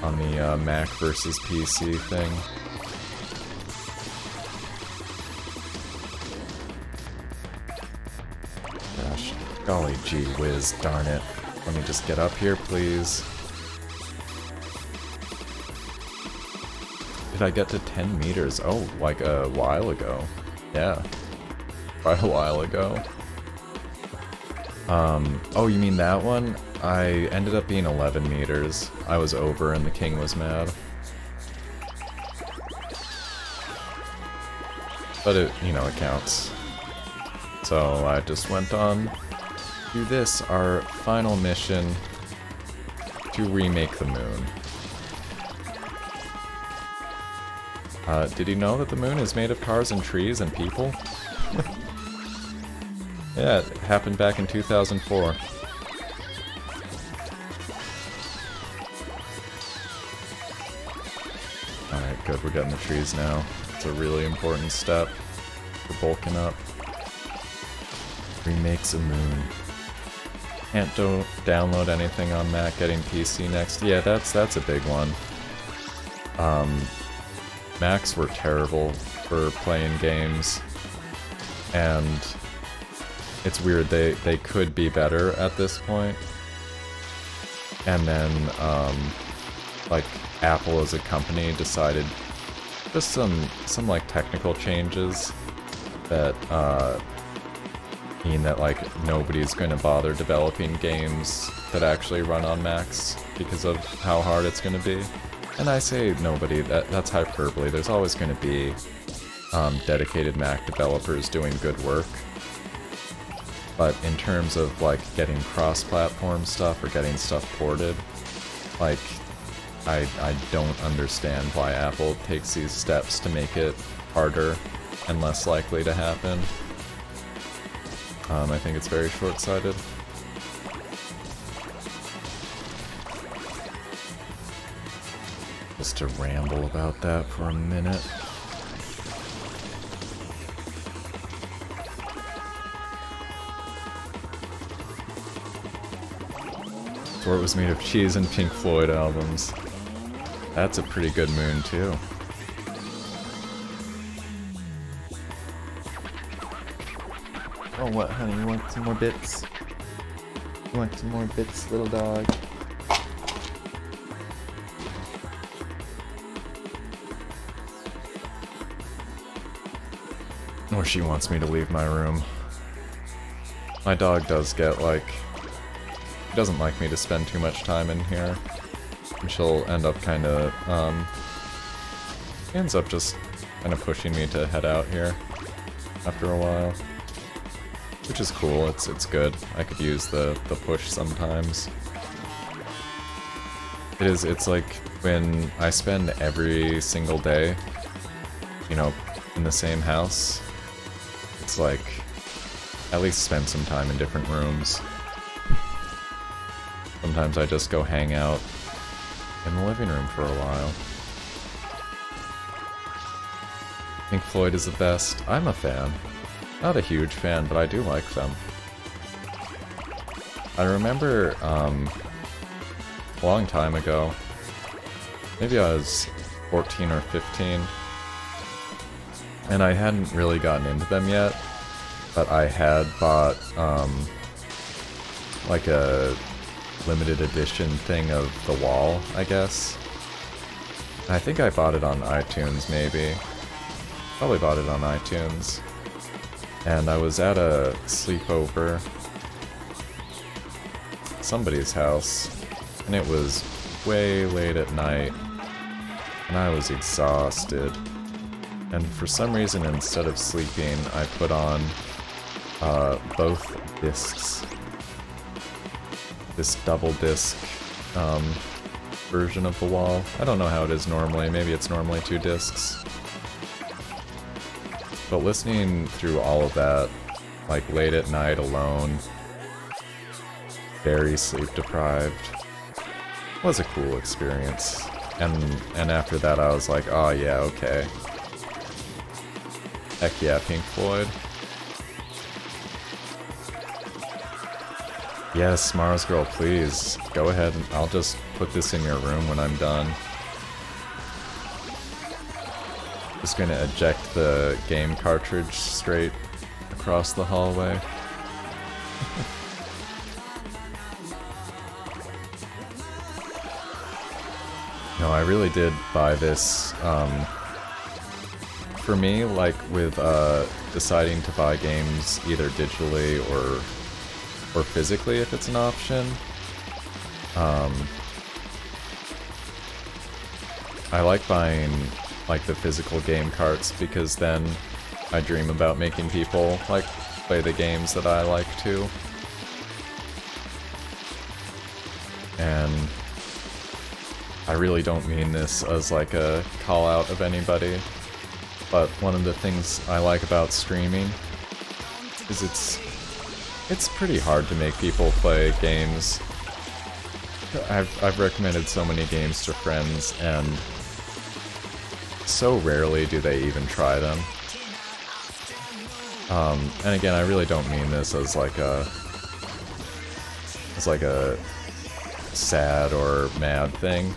on the Mac versus PC thing. Gosh, golly gee whiz, darn it. Let me just get up here, please. Did I get to 10 meters? Oh, like a while ago. Yeah. Quite a while ago. Oh, you mean that one? I ended up being 11 meters. I was over and the king was mad. But it counts. So I just went on to do this, our final mission to remake the moon. Did you know that the moon is made of cars and trees and people? Yeah, it happened back in 2004. Alright, good, we're getting the trees now. It's a really important step for bulking up. Remakes a moon. Can't download anything on Mac, getting PC next. Yeah, that's a big one. Macs were terrible for playing games, and it's weird, they could be better at this point. And then, Apple as a company decided just some technical changes that, mean that, nobody's gonna bother developing games that actually run on Macs because of how hard it's gonna be. And I say nobody, that's hyperbole. There's always gonna be, dedicated Mac developers doing good work. But in terms of, getting cross-platform stuff or getting stuff ported, I don't understand why Apple takes these steps to make it harder and less likely to happen. I think it's very short-sighted. Just to ramble about that for a minute. Or it was made of cheese and Pink Floyd albums. That's a pretty good moon, too. Oh, what, honey? You want some more bits? You want some more bits, little dog? Or she wants me to leave my room. My dog does get, like... She doesn't like me to spend too much time in here. And she'll end up kinda, She ends up just kinda pushing me to head out here after a while. Which is cool, it's good. I could use the push sometimes. It's like when I spend every single day, you know, in the same house, it's like, at least spend some time in different rooms. Sometimes I just go hang out in the living room for a while. Pink Floyd is the best. I'm a fan. Not a huge fan, but I do like them. I remember, a long time ago, maybe I was 14 or 15, and I hadn't really gotten into them yet, but I had bought, like a limited edition thing of The Wall, I guess. I think I bought it on iTunes, maybe. Probably bought it on iTunes. And I was at a sleepover at somebody's house, and it was way late at night, and I was exhausted. And for some reason, instead of sleeping, I put on both discs. This double disc version of The Wall. I don't know how it is normally. Maybe it's normally 2 discs. But listening through all of that, like late at night alone, very sleep deprived, was a cool experience. And after that I was like, oh yeah, okay. Heck yeah, Pink Floyd. Yes, Mars Girl, please. Go ahead and I'll just put this in your room when I'm done. Just gonna eject the game cartridge straight across the hallway. No, I really did buy this, for me, like with deciding to buy games either digitally or physically if it's an option. I like buying like the physical game carts because then I dream about making people like play the games that I like to. And I really don't mean this as like a call out of anybody, but one of the things I like about streaming is it's pretty hard to make people play games. I've recommended so many games to friends, and so rarely do they even try them. And again, I really don't mean this as like a sad or mad thing.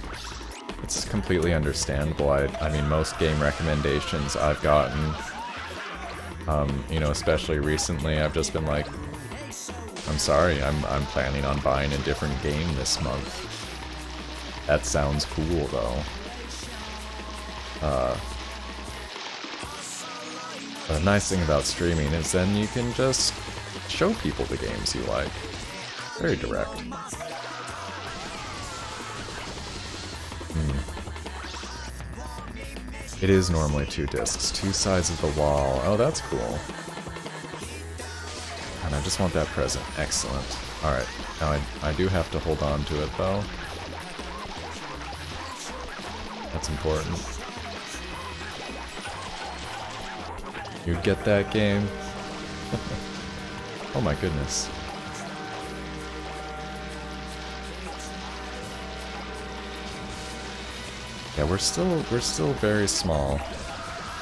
It's completely understandable. I mean, most game recommendations I've gotten, you know, especially recently, I've just been like, I'm sorry, I'm planning on buying a different game this month. That sounds cool, though. The nice thing about streaming is then you can just show people the games you like. Very direct. It is normally 2 discs, 2 sides of the wall. Oh, that's cool. And I just want that present. Excellent. Alright, now I do have to hold on to it, though. That's important. You'd get that game? Oh my goodness. Yeah, we're still very small.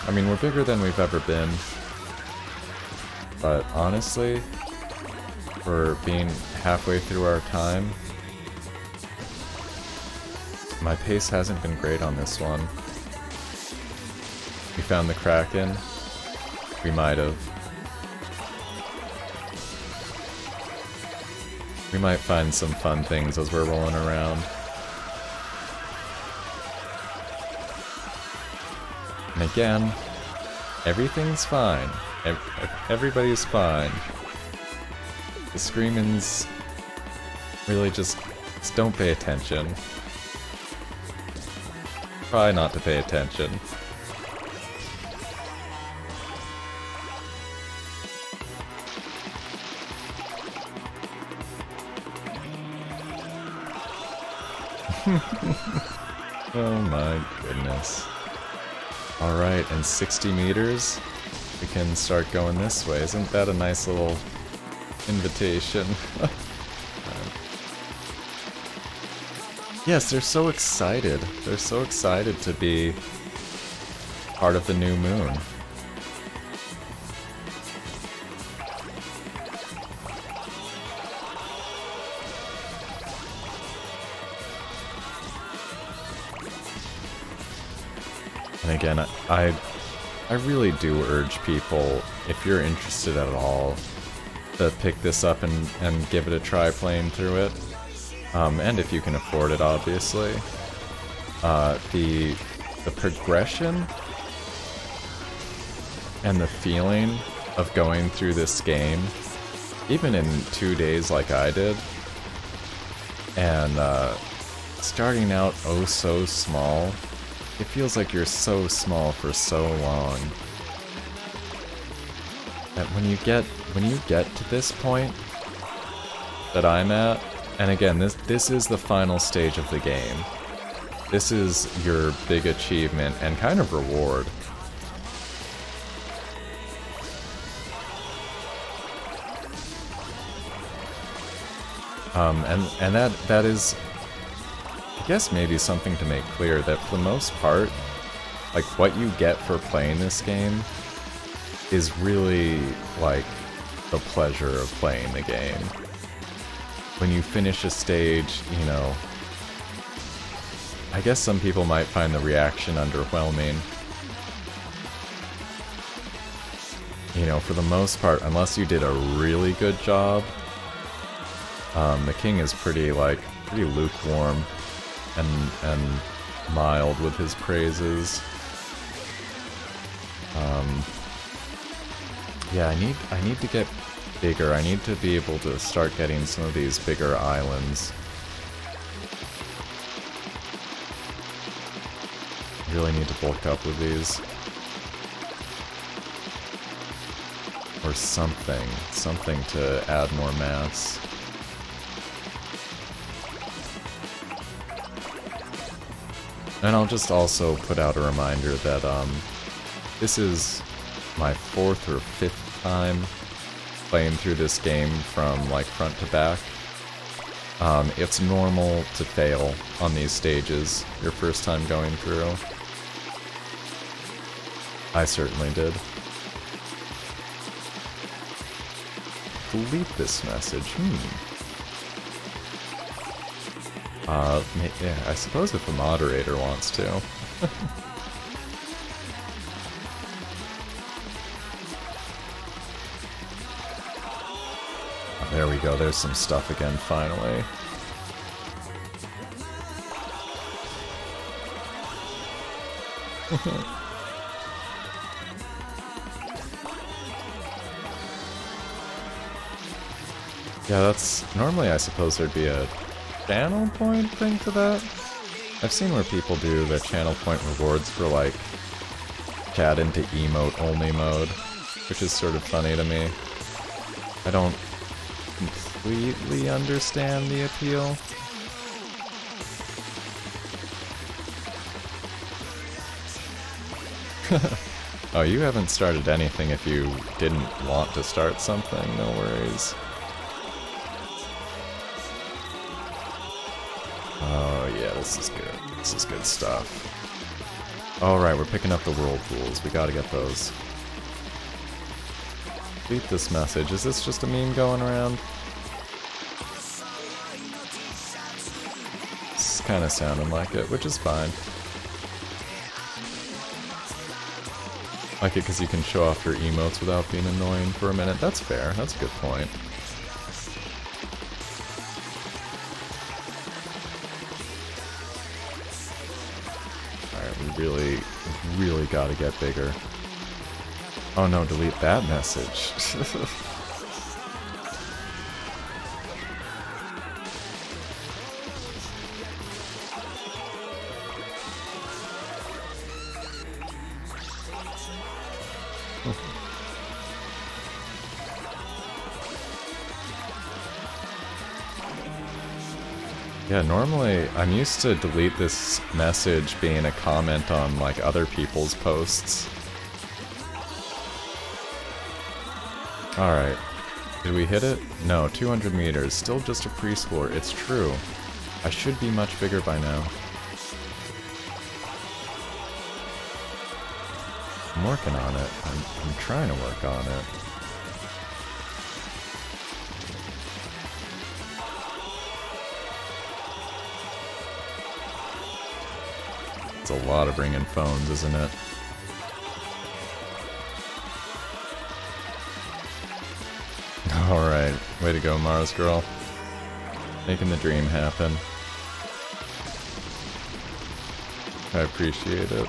I mean, we're bigger than we've ever been. But honestly, for being halfway through our time, My pace hasn't been great on this one. We found the Kraken. We might have. We might find some fun things as we're rolling around. And again, everything's fine. Everybody's fine. The screaming's really just don't pay attention. Try not to pay attention. Oh my goodness. Alright, and 60 meters, we can start going this way. Isn't that a nice little invitation? Yes, they're so excited. They're so excited to be part of the new moon. And again, I really do urge people, if you're interested at all, to pick this up and give it a try playing through it. And if you can afford it, obviously. The progression and the feeling of going through this game, even in 2 days like I did, and starting out oh so small, it feels like you're so small for so long. That when you get to this point that I'm at, and again, this is the final stage of the game. This is your big achievement and kind of reward. And that is, I guess, maybe something to make clear, that for the most part, like, what you get for playing this game is really, like, the pleasure of playing the game. When you finish a stage, you know, I guess some people might find the reaction underwhelming. You know, for the most part, unless you did a really good job, the king is pretty lukewarm and mild with his praises. Yeah, I need to get bigger. I need to be able to start getting some of these bigger islands. Really need to bulk up with these. Or something to add more mass. And I'll just also put out a reminder that this is my 4th or 5th time playing through this game from like front to back. It's normal to fail on these stages your first time going through. I certainly did. Delete this message. Yeah, I suppose if the moderator wants to. There we go, there's some stuff again, finally. Yeah, that's... normally I suppose there'd be a channel point thing for that. I've seen where people do the channel point rewards for, like, chat into emote only mode, which is sort of funny to me. I don't completely understand the appeal. Oh, you haven't started anything if you didn't want to start something, no worries. Oh yeah, this is good. This is good stuff. Alright, we're picking up the whirlpools. We gotta get those. Delete this message. Is this just a meme going around? It's kind of sounding like it, which is fine. Like it because you can show off your emotes without being annoying for a minute. That's fair. That's a good point. Alright, we really gotta get bigger. Oh no, delete that message. Yeah, normally I'm used to delete this message being a comment on like other people's posts. Alright. Did we hit it? No, 200 meters. Still just a preschooler. It's true. I should be much bigger by now. I'm working on it. I'm trying to work on it. It's a lot of bringing phones, isn't it? Alright, way to go, Mars girl. Making the dream happen. I appreciate it.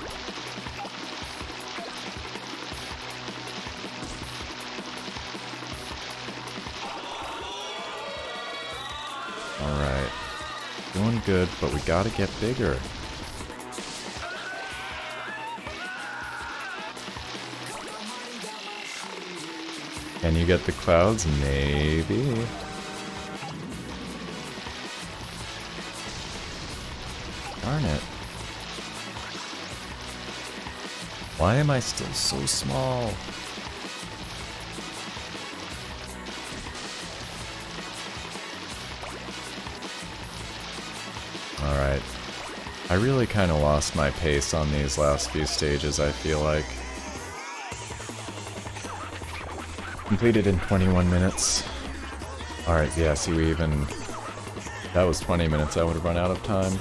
Alright. Doing good, but we gotta get bigger. Can you get the clouds? Maybe. Darn it. Why am I still so small? Alright. I really kind of lost my pace on these last few stages, I feel like. Completed in 21 minutes. Alright, yeah, see we even... That was 20 minutes, I would have run out of time.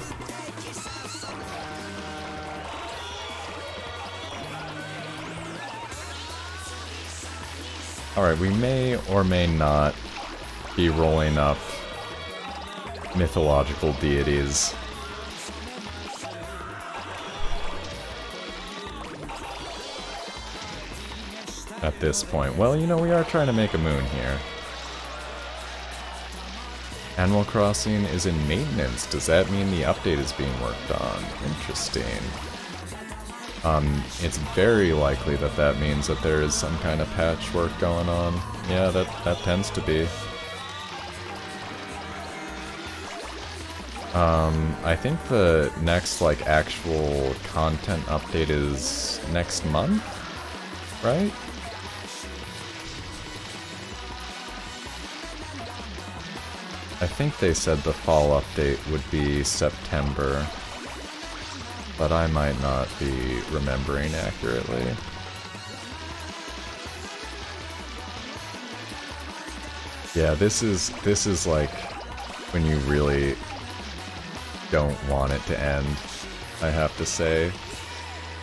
Alright, we may or may not be rolling up mythological deities. At this point. Well, you know, we are trying to make a moon here. Animal Crossing is in maintenance. Does that mean the update is being worked on? Interesting. It's very likely that that means that there is some kind of patchwork going on. Yeah, that tends to be. I think the next, like, actual content update is next month, right? I think they said the fall update would be September, but I might not be remembering accurately. Yeah, this is like when you really don't want it to end, I have to say.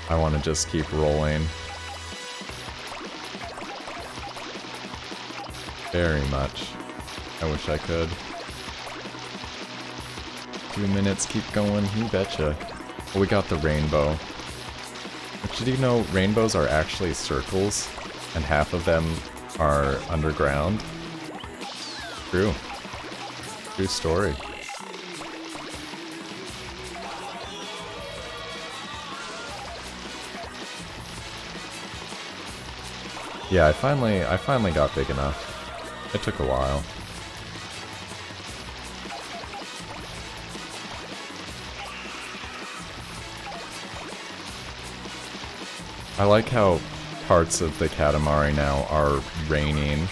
I want to just keep rolling. Very much. I wish I could. 2 minutes, keep going, you betcha. Well, we got the rainbow. But did you know rainbows are actually circles, and half of them are underground? True. True story. Yeah, I finally got big enough. It took a while. I like how parts of the Katamari now are raining.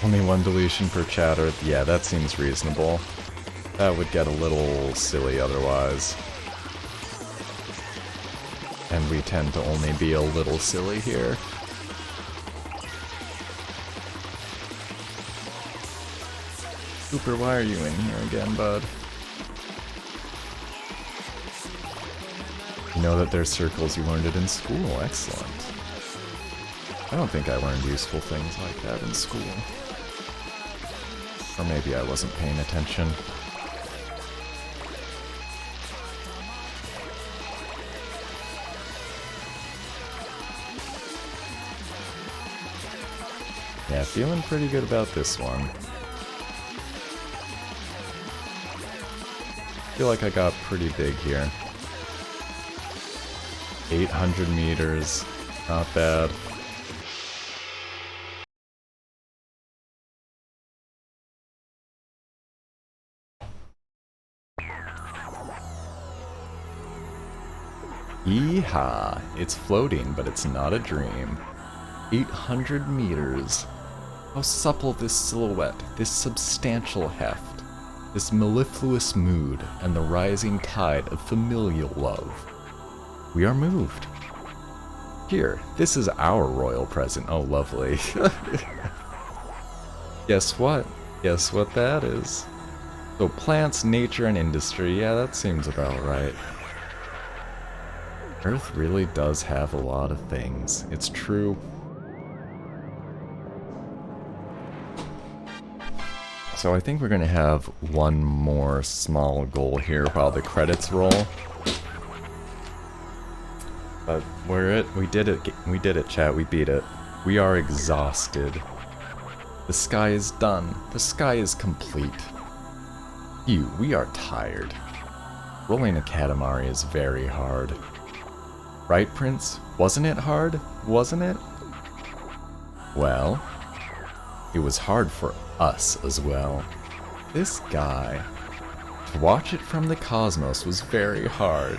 Only one deletion per chatter. Yeah, that seems reasonable. That would get a little silly otherwise. And we tend to only be a little silly here. Cooper, why are you in here again, bud? You know that there's circles, you learned it in school. Excellent. I don't think I learned useful things like that in school. Or maybe I wasn't paying attention. Yeah, feeling pretty good about this one. Feel like I got pretty big here. 800 meters, not bad. Yeehaw! It's floating, but it's not a dream. 800 meters. How supple this silhouette, this substantial heft, this mellifluous mood, and the rising tide of familial love. We are moved. Here, this is our royal present. Oh, lovely. Guess what? Guess what that is? So plants, nature, and industry. Yeah, that seems about right. Earth really does have a lot of things. It's true. So I think we're gonna have one more small goal here while the credits roll. But we did it, chat, we beat it. We are exhausted. The sky is done. The sky is complete. We are tired. Rolling a Katamari is very hard. Right, Prince? Wasn't it hard? Wasn't it? Well, it was hard for us as well. This guy. To watch it from the cosmos was very hard.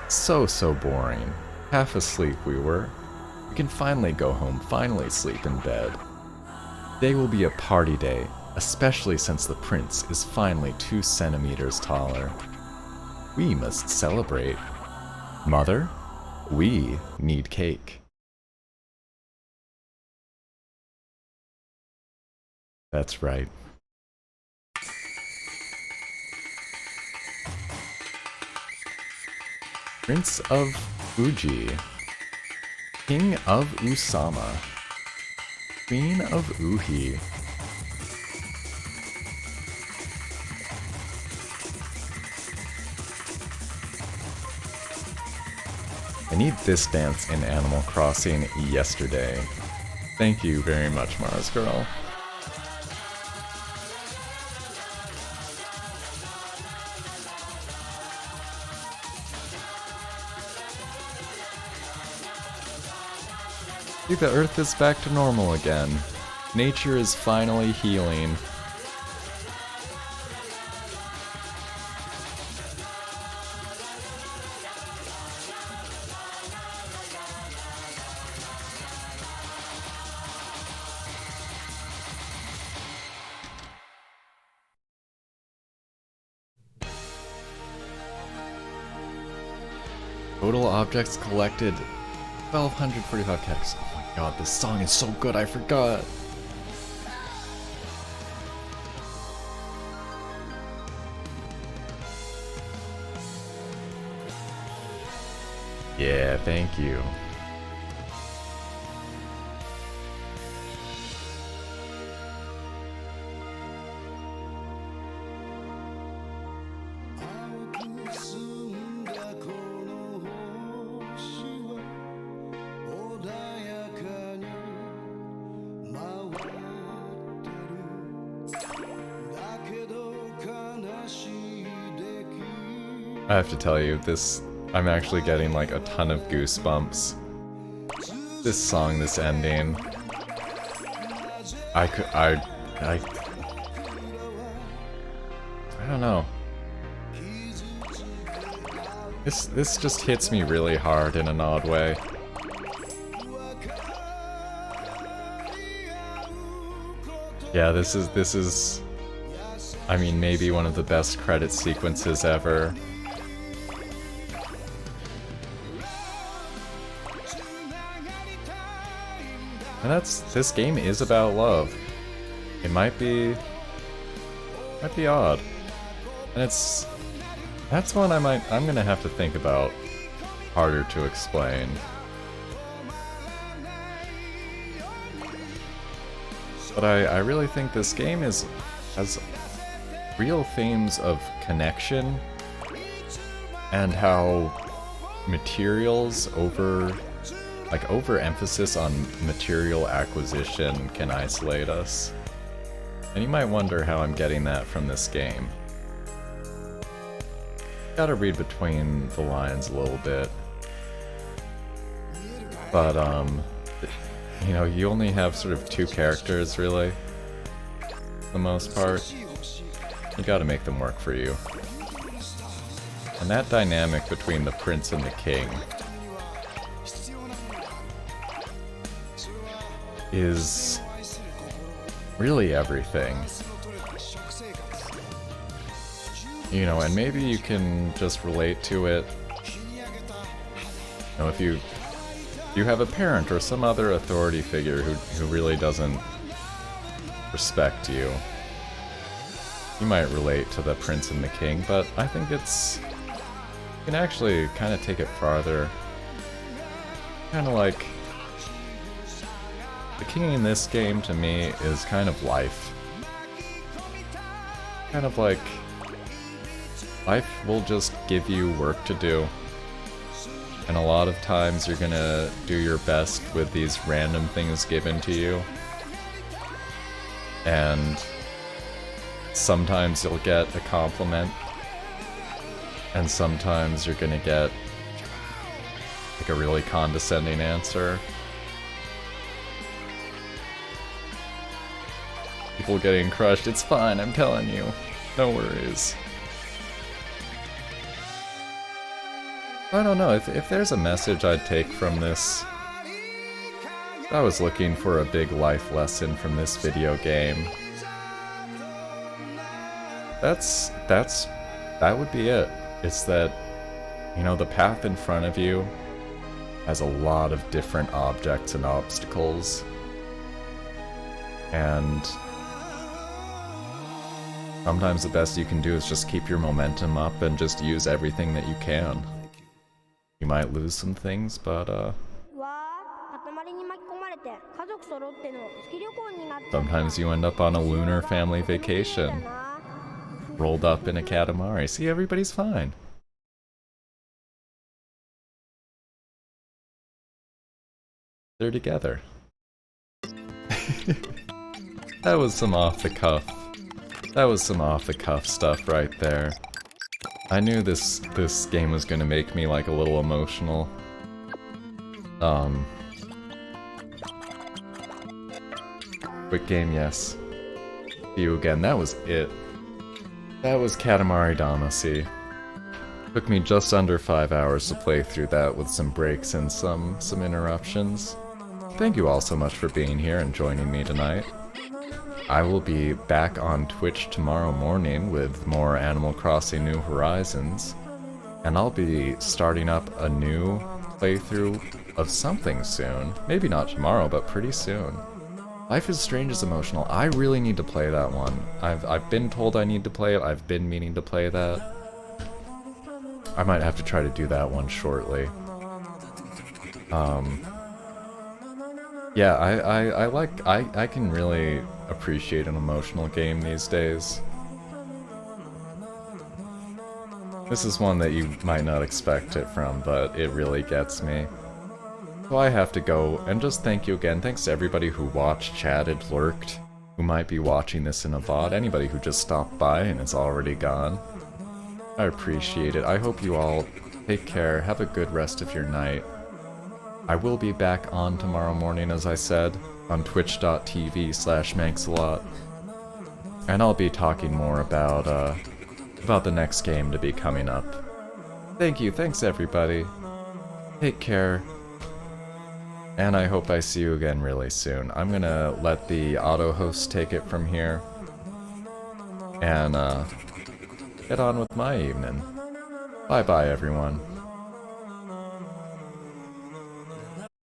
So boring. Half asleep we were. We can finally go home, finally sleep in bed. Today will be a party day, especially since the prince is finally 2 centimeters taller. We must celebrate. Mother, we need cake. That's right. Prince of Fuji, King of Usama, Queen of Uhi. I need this dance in Animal Crossing yesterday. Thank you very much, Mars Girl. See, the Earth is back to normal again. Nature is finally healing. Total objects collected 1,245 cactus. Oh my god, this song is so good, I forgot. Yeah, thank you. I have to tell you, I'm actually getting like a ton of goosebumps. This song, this ending. I don't know. This just hits me really hard in an odd way. Yeah, this is I mean, maybe one of the best credit sequences ever. And this game is about love. It might be That'd be odd. And that's one I'm gonna have to think about harder to explain. But I really think this game has real themes of connection and how materials overemphasis on material acquisition can isolate us. And you might wonder how I'm getting that from this game. Gotta read between the lines a little bit. But, you know, you only have sort of two characters, really, for the most part. You gotta make them work for you. And that dynamic between the prince and the king is really everything. You know, and maybe you can just relate to it. You know, if you have a parent or some other authority figure who really doesn't respect you, you might relate to the prince and the king, but I think you can actually kind of take it farther. Kind of like, the king in this game to me is kind of life. Kind of like, life will just give you work to do. And a lot of times you're gonna do your best with these random things given to you. And sometimes you'll get a compliment. And sometimes you're gonna get like a really condescending answer. People getting crushed. It's fine, I'm telling you. No worries. I don't know, if there's a message I'd take from this, if I was looking for a big life lesson from this video game, that would be it. It's that, you know, the path in front of you has a lot of different objects and obstacles, and sometimes the best you can do is just keep your momentum up and just use everything that you can. You might lose some things, but sometimes you end up on a lunar family vacation, rolled up in a Katamari. See, everybody's fine. They're together. That was some off the cuff. That was some off the cuff stuff right there. I knew this game was gonna make me like a little emotional. Quick game, yes. See you again. That was it. That was Katamari Damacy. Took me just under 5 hours to play through that with some breaks and some interruptions. Thank you all so much for being here and joining me tonight. I will be back on Twitch tomorrow morning with more Animal Crossing New Horizons, and I'll be starting up a new playthrough of something soon. Maybe not tomorrow, but pretty soon. Life is Strange is emotional. I really need to play that one. I've been told I need to play it. I've been meaning to play that. I might have to try to do that one shortly. Yeah, I can really appreciate an emotional game these days. This is one that you might not expect it from, but it really gets me. So I have to go, and just thank you again. Thanks to everybody who watched, chatted, lurked, who might be watching this in a VOD, anybody who just stopped by and is already gone. I appreciate it. I hope you all take care, have a good rest of your night. I will be back on tomorrow morning, as I said, on twitch.tv/Manxalot. And I'll be talking more about the next game to be coming up. Thank you, thanks everybody. Take care. And I hope I see you again really soon. I'm gonna let the auto host take it from here. And get on with my evening. Bye bye everyone.